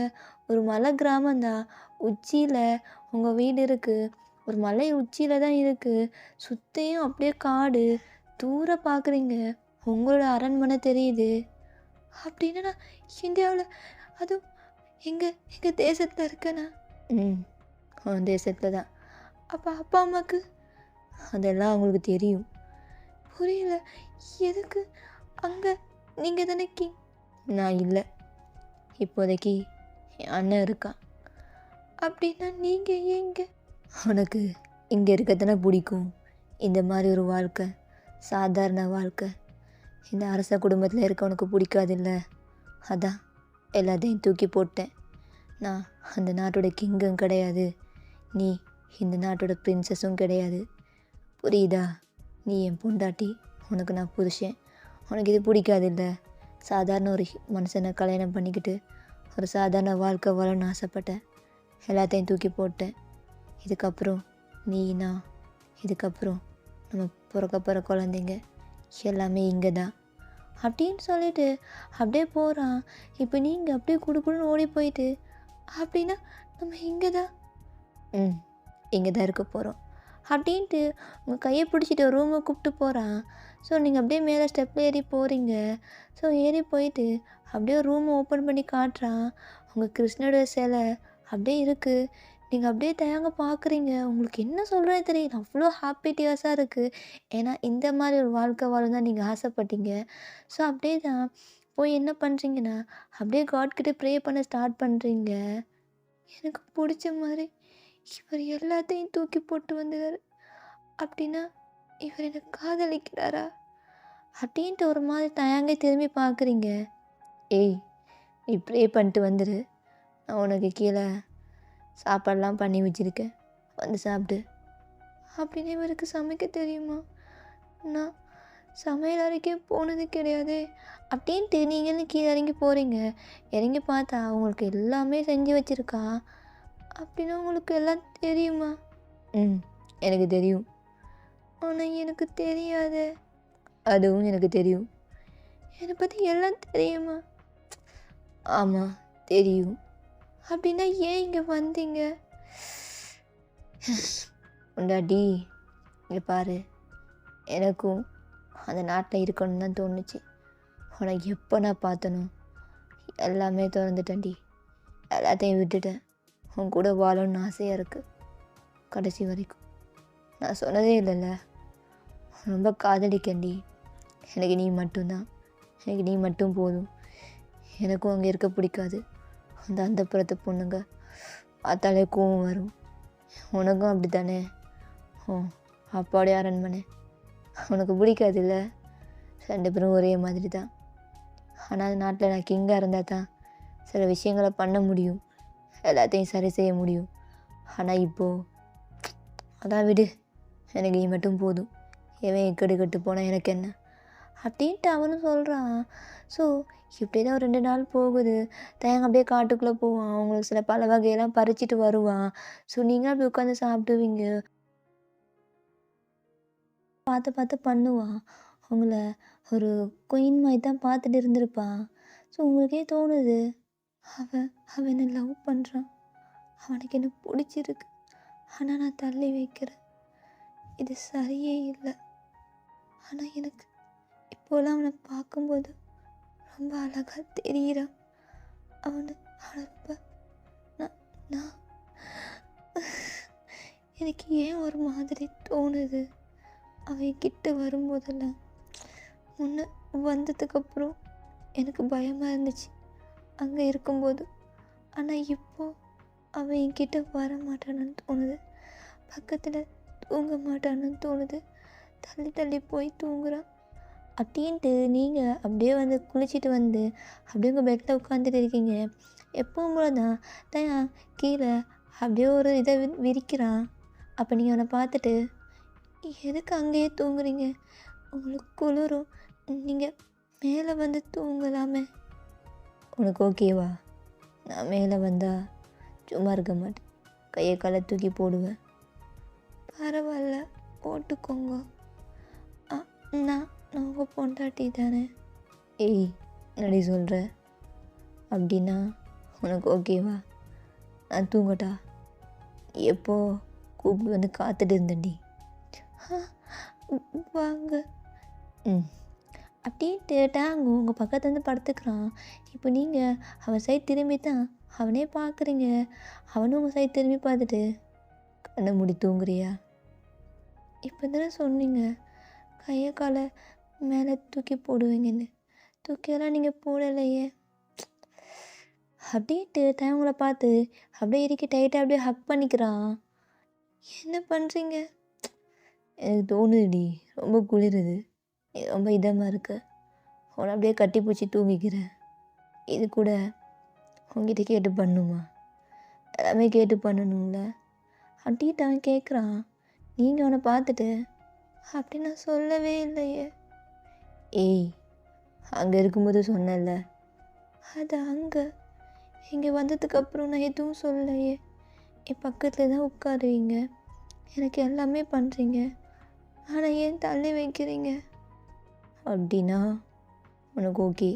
ஒரு மலை கிராமந்தான். உச்சியில் உங்கள் வீடு இருக்குது. ஒரு மலை உச்சியில் தான் இருக்குது. சுற்றியும் அப்படியே காடு. தூரம் பார்க்குறீங்க, உங்களோட அரண்மனை தெரியுது. அப்படின்னா நான் இந்தியாவில், அதுவும் எங்கள் தேசத்தில் இருக்கேண்ணா. உன் தேசத்தில் தான். அப்போ அப்பா அம்மாவுக்கு அதெல்லாம் அவங்களுக்கு தெரியும். புரியல. எதுக்கு அங்கே? நீங்கள் தானே கிங். நான் இல்லை, இப்போதைக்கு என் அண்ணன் இருக்கான். அப்படின்னா நீங்கள் எங்கே? உனக்கு இங்கே இருக்கத்தானே பிடிக்கும். இந்த மாதிரி ஒரு வாழ்க்கை, சாதாரண வாழ்க்கை, இந்த அரச குடும்பத்தில் இருக்க உனக்கு பிடிக்காதில்ல, அதான் எல்லாத்தையும் தூக்கி போட்டேன். நான் அந்த நாட்டோட கிங்கும் கிடையாது, நீ இந்த நாட்டோட பிரின்சஸும் கிடையாது. புரியுதா? நீ என் பொண்டாட்டி, உனக்கு நான் புருஷன். உனக்கு இது பிடிக்காது இல்லை, சாதாரண ஒரு மனுஷனை கல்யாணம் பண்ணிக்கிட்டு ஒரு சாதாரண வாழ்க்கை வாழணும்னு ஆசைப்பட்டேன். எல்லாத்தையும் தூக்கி போட்டேன். இதுக்கப்புறம் நான் இதுக்கப்புறம் நம்ம பிறக்க போகிற குழந்தைங்க எல்லாமே இங்கே தான் அப்படின்னு சொல்லிட்டு அப்படியே போகிறான். இப்போ நீங்கள் அப்படியே குடுக்குன்னு ஓடி போயிட்டு அப்படின்னா நம்ம இங்கே தான் இங்கே தான் இருக்க போகிறோம் அப்படின்ட்டு உங்கள் கையை பிடிச்சிட்டு ரூமை கூப்பிட்டு போகிறான். ஸோ நீங்கள் அப்படியே மேலே ஸ்டெப்பில் ஏறி போகிறீங்க. ஸோ ஏறி போயிட்டு அப்படியே ரூமை ஓப்பன் பண்ணி காட்டுறான். உங்கள் கிருஷ்ணோட சிலை அப்படியே இருக்குது. நீங்கள் அப்படியே தயங்க பார்க்குறீங்க. உங்களுக்கு என்ன சொல்கிறேன்னு தெரியல, அவ்வளோ ஹாப்பி டியர்ஸாக இருக்குது. ஏன்னா இந்த மாதிரி ஒரு வாழ்க்கை வாழும் தான் நீங்கள் ஆசைப்பட்டீங்க. ஸோ அப்படியே தான் போய் என்ன பண்ணுறீங்கன்னா அப்படியே காட்கிட்ட ப்ரே பண்ண ஸ்டார்ட் பண்ணுறீங்க. எனக்கு பிடிச்ச மாதிரி இவர் எல்லாத்தையும் தூக்கி போட்டு வந்தார் அப்படின்னா இவர் என்னை காதலிக்கிறாரா அப்படின்ட்டு ஒரு மாதிரி தயங்க திரும்பி பார்க்குறீங்க. ஏய், நீ ப்ரே பண்ணிட்டு வந்துடு, நான் உனக்கு கீழே சாப்பாடெலாம் பண்ணி வச்சுருக்கேன், வந்து சாப்பிடு அப்படின்னு. இவருக்கு சமைக்க தெரியுமா? நான் சமையல் அறைக்கே போனது கிடையாது அப்படின்ட்டு நீங்கள்னு கீழே இறங்கி போகிறீங்க. இறங்கி பார்த்தா உங்களுக்கு எல்லாமே செஞ்சு வச்சுருக்கா. அப்படின்னா உங்களுக்கு எல்லாம் தெரியுமா? எனக்கு தெரியும். ஆனால் எனக்கு தெரியாது. அதுவும் எனக்கு தெரியும். என்னை பற்றி எல்லாம் தெரியுமா? ஆமாம் தெரியும். அப்படின்னா ஏன் இங்கே வந்தீங்க? உண்டாடி இங்கே பாரு, எனக்கும் அந்த நாட்டில் இருக்கணும்னு தான் தோணுச்சு. உனக்கு எப்போ நான் பார்த்தனோ எல்லாமே திறந்துட்டேன்டி, எல்லாத்தையும் விட்டுட்டேன். உன் கூட வாழணும்னு ஆசையாக இருக்குது. கடைசி வரைக்கும் நான் சொன்னதே இல்லைல்ல, ரொம்ப காதலிக்கண்டி. எனக்கு நீ மட்டும்தான், எனக்கு நீ மட்டும் போதும். எனக்கும் அங்கே இருக்க பிடிக்காது. அந்த அந்தப்புறத்து பொண்ணுங்க பார்த்தாலே கோவம் வரும். உனக்கும் அப்படி தானே? அப்பாவுடைய அரண்மனை உனக்கு பிடிக்காது இல்லை? 2 பேரும் ஒரே மாதிரி தான். ஆனால் அந்த நாட்டில் நான் கிங்காக இருந்தால் தான் சில விஷயங்களை பண்ண முடியும், எல்லாத்தையும் சரி செய்ய முடியும். ஆனால் இப்போது அதான் விடு, எனக்கு நீ மட்டும் போதும். எவன் எக்கடி கட்டு போனால் எனக்கு என்ன அப்படின்ட்டு அவனும் சொல்கிறான். ஸோ இப்படி தான் ஒரு 2 நாள் போகுது. தயங்க அப்படியே காட்டுக்குள்ளே போவான். அவங்களுக்கு சில பல வகையெல்லாம் பறிச்சிட்டு வருவான். ஸோ நீங்கள் அப்படி உட்காந்து சாப்பிடுவீங்க. பார்த்து பார்த்து பண்ணுவான். அவங்கள ஒரு குயின் மாதிரி தான் பார்த்துட்டு இருந்திருப்பான். ஸோ உங்களுக்கே தோணுது, அவன் என்னை லவ் பண்ணுறான், அவனுக்கு என்ன பிடிச்சிருக்கு. ஆனால் நான் தள்ளி வைக்கிறேன், இது சரியே இல்லை. ஆனால் எனக்கு இப்போலாம் அவனை பார்க்கும்போது ரொம்ப அழகாக தெரிகிறான். அவனை ரொம்ப நான் எனக்கு ஏன் ஒரு மாதிரி தோணுது. அவன் கிட்ட வரும்போதெல்லாம் முன்ன வந்ததுக்கப்புறம் எனக்கு பயமாக இருந்துச்சு அங்கே இருக்கும்போது. ஆனால் இப்போது அவன் என்கிட்ட வர மாட்டான்னு தோணுது, பக்கத்தில் தூங்க மாட்டான்னு தோணுது, தள்ளி தள்ளி போய் தூங்குறான் அப்படின்ட்டு நீங்கள் அப்படியே வந்து குளிச்சுட்டு வந்து அப்படியே உங்கள் பெட்டில் உட்காந்துட்டு இருக்கீங்க. எப்பவும் போல தான் தான் கீழே அப்படியே ஒரு இதை விரிக்கிறான். அப்போ நீங்கள் அவனை பார்த்துட்டு, எதுக்கு அங்கேயே தூங்குறீங்க, உங்களுக்கு குளிரும், நீங்கள் மேலே வந்து தூங்கலாமே. உனக்கு ஓகேவா? நான் மேலே வந்தால் சும்மா இருக்க மாட்டேன், கையை காலை தூக்கி போடுவேன். பரவாயில்ல, போட்டுக்கோங்க. நான் உங்கள் பொண்டாட்டி தானே. ஏய், என்னடி சொல்கிற? அப்படின்னா உனக்கு ஓகேவா? நான் தூங்கட்டா? எப்போ கூப்பிட்டு வந்து காத்துட்டு இருந்தேன்டி. வாங்க அப்படின்ட்டு டேங்கு உங்கள் பக்கத்துல வந்து படுத்துக்கிறான். இப்போ நீங்கள் அவன் சைட் திரும்பி தான் அவனே பார்க்குறீங்க. அவனும் உங்கள் சைட் திரும்பி பார்த்துட்டு, கண்ணை மூடி தூங்குறியா? இப்போ தானே சொன்னீங்க கையை காலை மேலே தூக்கி போடுவீங்கன்னு, தூக்கியெல்லாம் நீங்கள் போடலையே அப்படின்ட்டு டேங்களை பார்த்து அப்படியே இறுக்கி டைட்டாக அப்படியே ஹக் பண்ணிக்கிறான். என்ன பண்ணுறீங்க? எனக்கு தோணுதுடி, ரொம்ப குளிருது, ரொம்ப இதமாக இருக்கு, உன்னை அப்படியே கட்டி பிடிச்சி தூங்கிக்கிறேன். இது கூட உங்ககிட்ட கேட்டு பண்ணுமா? எல்லாமே கேட்டு பண்ணணும்ல அப்படின்ட்டு அவன் கேட்குறான். நீங்கள் அவனை பார்த்துட்டு, அப்படி நான் சொல்லவே இல்லையே. ஏய், அங்கே இருக்கும்போது சொன்னேன்ல. அது அங்கே இங்கே வந்ததுக்கப்புறம் நான் எதுவும் சொல்லலையே. என் பக்கத்தில் தான் உட்காருவீங்க, எனக்கு எல்லாமே பண்ணுறீங்க, ஆனால் ஏன் தள்ளி வைக்கிறீங்க? அப்படின்னா உனக்கு ஓகே?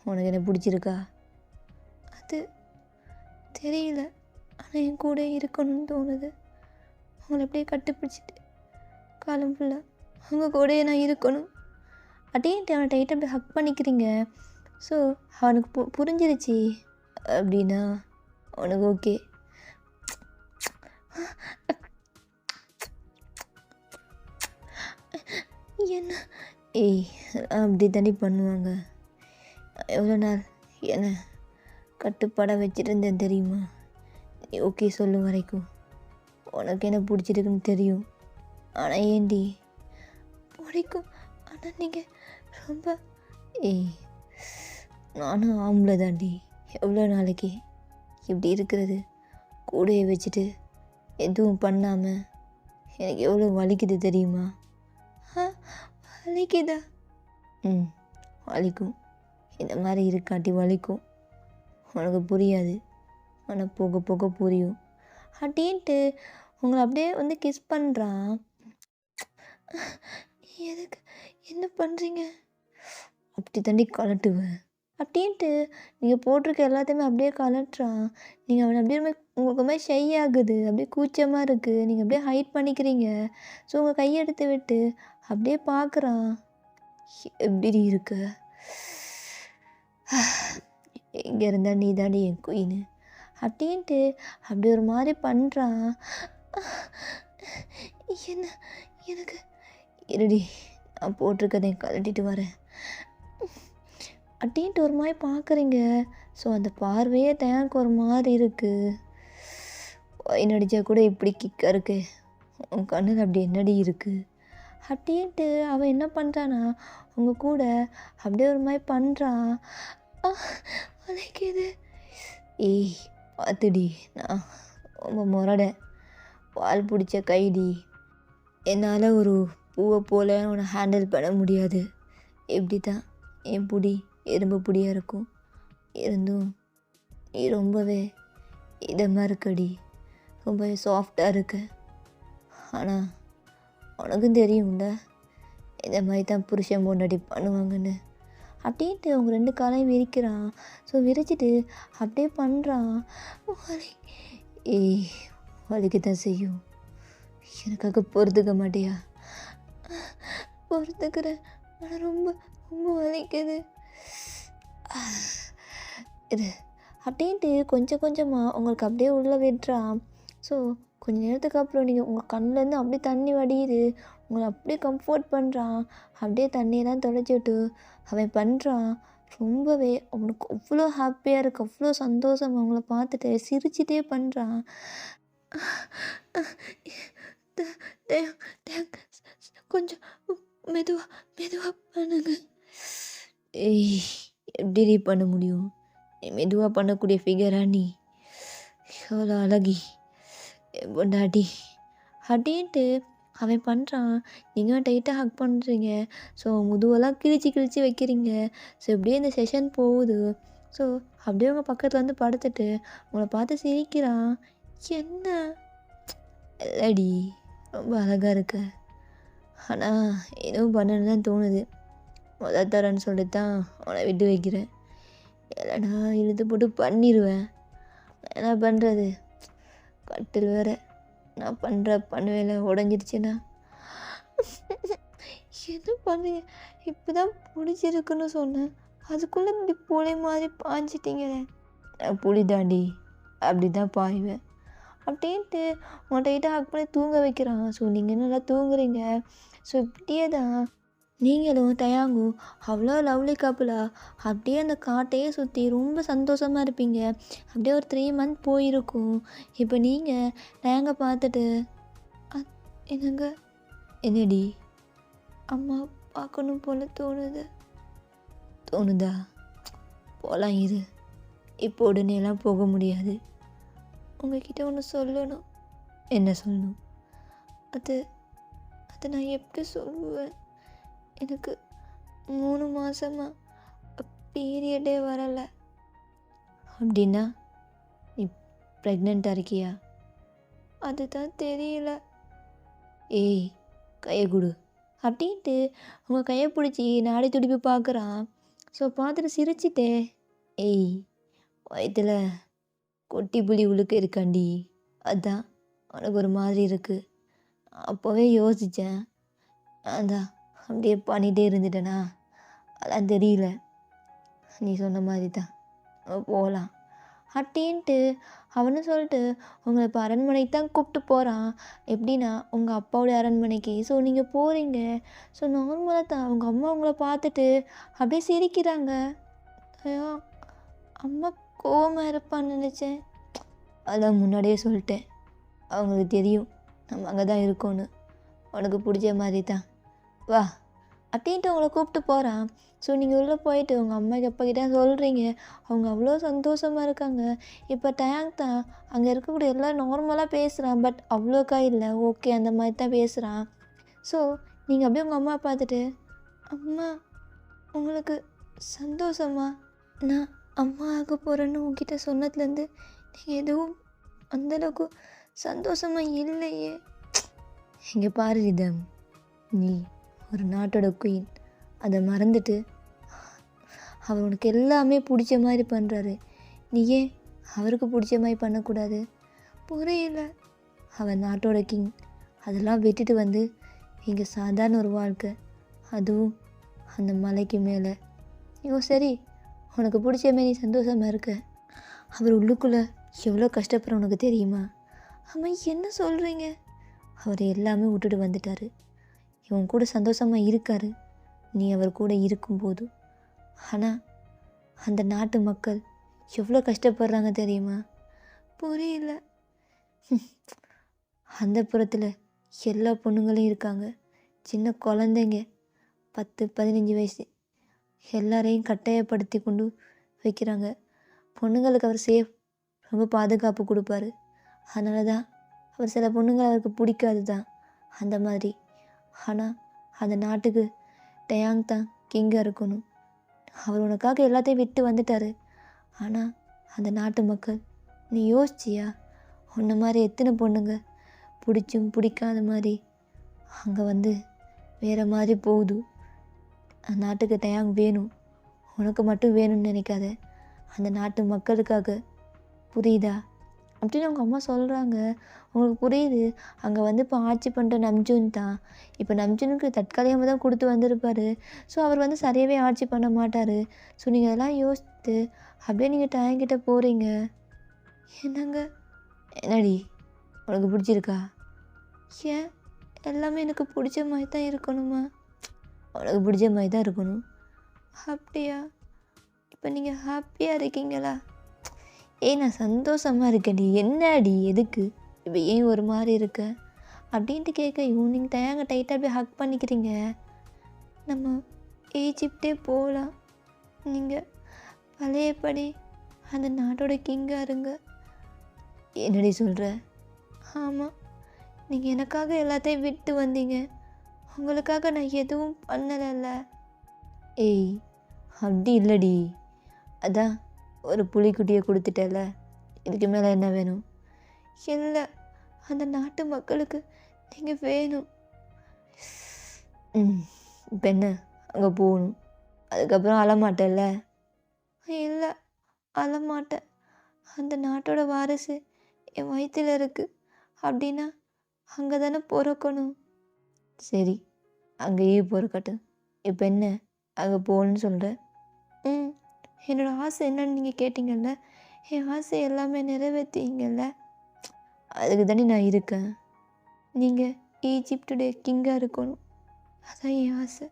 உனக்கு என்ன பிடிச்சிருக்கா? அது தெரியல, ஆனால் என் கூட இருக்கணும்னு தோணுது. அவங்கள அப்படியே கட்டுப்பிடிச்சிட்டு காலம் ஃபுல்லாக அவங்க கூடயே நான் இருக்கணும். அப்படின்ட்டு அவனை டைட்டாக அப்படி ஹக் பண்ணிக்கிறீங்க. ஸோ அவனுக்கு புரிஞ்சிருச்சு. அப்படின்னா உனக்கு ஓகே? என்ன? ஏய், அப்படி தாண்டி பண்ணுவாங்க. எவ்வளோ நாள் என்ன கட்டுப்பாடாக வச்சுருந்தேன் தெரியுமா? நீ ஓகே சொல்லும் வரைக்கும் உனக்கு என்ன பிடிச்சிருக்குன்னு தெரியும். ஆனால் ஏண்டி பிடிக்கும், ஆனால் நீங்கள் ரொம்ப ஏய், நானும் ஆம்பளை தாண்டி. எவ்வளோ நாளைக்கு இப்படி இருக்கிறது? கூடையை வச்சுட்டு எதுவும் பண்ணாமல் எனக்கு எவ்வளோ வலிக்குது தெரியுமா? வலிக்குதா? வலிக்கும். இந்த மாதிரி இருக்காட்டி வலிக்கும். உனக்கு புரியாது, ஆனால் போக போக புரியும். அப்படின்ட்டு உங்களை அப்படியே வந்து கிஸ் பண்ணுறான். எதுக்கு என்ன பண்ணுறீங்க? அப்படி தாண்டி கலட்டுவேன். அப்படின்ட்டு நீங்கள் போட்டிருக்க எல்லாத்தையுமே அப்படியே கலட்டுறான். நீங்கள் அவனை அப்படியே உங்களுக்கு மாதிரி ஷை ஆகுது, அப்படியே கூச்சமாக இருக்குது, நீங்கள் அப்படியே ஹைட் பண்ணிக்கிறீங்க. ஸோ உங்கள் கையெடுத்து விட்டு அப்படியே பார்க்குறான். எப்படி இருக்க? எங்கே இருந்தால் நீ தாண்டி என் குயின்னு அப்படின்ட்டு அப்படி ஒரு மாதிரி பண்ணுறான். என்ன எனக்கு இருடி, நான் போட்டிருக்கதை கழட்டிட்டு வரேன் அப்படின்ட்டு ஒரு மாதிரி பார்க்குறீங்க. ஸோ அந்த பார்வையே எனக்கு ஒரு மாதிரி இருக்குது. ஒயின் அடித்தா கூட இப்படி கிக்காக இருக்கு, உன் கண்ணில் அப்படி என்னடி இருக்குது அப்படின்ட்டு அவன் என்ன பண்ணுறான்னா உங்கள் கூட அப்படியே ஒரு மாதிரி பண்ணுறான். வலிக்குது. ஏய் பார்த்துடி, நான் ரொம்ப முரட பால் பிடிச்ச கைடி. என்னால் ஒரு பூவை போல் உன்னை ஹேண்டில் பண்ண முடியாது. எப்படி தான் என் பிடி எறும்பு பிடியாக இருக்கும், இருந்தும் நீ ரொம்பவே இதமாக இருக்கடி, ரொம்பவே சாஃப்டாக இருக்கு. ஆனால் உனக்கும் தெரியும்ல இந்த மாதிரி தான் புருஷன் பொண்டாட்டி பண்ணுவாங்கன்னு அப்படின்ட்டு அவங்க 2 காலையும் விரிக்கிறான். ஸோ விரிச்சிட்டு அப்படியே பண்ணுறான். ஏய், வலிக்க தான் செய்யும். எனக்காக பொறுத்துக்க மாட்டியா? பொறுத்துக்கிறேன், ஆனால் ரொம்ப ரொம்ப வலிக்குது இது அப்படின்ட்டு கொஞ்சம் கொஞ்சமாக உங்களுக்கு அப்படியே உள்ளே விட்டுறான். ஸோ கொஞ்சம் நேரத்துக்கு அப்புறம் நீங்கள் உங்கள் கண்ணிலேருந்து அப்படியே தண்ணி வடியுது. உங்களை அப்படியே கம்ஃபர்ட் பண்ணுறான். அப்படியே தண்ணியெல்லாம் தொலைச்சிட்டு அவன் பண்ணுறான். ரொம்பவே அவனுக்கு அவ்வளோ ஹாப்பியாக இருக்குது, அவ்வளோ சந்தோஷம். அவங்கள பார்த்துட்டு சிரிச்சிட்டே பண்ணுறான். கொஞ்சம் மெதுவாக மெதுவாக பண்ணுங்க. ஏய், எப்படி பண்ண முடியும்? நீ மெதுவாக பண்ணக்கூடிய ஃபிகரா நீ? எவ்வளோ அழகி பொண்டாட்டி அப்படின்ட்டு அவன் பண்ணுறான். நீங்கள் டைட்டாக ஹக் பண்ணுறீங்க. ஸோ முதுவெல்லாம் கிழிச்சி வைக்கிறீங்க. ஸோ இப்படியே இந்த செஷன் போகுது. ஸோ அப்படியே உங்கள் பக்கத்தில் வந்து படுத்துட்டு உங்களை பார்த்து சிரிக்கிறான். என்ன இல்லடி, ரொம்ப அழகாக இருக்க, ஆனால் எதுவும் பண்ணணுன்னு தான் தோணுது. தரேன்னு சொல்லிட்டு தான் அவனை விட்டு வைக்கிறேன். இல்லைனா இழுத்து போட்டு பண்ணிடுவேன். என்ன பண்ணுறது, கட்டில் வேறு நான் பண்ணுவேல உடஞ்சிருச்சுன்னா. என்ன பண்ணுங்க, இப்போ தான் பிடிச்சிருக்குன்னு சொன்னேன், அதுக்குள்ளே இப்படி புளி மாதிரி பாய்ஞ்சிட்டிங்களே. நான் புளி தாண்டி, அப்படி தான் பாய்வேன் அப்படின்ட்டு உங்கள்கிட்ட டைட்டாக ஹக் பண்ணி தூங்க வைக்கிறான். ஸோ நீங்கள் நல்லா தூங்குறீங்க. ஸோ இப்படியே தான் நீங்களும் தயாங்கும் அவ்வளோ லவ்லி கப்புலாக அப்படியே அந்த காட்டையே சுற்றி ரொம்ப சந்தோஷமாக இருப்பீங்க. அப்படியே ஒரு 3 மந்த் போயிருக்கும். இப்போ நீங்கள் தயாங்க பார்த்துட்டு என்னங்க என்னடி அம்மா பார்க்கணும் போல் தோணுதா? போகலாம் இரு, இப்போ உடனேலாம் போக முடியாது. உங்ககிட்ட ஒன்று சொல்லணும். என்ன சொல்லணும்? அது நான் எப்படி சொல்லுவேன்? எனக்கு 3 மாசமா பீரியடே வரலை. அப்படின்னா நீ ப்ரெக்னெண்ட்டாக இருக்கியா? அதுதான் தெரியல. ஏய், கையை கொடு அப்படின்ட்டு உங்கள் கையை பிடிச்சி நாடி துடிப்பு பார்க்குறான். ஸோ பார்த்துட்டு சிரிச்சிட்டே, ஏய், வயிற்றுல கொட்டி புளி உழுக்க இருக்காண்டி, அதான் உனக்கு ஒரு மாதிரி இருக்குது. அப்போவே யோசித்தேன், அதான் அப்படியே பண்ணிகிட்டே இருந்துட்டேனா, அதான் தெரியல. நீ சொன்ன மாதிரி தான், போகலாம் அப்படின்ட்டு அவனு சொல்லிட்டு உங்களை இப்போ அரண்மனைக்கு தான் கூப்பிட்டு போகிறான். எப்படின்னா உங்கள் அப்பாவுடைய அரண்மனைக்கு. ஸோ நீங்கள் போகிறீங்க. ஸோ நார்மலாக தான் அவங்க அம்மா உங்களை பார்த்துட்டு அப்படியே சிரிக்கிறாங்க. ஐயோ, அம்மா கோவமாக இருப்பான்னு நினச்சேன். அதான் முன்னாடியே சொல்லிட்டேன், அவங்களுக்கு தெரியும் நம்ம அங்கே தான் இருக்கோன்னு. உனக்கு பிடிச்ச மாதிரி தான், வா அப்படின்ட்டு அவங்கள கூப்பிட்டு போகிறான். ஸோ நீங்கள் உள்ளே போயிட்டு உங்கள் அம்மா அப்பா கிட்ட சொல்கிறீங்க. அவங்க அவ்வளோ சந்தோஷமாக இருக்காங்க. இப்போ டேங்க் தான் அங்கே இருக்கக்கூடிய எல்லாம் நார்மலாக பேசுகிறான். பட் அவ்வளோக்கா இல்லை, ஓகே அந்த மாதிரி தான் பேசுகிறான். ஸோ நீங்கள் அப்படியே உங்கள் அம்மா பார்த்துட்டு, அம்மா உங்களுக்கு சந்தோஷமா? நான் அம்மா ஆக போகிறேன்னு உங்ககிட்ட சொன்னதுலேருந்து நீங்கள் எதுவும் அந்தளவுக்கு சந்தோஷமாக இல்லையே. இங்கே பாரு ரிதம், நீ ஒரு நாட்டோட குயின். அதை மறந்துட்டு அவர் உனக்கு எல்லாமே பிடிச்ச மாதிரி பண்ணுறாரு. நீ ஏன் அவருக்கு பிடிச்ச மாதிரி பண்ணக்கூடாது? புரியல. அவர் நாட்டோட கிங். அதெல்லாம் விட்டுட்டு வந்து இங்கே சாதாரண ஒரு வாழ்க்கை, அதுவும் அந்த மலைக்கு மேலே. ஐயோ சரி, உனக்கு பிடிச்ச மாதிரி நீ சந்தோஷமாக இருக்க. அவர் உள்ளுக்குள்ளே எவ்வளோ கஷ்டப்படுற உனக்கு தெரியுமா? ஆமாம், என்ன சொல்கிறீங்க? அவர் எல்லாமே விட்டுட்டு வந்துட்டார். இவன் கூட சந்தோஷமாக இருக்கார், நீ அவர் கூட இருக்கும்போது. ஆனால் அந்த நாட்டு மக்கள் எவ்வளோ கஷ்டப்படுறாங்க தெரியுமா? புரியல. அந்த புறத்தில் எல்லா பொண்ணுங்களும் இருக்காங்க, சின்ன குழந்தைங்க 10-15 வயசு. எல்லாரையும் கட்டாயப்படுத்தி கொண்டு வைக்கிறாங்க. பொண்ணுங்களுக்கு அவர் ரொம்ப பாதுகாப்பு கொடுப்பாரு. அதனால தான் அவர் சில பொண்ணுங்களை அவருக்கு பிடிக்காது தான் அந்த மாதிரி. ஆனால் அந்த நாட்டுக்கு டயாங் தான் கிங்காக இருக்கணும். அவர் உனக்காக எல்லாத்தையும் விட்டு வந்துட்டார். ஆனால் அந்த நாட்டு மக்கள், நீ யோசிச்சியா? உன்ன மாதிரி எத்தனை பொண்ணுங்க பிடிச்சும் பிடிக்காத மாதிரி அங்கே வந்து வேறு மாதிரி போகுது. அந்த நாட்டுக்கு டயாங் வேணும், உனக்கு மட்டும் வேணும்னு நினைக்காத, அந்த நாட்டு மக்களுக்காக, புரியுதா அப்படின்னு அவங்க அம்மா சொல்கிறாங்க. உங்களுக்கு புரியுது. அங்கே வந்து இப்போ ஆட்சி பண்ணுற நம்ஜூன் தான். இப்போ நம்ஜூனுக்கு தற்காலிகமாக தான் கொடுத்து வந்திருப்பார். ஸோ அவர் வந்து சரியாகவே ஆட்சி பண்ண மாட்டார். ஸோ நீங்கள் அதெல்லாம் யோசித்து அப்படியே நீங்கள் டயங்கிட்ட போகிறீங்க. என்னங்க? என்னடி, உனக்கு பிடிச்சிருக்கா? ஏன் எல்லாமே எனக்கு பிடிச்ச மாதிரி தான் இருக்கணுமா? உனக்கு பிடிச்ச மாதிரி தான் இருக்கணும். அப்படியா? இப்போ நீங்கள் ஹாப்பியாக இருக்கீங்களா? ஏய், நான் சந்தோஷமாக இருக்கேன்டி. என்னடி, எதுக்கு இப்போ ஏன் ஒரு மாதிரி இருக்க அப்படின்ட்டு கேட்க, ஈவினிங் டயாங்க டைட்டாக அப்படியே ஹக் பண்ணிக்கிறீங்க. நம்ம ஈஜிப்டே போகலாம், நீங்கள் பழையபடி அந்த நாட்டோட கிங்காக இருங்க. என்னடி சொல்கிற? ஆமாம், நீங்கள் எனக்காக எல்லாத்தையும் விட்டு வந்தீங்க, உங்களுக்காக நான் எதுவும் பண்ணலைல்ல. ஏய், அப்படி இல்லடி, அதான் ஒரு புலிக்குட்டியை கொடுத்துட்டல, இதுக்கு மேலே என்ன வேணும்? இல்லை, அந்த நாட்டு மக்களுக்கு நீங்கள் வேணும். இப்போ என்ன, அங்கே போகணும், அதுக்கப்புறம் அழமாட்டேல்ல? இல்லை, அழமாட்டேன். அந்த நாட்டோட வாரிசு என் வயிற்றில் இருக்குது அப்படின்னா அங்கே தானே பிறக்கணும். சரி, அங்கேயே பிறக்கட்டும். இப்போ என்ன, அங்கே போகணுன்னு சொல்கிறேன். என்னோடய ஆசை என்னன்னு நீங்கள் கேட்டிங்கல்ல, என் ஆசை எல்லாமே நிறைவேற்றிங்கல்ல, அதுக்கு தானே நான் இருக்கேன். நீங்கள் ஈஜிப்டுடைய கிங்காக இருக்கணும், அதான் என் ஆசை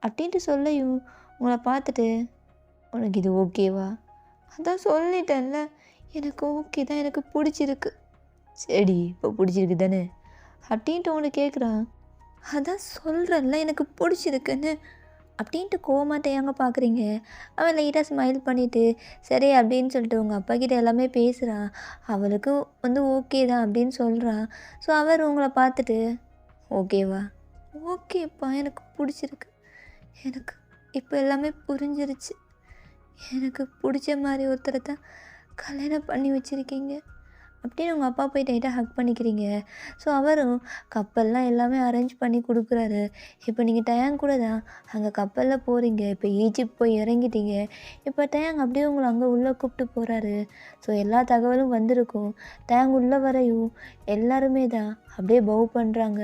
அப்படின்ட்டு சொல்லையும் உங்களை பார்த்துட்டு, உனக்கு இது ஓகேவா? அதான் சொல்லிட்டேன்ல, எனக்கு ஓகே தான், எனக்கு பிடிச்சிருக்கு. சரி, இப்போ பிடிச்சிருக்கு தானே அப்படின்ட்டு உனக்கு கேட்குறான். அதான் சொல்கிறேன்ல, எனக்கு பிடிச்சிருக்குன்னு அப்படின்ட்டு கோவமாட்டையாங்க பார்க்குறீங்க. அவன் லைட்டாக ஸ்மைல் பண்ணிவிட்டு சரி அப்படின்னு சொல்லிட்டு உங்கள் அப்பா கிட்ட எல்லாமே பேசுகிறான். அவளுக்கும் வந்து ஓகே தான் அப்படின்னு சொல்கிறான். ஸோ அவர் உங்களை பார்த்துட்டு, ஓகேவா? ஓகேப்பா, எனக்கு பிடிச்சிருக்கு, எனக்கு இப்போ எல்லாமே புரிஞ்சிருச்சு. எனக்கு பிடிச்ச மாதிரி ஒருத்தரை தான் கல்யாணம் பண்ணி வச்சுருக்கீங்க அப்படின்னு உங்கள் அப்பா போய் டைட்டாக ஹக் பண்ணிக்கிறீங்க. ஸோ அவரும் கப்பல்லாம் எல்லாமே அரேஞ்ச் பண்ணி கொடுக்குறாரு. இப்போ நீங்கள் டயாங் கூட தான் அங்கே கப்பலில் போகிறீங்க. இப்போ ஈஜிப்ட் போய் இறங்கிட்டீங்க. இப்போ டயாங் அப்படியே உங்களை அங்கே உள்ளே கூப்பிட்டு போகிறாரு. ஸோ எல்லா தகவலும் வந்திருக்கும். டயாங் உள்ளே வரையும் எல்லாருமே தான் அப்படியே பவ் பண்ணுறாங்க.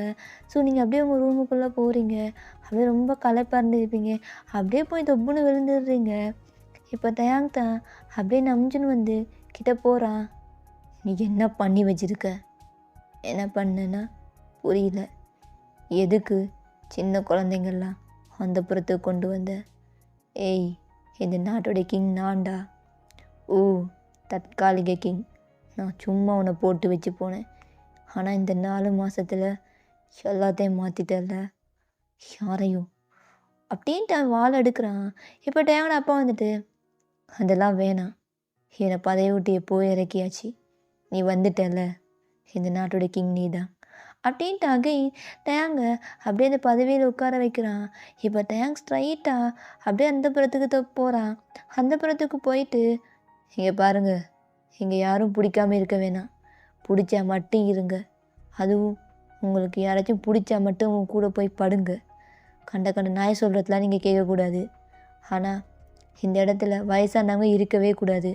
ஸோ நீங்கள் அப்படியே உங்கள் ரூமுக்குள்ளே போகிறீங்க. அப்படியே ரொம்ப களைப்பாக இருந்துருப்பீங்க. அப்படியே போய் தொப்புன்னு விழுந்துடுறீங்க. இப்போ டயாங் தான் அப்படியே நம்ஜுன்னு வந்து கிட்ட போகிறான். நீ என்ன பண்ணி வச்சிருக்க? என்ன பண்ணேன்னா புரியல. எதுக்கு சின்ன குழந்தைங்கள்லாம் அந்த புறத்துக்கு கொண்டு வந்த? ஏய், இந்த நாட்டோடைய கிங் நான்டா. ஓ, தற்காலிக கிங். நான் சும்மா உன்னை போட்டு வச்சு போனேன். ஆனால் இந்த 4 மாதத்தில் எல்லாத்தையும் மாற்றிட்டல யாரையும் அப்படின்ட்டு அவன் வாள் எடுக்கிறான். இப்போ டேங்கட அப்பா வந்துட்டு அதெல்லாம் வேணாம், என்னை பதைய விட்டு எப்போ இறக்கியாச்சு, நீ வந்துட்டல, இந்த நாட்டோட கிங் நீ தான் அப்படின்ட்டு அகைன் டேங்க அப்படியே அந்த பதவியில் உட்கார வைக்கிறான். இப்போ டேங் ஸ்ட்ரைட்டாக அப்படியே அந்த புறத்துக்கு போகிறான். அந்த புறத்துக்கு போயிட்டு இங்கே பாருங்க, இங்கே யாரும் பிடிக்காம இருக்க வேணாம், பிடிச்சா மட்டும் இருங்க. அதுவும் உங்களுக்கு யாராச்சும் பிடிச்சா மட்டும் உங்க கூட போய் படுங்க. கண்ட கண்ட நாய் சொல்கிறதுலாம் நீங்கள் கேட்கக்கூடாது. ஆனால் இந்த இடத்துல வயசானவங்க இருக்கவே கூடாது.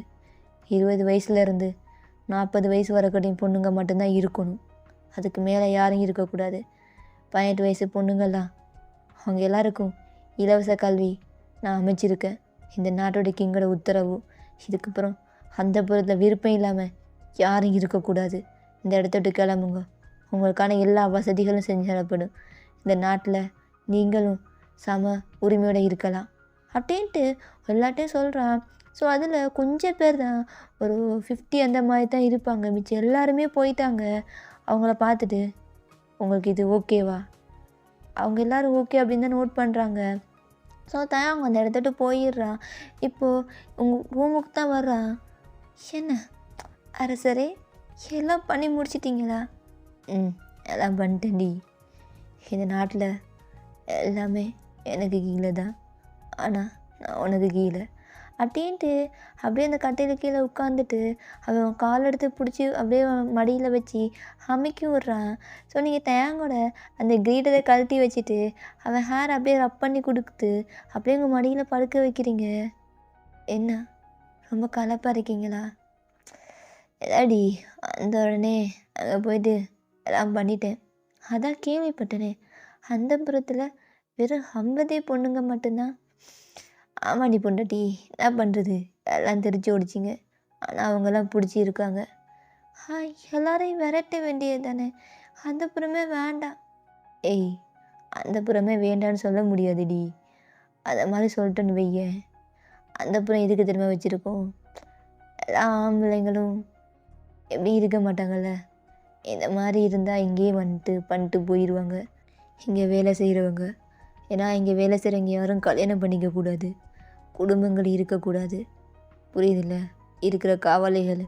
20 வயசுலேருந்து 40 வயசு வரக்கூடிய பொண்ணுங்க மட்டும்தான் இருக்கணும். அதுக்கு மேலே யாரும் இருக்கக்கூடாது. 18 வயசு பொண்ணுங்கள்லாம் அவங்க எல்லாருக்கும் இலவச கல்வி நான் அமைச்சிருக்கேன். இந்த நாட்டோட கிங்கோட உத்தரவு. இதுக்கப்புறம் அந்த புறத்தில் விருப்பம் இல்லாமல் யாரும் இருக்கக்கூடாது. இந்த இடத்த விட்டு கிளம்புங்க. உங்களுக்கான எல்லா வசதிகளும் செஞ்சு தரப்படும். இந்த நாட்டில் நீங்களும் சம உரிமையோடு இருக்கலாம் அப்படின்ட்டு எல்லாட்டையும் சொல்கிறான். ஸோ அதில் கொஞ்சம் பேர் தான், ஒரு 50 அந்த மாதிரி தான் இருப்பாங்க. மிச்சம் எல்லாருமே போயிட்டாங்க. அவங்கள பார்த்துட்டு உங்களுக்கு இது ஓகேவா? அவங்க எல்லோரும் ஓகே அப்படின்னு தான் நோட் பண்ணுறாங்க. ஸோ அவங்க அந்த இடத்துட்டு போயிடுறான். இப்போது உங்கள் ரூமுக்கு தான் வர்றான். என்ன அரசரே, எல்லாம் பண்ணி முடிச்சிட்டிங்களா? எல்லாம் பண்ணிட்டேன்டி. இந்த நாட்டில் எல்லாமே எனக்கு கீழே தான், ஆனால் நான் உனக்கு கீழே அப்படின்ட்டு அப்படியே அந்த கட்டையில் கீழே உட்காந்துட்டு அவன் கால் எடுத்து பிடிச்சி அப்படியே மடியில் வச்சு அமுக்கி விட்றான். ஸோ நீங்கள் டேங்கோட அந்த கிரீடரை கழட்டி வச்சுட்டு அவன் ஹேர் அப்படியே ரப் பண்ணி கொடுத்து அப்படியே உங்கள் மடியில் படுக்க வைக்கிறீங்க. என்ன ரொம்ப கலப்பாக இருக்கீங்களா? எதாடி அந்த உடனே அங்கே போயிட்டு எல்லாம் பண்ணிட்டேன். அதான் கேள்விப்பட்டனே, அந்த புறத்தில் வெறும் 50 பொண்ணுங்க மட்டும்தான். ஆமாடி பொண்டாட்டி, என்ன பண்ணுறது, எல்லாம் தெரிச்சு ஓடிச்சிங்க. ஆனால் அவங்கெல்லாம் பிடிச்சி இருக்காங்க. எல்லாரையும் விரட்ட வேண்டியது தானே, அந்த புறமே வேண்டாம். ஏய், அந்த புறமே வேண்டான்னு சொல்ல முடியாதுடி. அதை மாதிரி சொல்லிட்டேன்னு வைய, அந்த புறம் எதுக்கு திரும்ப வச்சுருக்கோம்? எல்லா ஆம்பளைங்களும் எப்படி இருக்க மாட்டாங்கள்ல. இந்த மாதிரி இருந்தால் இங்கேயே பண்ணிட்டு போயிடுவாங்க. இங்கே வேலை செய்கிறவங்க, ஏன்னா இங்கே வேலை செய்கிறவங்க யாரும் கல்யாணம் பண்ணிக்கக்கூடாது, குடும்பங்கள் இருக்கக்கூடாது. புரியுதில்ல? இருக்கிற காவலைகள்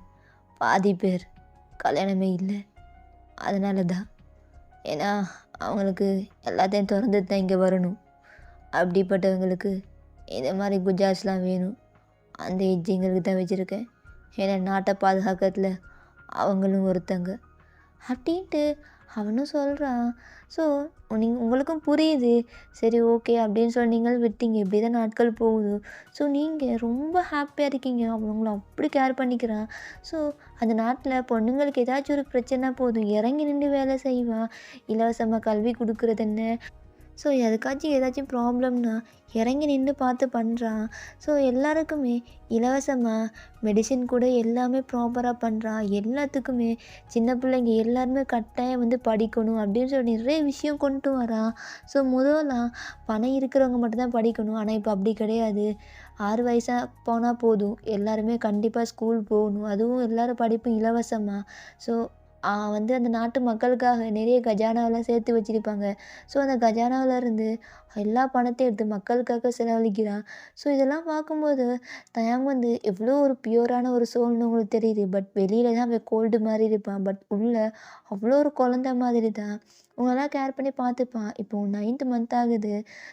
பாதி பேர் கல்யாணமே இல்லை. அதனால தான், ஏன்னா அவங்களுக்கு எல்லாத்தையும் திறந்து தான் இங்கே வரணும். அப்படிப்பட்டவங்களுக்கு இந்த மாதிரி குஜாஸ்லாம் வேணும். அந்த எஜ்ஜிங்களுக்கு தான் வச்சுருக்கேன். ஏன்னா நாட்டை பாதுகாக்கிறதுல அவங்களும் ஒருத்தங்க அப்படின்ட்டு அவனும் சொல்கிறான். ஸோ உங்களுக்கும் புரியுது. சரி ஓகே அப்படின்னு சொல்லி நீங்கள் விட்டீங்க. இப்படி தான் நாட்கள் போகுது. ஸோ நீங்கள் ரொம்ப ஹாப்பியாக இருக்கீங்க. அவங்கள அப்படி கேர் பண்ணிக்கிறான். ஸோ அந்த நாட்டில் பொண்ணுங்களுக்கு ஏதாச்சும் ஒரு பிரச்சனை போதும் இறங்கி நின்று வேலை செய்வான். இலவசமாக கல்வி கொடுக்குறது என்ன, ஸோ எதுக்காச்சும் ஏதாச்சும் ப்ராப்ளம்னா இறங்கி நின்று பார்த்து பண்ணுறான். ஸோ எல்லாருக்குமே இலவசமாக மெடிசின் கூட எல்லாமே ப்ராப்பராக பண்ணுறான். எல்லாத்துக்குமே சின்ன பிள்ளைங்க எல்லாருமே கட்டாயம் வந்து படிக்கணும் அப்படின்னு சொல்லி நிறைய விஷயம் கொண்டு வரான். ஸோ முதலாம் பணம் இருக்கிறவங்க மட்டும்தான் படிக்கணும். ஆனால் இப்போ அப்படி கிடையாது. 6 வயசாக போனால் போதும், எல்லாருமே கண்டிப்பாக ஸ்கூல் போகணும். அதுவும் எல்லோரும் படிப்பும் இலவசமாக. ஸோ வந்து அந்த நாட்டு மக்களுக்காக நிறைய கஜானாவெலாம் சேர்த்து வச்சுருப்பாங்க. ஸோ அந்த கஜானாவிலேருந்து எல்லா பணத்தையும் எடுத்து மக்களுக்காக செலவழிக்கிறான். ஸோ இதெல்லாம் பார்க்கும்போது தயாங் வந்து எவ்வளோ ஒரு பியூரான ஒரு சோல்னு உங்களுக்கு தெரியுது. பட் வெளியில தான் அவன் கோல்டு மாதிரி இருப்பான். பட் உள்ள அவ்வளோ ஒரு குழந்த மாதிரி தான். உங்களெல்லாம் கேர் பண்ணி பார்த்துப்பான். இப்போ 9th மந்த் ஆகுது.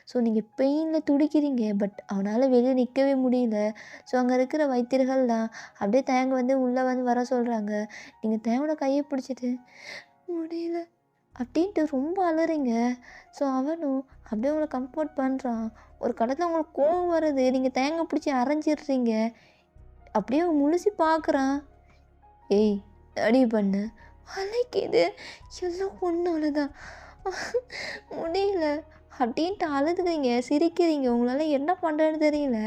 ஸோ நீங்கள் பெயினில் துடிக்கிறீங்க. பட் அவனால் வெளியே நிற்கவே முடியல. ஸோ அங்கே இருக்கிற வைத்தியர்கள்லாம் அப்படியே தயங்க வந்து உள்ளே வந்து வர சொல்கிறாங்க. நீங்கள் தயவோட கையை பிடிச்சிட்டு முடியல அப்படின்ட்டு ரொம்ப அலறீங்க. ஸோ அவனும் அப்படியே உங்களை கம்ஃபோர்ட் பண்ணுறான். ஒரு கட்டத்தில் உங்களுக்கு கோவம் வருது. நீங்கள் தேங்காய் பிடிச்சி அரைஞ்சிடுறீங்க. அப்படியே அவன் முழிச்சு பார்க்குறான். ஏய் அடி பண்ணு வலிக்குது எல்லாம் ஒன்றால தான் முடியல அப்படின்ட்டு அழுதுறீங்க, சிரிக்கிறீங்க. உங்களால் என்ன பண்ணுறதுன்னு தெரியல.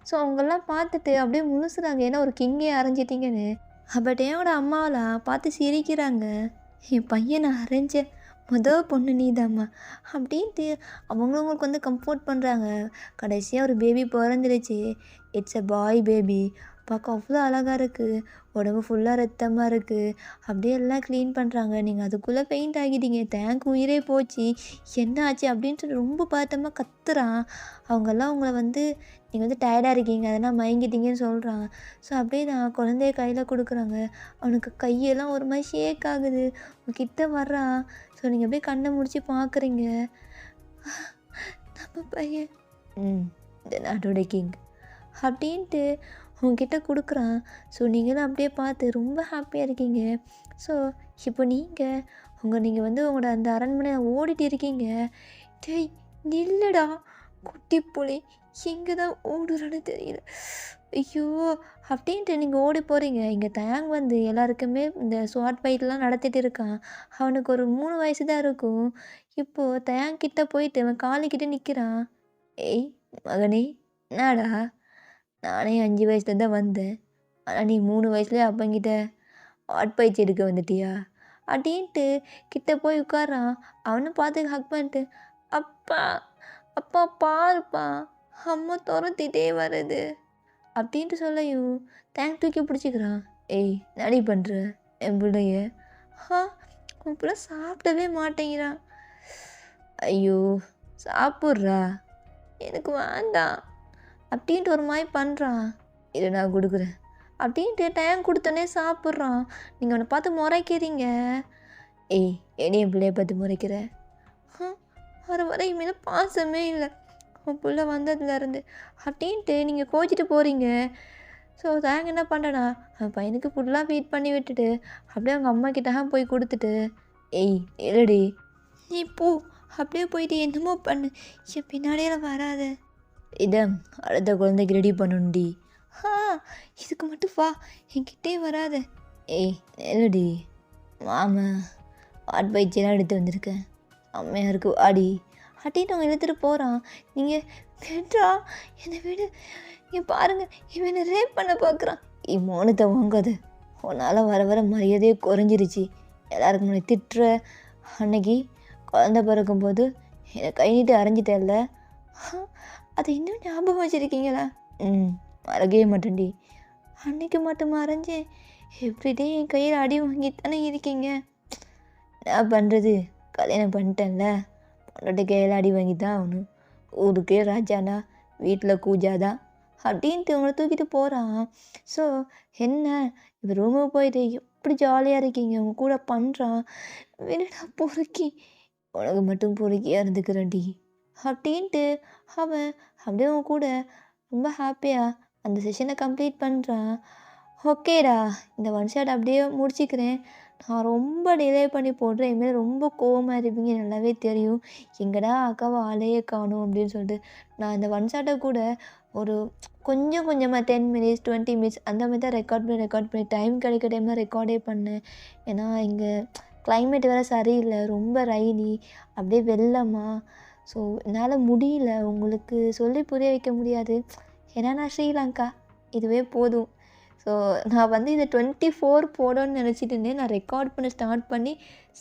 ஸோ அவங்கெல்லாம் பார்த்துட்டு அப்படியே முழுசுறாங்க. ஏன்னா ஒரு கிங்கே அரைஞ்சிட்டிங்கன்னு. பட் என்னோட அம்மாவெலாம் பார்த்து சிரிக்கிறாங்க. என் பையனை அரைஞ்ச பொண்ணு நீதாம்மா அப்படின்ட்டு அவங்களுக்கு வந்து கம்ஃபோர்ட் பண்ணுறாங்க. கடைசியாக ஒரு பேபி பிறந்துருச்சு. It's a boy baby. பார்க்க அவ்வளோ அழகாக இருக்குது. உடம்பு ஃபுல்லாக ரத்தமாக இருக்குது. அப்படியே எல்லாம் க்ளீன் பண்ணுறாங்க. நீங்கள் அதுக்குள்ளே பெயிண்ட் ஆகிட்டீங்க. டேங்க் உயிரே போச்சு, என்ன ஆச்சு அப்படின்னு சொல்லி ரொம்ப பார்த்தமா கத்துறான். அவங்கெல்லாம் உங்களை வந்து நீங்கள் வந்து டயர்டாக இருக்கீங்க, அதெல்லாம் மயங்கிட்டீங்கன்னு சொல்கிறான். ஸோ அப்படியே நான் குழந்தைய கையில் கொடுக்குறாங்க. அவனுக்கு கையெல்லாம் ஒரு மாதிரி ஷேக் ஆகுது. கிட்ட வர்றான். ஸோ நீங்கள் அப்படியே கண்ணை முடிச்சு பார்க்குறீங்க. நம்ம பையன் இந்த நாட்டோட கிங் அப்படின்ட்டு உங்ககிட்ட கொடுக்குறான். ஸோ நீங்களும் அப்படியே பார்த்து ரொம்ப ஹாப்பியாக இருக்கீங்க. ஸோ இப்போ நீங்கள் வந்து உங்களோட அந்த அரண்மனையில் ஓடிட்டு இருக்கீங்க. டேய் நில்லுடா குட்டி புலி, எங்கே தான் ஓடுறான்னு தெரியல, ஐயோ அப்படின்ட்டு நீங்கள் ஓடி போகிறீங்க. இங்கே தயாங் வந்து எல்லாருக்குமே இந்த ஸ்வாட் ஃபைட்லாம் நடத்திட்டு இருக்கான். அவனுக்கு ஒரு 3 வயசு தான் இருக்கும். இப்போது தயாங் கிட்ட போயிட்டு அவன் காலுக்கிட்ட நிற்கிறான். ஏய் மகனே, என்னடா நானே 5 வயசுல தான் வந்தேன். ஆனால் நீ 3 வயசுலேயே அப்பங்கிட்ட ஆட்பயிற்சி எடுக்க வந்துட்டியா அப்படின்ட்டு கிட்ட போய் உட்காரான். அவனும் பார்த்து ஹக் பண்ணிட்டு, அப்பா அப்பா பாருப்பா, அம்மா துரத்திட்டே வருது அப்படின்ட்டு சொல்லையும் தேங்க் தூக்கி பிடிச்சிக்கிறான். ஏய் நடி பண்ணுற என் பிள்ளைய? உன் பிள்ளை சாப்பிடவே மாட்டேங்கிறான். ஐயோ சாப்பிட்றா, எனக்கு வேண்டாம் அப்படின்ட்டு ஒரு மாதிரி பண்ணுறான். இதை நான் கொடுக்குறேன் அப்படின்ட்டு டைம் கொடுத்தோன்னே சாப்பிட்றான். நீங்கள் அவனை பார்த்து முறைக்கிறீங்க. ஏய் என்னையும் பிள்ளைய பார்த்து முறைக்கிற? வர இனிமேல் பாசமே இல்லை உன் பிள்ளை வந்ததுலேருந்து அப்படின்ட்டு நீங்கள் கோச்சிட்டு போகிறீங்க. ஸோ தேங்க என்ன பண்ணுறேன்னா அவன் பையனுக்கு ஃபுல்லாக வெயிட் பண்ணி விட்டுட்டு அப்படியே அவங்க அம்மா கிட்ட போய் கொடுத்துட்டு, ஏய் இல்லடி நீ போ அப்படியே போயிட்டு என்னமோ பண்ணு, என் பின்னாடியே வராத, இதை அடுத்த குழந்தைக்கு ரெடி பண்ணணும்டி. இதுக்கு மட்டும் வா, என்கிட்டே வராத. ஏய் இல்லடி மாமா ஆட்பயிற்சியெல்லாம் எடுத்து வந்திருக்கேன், அம்மையாக இருக்கு ஆடி அப்படின்னு அவன் எடுத்துகிட்டு போகிறான். நீங்கள் விட்றா என்னை விடு, இங்கே பாருங்கள் இவனை ரேப் பண்ண பார்க்குறான். மௌனத்தை வாங்காத, உன்னால் வர வர மரியாதையே குறைஞ்சிருச்சு. எல்லாருக்கும் முன்னாடி திட்டுற. அன்னைக்கு குழந்த பிறக்கும்போது என்னை கை நீட்டு அரைஞ்சிட்டேல்ல, அதை இன்னும் ஞாபகம் வச்சுருக்கீங்களா? மறக்கவே மாட்டேன்டி. அன்னைக்கு மட்டும் அரைஞ்சேன், எவ்ரிடே என் கையில் அடி வாங்கித்தானே இருக்கீங்க. என்ன பண்ணுறது, கல்யாணம் பண்ணிட்டேன்ல, பொண்ணோட கையில் அடி வாங்கி தான் ஆகணும். ஊருக்கே ராஜானா வீட்டில் கூஜாதான் அப்படின்ட்டு உங்களை தூக்கிட்டு போகிறான். ஸோ என்ன இப்போ ரூமுக்கு போயிட்டு எப்படி ஜாலியாக இருக்கீங்க, உங்க கூட பண்ணுறான். விடுடா பொறுக்கி, உனக்கு மட்டும் பொறுக்கியாக இருந்துக்கிறேன்டி அப்படின்ட்டு அவன் அப்படியே உன் கூட ரொம்ப ஹாப்பியாக அந்த செஷனை கம்ப்ளீட் பண்ணுறான். ஓகேடா, இந்த ஒன் ஷாட் அப்படியே முடிச்சிக்கிறேன். நான் ரொம்ப டிலே பண்ணி போடுறேன். இனிமேல் ரொம்ப கோவமாக இருப்பீங்க, நல்லாவே தெரியும். எங்கடா அக்காவை ஆளையே காணும் அப்படின்னு சொல்லிட்டு நான் இந்த ஒன் ஷாட்டை கூட ஒரு கொஞ்சமாக 10 மினிட்ஸ் 20 மினிட்ஸ் அந்த மாதிரி தான் ரெக்கார்ட் பண்ணி டைம் கிடைக்க டைமில் ரெக்கார்டே பண்ணேன். ஏன்னா இங்கே கிளைமேட் வேறு சரியில்லை, ரொம்ப ரைனி, அப்படியே வெள்ளமா. ஸோ என்னால் முடியல, உங்களுக்கு சொல்லி புரிய வைக்க முடியாது. ஏன்னா நான் ஸ்ரீலங்கா, இதுவே போதும். ஸோ நான் வந்து இதை 24 போடணும்னு நினச்சிட்டு இருந்தேன். நான் ரெக்கார்ட் பண்ண ஸ்டார்ட் பண்ணி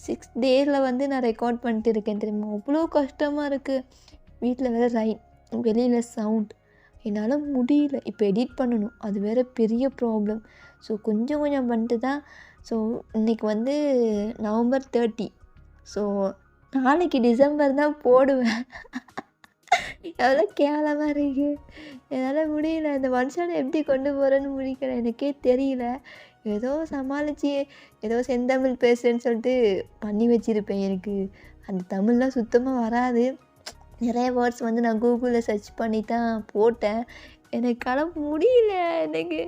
6 டேஸில் வந்து நான் ரெக்கார்ட் பண்ணிட்டு இருக்கேன் தெரியுமா. அவ்வளோ கஷ்டமாக இருக்குது. வீட்டில் வேறு ரைன், வெளியில் சவுண்ட், என்னால் முடியல. இப்போ எடிட் பண்ணணும், அது வேறு பெரிய ப்ராப்ளம். ஸோ கொஞ்சம் பண்ணிட்டு தான். ஸோ இன்றைக்கி வந்து November 30. ஸோ நாளைக்கு டிசம்பர் தான் போடுவேன். எவ்வளோ கேவலமா இருக்கு. என்னால முடியல. இந்த மனுஷன எப்படி கொண்டு போறேன்னு முடியல. எனக்கே தெரியல. ஏதோ சமாளிச்சு, ஏதோ செந்தமிழ் பேசுறேன்னு சொல்லிட்டு பண்ணி வச்சிருப்பேன். எனக்கு அந்த தமிழ்லாம் சுத்தமா வராது. நிறைய வேர்ட்ஸ் வந்து நான் கூகுளில் சர்ச் பண்ணி தான் போட்டேன். எனக்கால முடியல. எனக்கு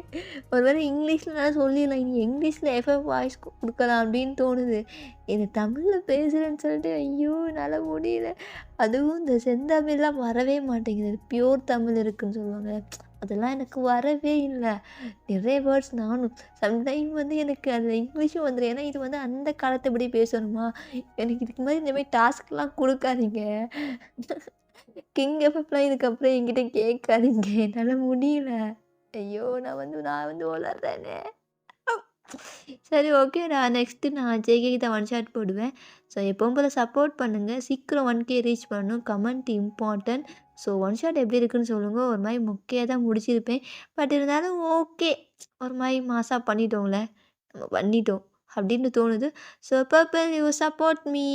ஒரு வேளை இங்கிலீஷ்லலாம் சொல்லிடலாம். இனி இங்கிலீஷில் எஃப்எஃப் வாய்ஸ் குடுக்கலாம் அப்படின்னு தோணுது. இது தமிழில் பேசுகிறேன்னு சொல்லிட்டு ஐயோ! என்னால முடியல. அதுவும் இந்த செந்தமிழ்லாம் வரவே மாட்டேங்குது. பியூர் தமிழ் இருக்குன்னு சொல்லுவாங்க. அதெல்லாம் எனக்கு வரவே இல்ல. நிறைய வேர்ட்ஸ் நானும் சம்டைம் வந்து எனக்கு அதில இங்கிலீஷும் வந்துரும். ஏன்னா இது வந்து அந்த காலத்துபடி பேசணுமா? எனக்கு இதுக்கு முன்னாடி இந்த மாரி டாஸ்க்லாம் குடுக்காதீங்க. கிங் எஃப்எஃப்லாம் இதுக்கப்புறம் என்கிட்ட கேட்காதீங்க. என்னால முடியல. ஐயோ! நான் வந்து உளர்றேனே. சரி ஓகே. நான் ஜேகேக்கு தான் ஒன் ஷாட் போடுவேன். ஸோ எப்பவும் போல சப்போர்ட் பண்ணுங்க. சீக்கிரம் 1K ரீச் பண்ணணும். Comment important. So one shot எப்படி இருக்குன்னு சொல்லுங்க. ஒரு மாரி மொக்கையா தான் முடிச்சிருப்பேன். பட் இருந்தாலும் ஓகே. ஒரு மாரி மாஸா பண்ணிட்டோம்ல. நம்ம பண்ணிட்டோம். அப்படின்னு தோணுது. So purple you support me.